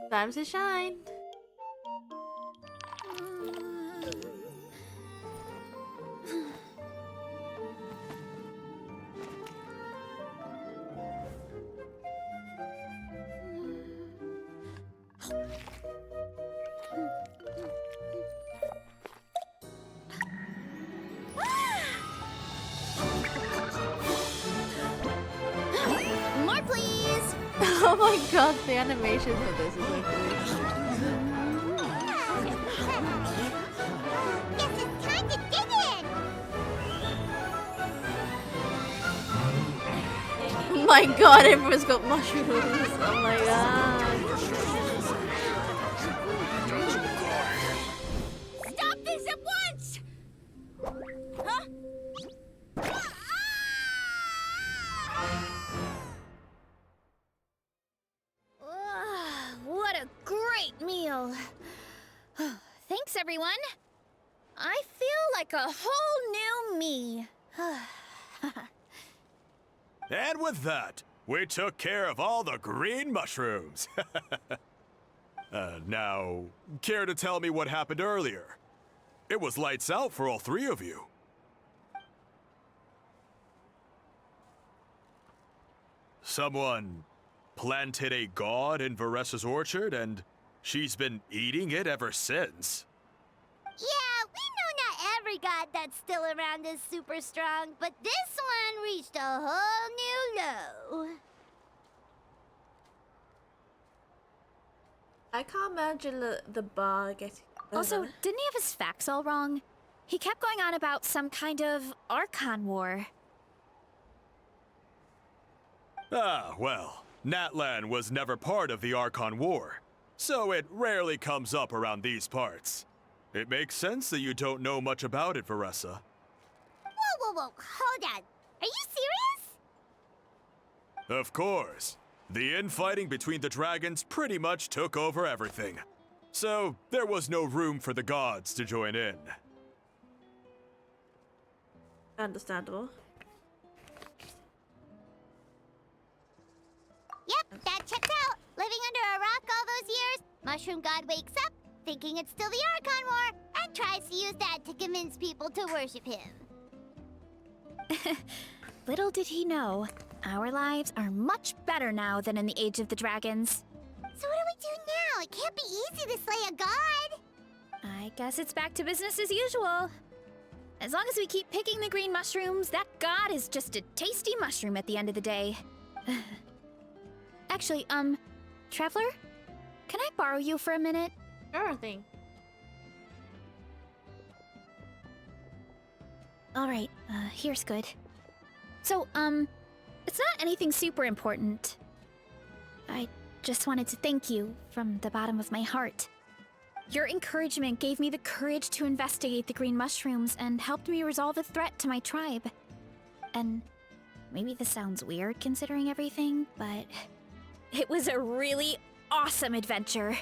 Time to shine. More, please! Oh my god, the animation for this is like Guess it's time to dig in! oh my god, everyone's got mushrooms. Oh my god. Stop this at once! Huh? What a great meal! Thanks, everyone. I feel like a whole new me. And with that, we took care of all the green mushrooms. Now, care to tell me what happened earlier? It was lights out for all three of you. Someone planted a god in Varessa's orchard, and she's been eating it ever since. Yeah, we know not every god that's still around is super strong, but this one reached a whole new low. I can't imagine the bar getting better. Also, didn't he have his facts all wrong? He kept going on about some kind of Archon War. Ah, well, Natlan was never part of the Archon War, so it rarely comes up around these parts. It makes sense that you don't know much about it, Varessa. Whoa, hold on. Are you serious? Of course. The infighting between the dragons pretty much took over everything. So, there was no room for the gods to join in. Understandable. Yep, that checks out. Living under a rock all those years, Mushroom God wakes up, thinking it's still the Archon War, and tries to use that to convince people to worship him. Little did he know, our lives are much better now than in the Age of the Dragons. So what do we do now? It can't be easy to slay a god. I guess it's back to business as usual. As long as we keep picking the green mushrooms, that god is just a tasty mushroom at the end of the day. Actually, Traveler? Can I borrow you for a minute? Sure thing. Alright, here's good. So, it's not anything super important. I just wanted to thank you from the bottom of my heart. Your encouragement gave me the courage to investigate the green mushrooms and helped me resolve a threat to my tribe. And maybe this sounds weird considering everything, but it was a really awesome adventure.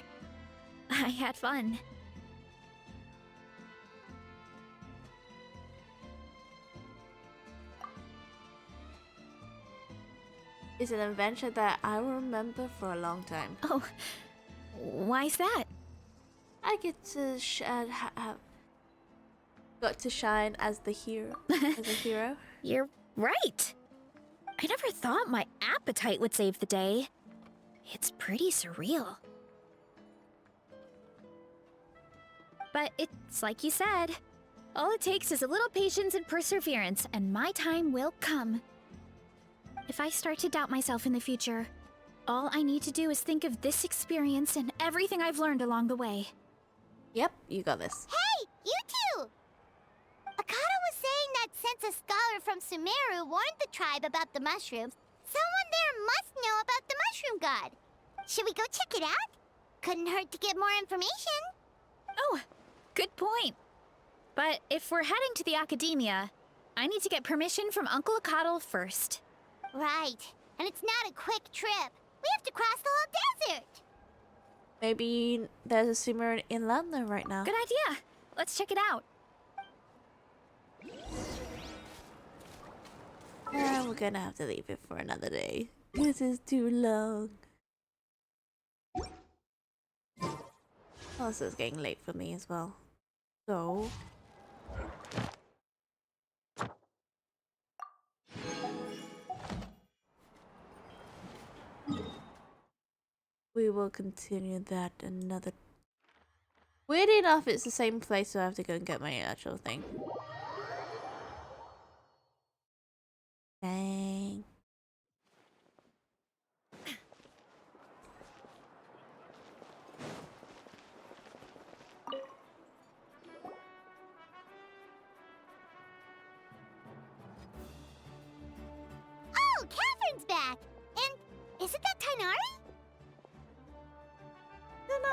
I had fun. It's an adventure that I will remember for a long time. Oh, why's that? I get to got to shine as the hero. As a hero. You're right. I never thought my appetite would save the day. It's pretty surreal. But it's like you said. All it takes is a little patience and perseverance, and my time will come. If I start to doubt myself in the future, all I need to do is think of this experience and everything I've learned along the way. Yep, you got this. Hey, you two! Akata was saying that since a scholar from Sumeru warned the tribe about the mushrooms, someone there must know about the mushroom god. Should we go check it out? Couldn't hurt to get more information. Oh, good point. But if we're heading to the academia, I need to get permission from Uncle Akatl first. Right. And it's not a quick trip. We have to cross the whole desert. Maybe there's a sumo in London right now. Good idea. Let's check it out. We're gonna have to leave it for another day. This is too long. Also, it's getting late for me as well. So... we will continue that another... Weird enough, it's the same place, so I have to go and get my actual thing. Dang. Oh, Catherine's back! And isn't that Tainari?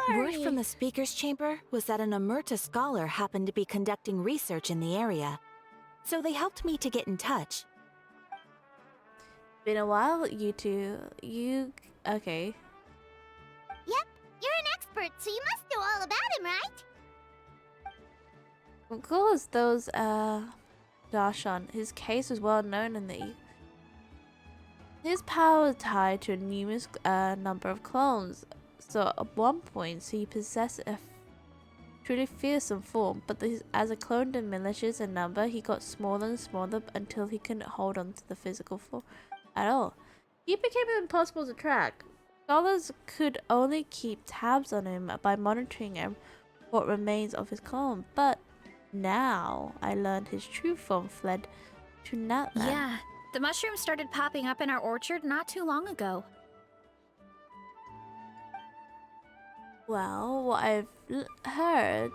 Word from the speaker's chamber was that an Emerta scholar happened to be conducting research in the area. So they helped me to get in touch. Been a while, you two. Okay. Yep, you're an expert, so you must know all about him, right? Of course, those, Darshan. His case was well known in the... His power was tied to a numerous number of clones. So at one point, he possessed a truly fearsome form, but as a clone diminishes in number, he got smaller and smaller until he couldn't hold on to the physical form at all. he became impossible to track. Scholars could only keep tabs on him by monitoring him what remains of his clone, but now I learned his true form fled to Natlan. Yeah, the mushrooms started popping up in our orchard not too long ago. Well, what I've heard,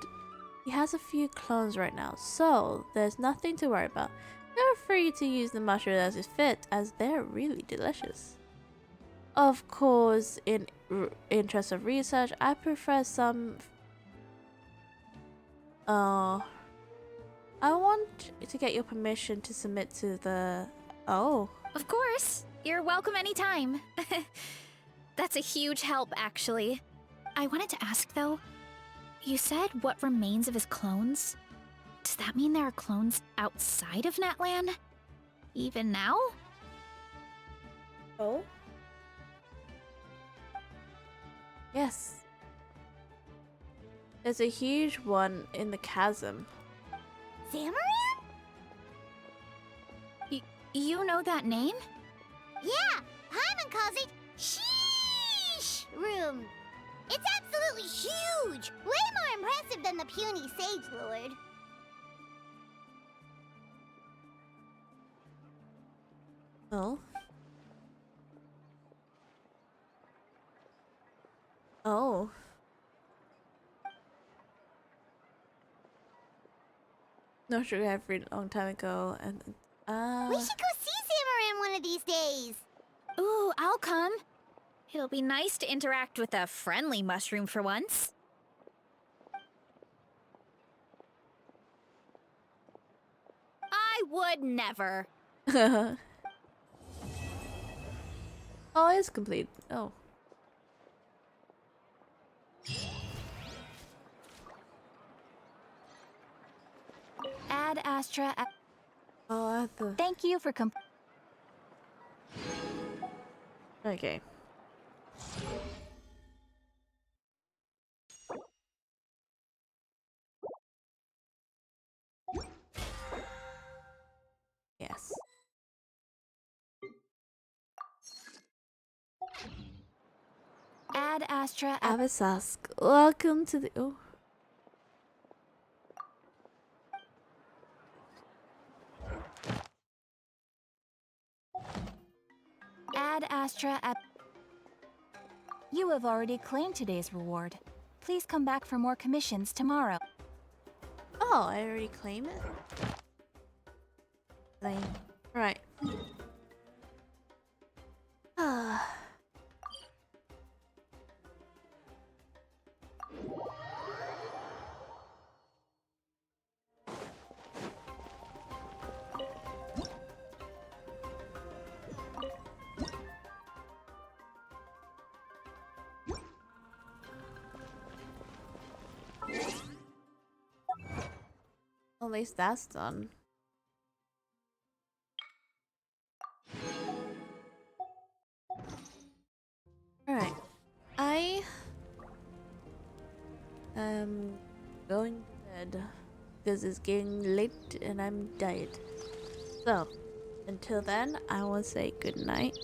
he has a few clones right now, so there's nothing to worry about. Feel free to use the mushroom as it fits, as they're really delicious. Of course, in interest of research, I prefer some... I want to get your permission to submit to the... Oh. Of course. You're welcome anytime. That's a huge help, actually. I wanted to ask, though. You said what remains of his clones? Does that mean there are clones outside of Natlan? Even now? Oh? Yes. There's a huge one in the chasm. Zamaran? You know that name? Yeah, Paimon calls it Sheesh Room. It's absolutely huge! Way more impressive than the puny Sage Lord. Oh? Oh. Not sure I've read a long time ago, and We should go see Zamaran one of these days. Ooh, I'll come. It'll be nice to interact with a friendly mushroom for once. I would never. Oh, it's complete. Oh. Ad Astra. Oh, I have to... Thank you for Okay. Yes. Ad Astra. Avisask, welcome to the... Oh. Ad Astra. You have already claimed today's reward. Please come back for more commissions tomorrow. Oh, I already claim it? Lame. Right. Ah. At least that's done. Alright. I am going to bed because it's getting late and I'm tired. So, until then, I will say good night.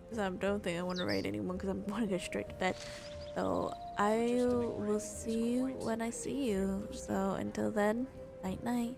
Because I don't think I want to raid anyone because I want to go straight to bed. So, I will see you when I see you. So, until then, night night.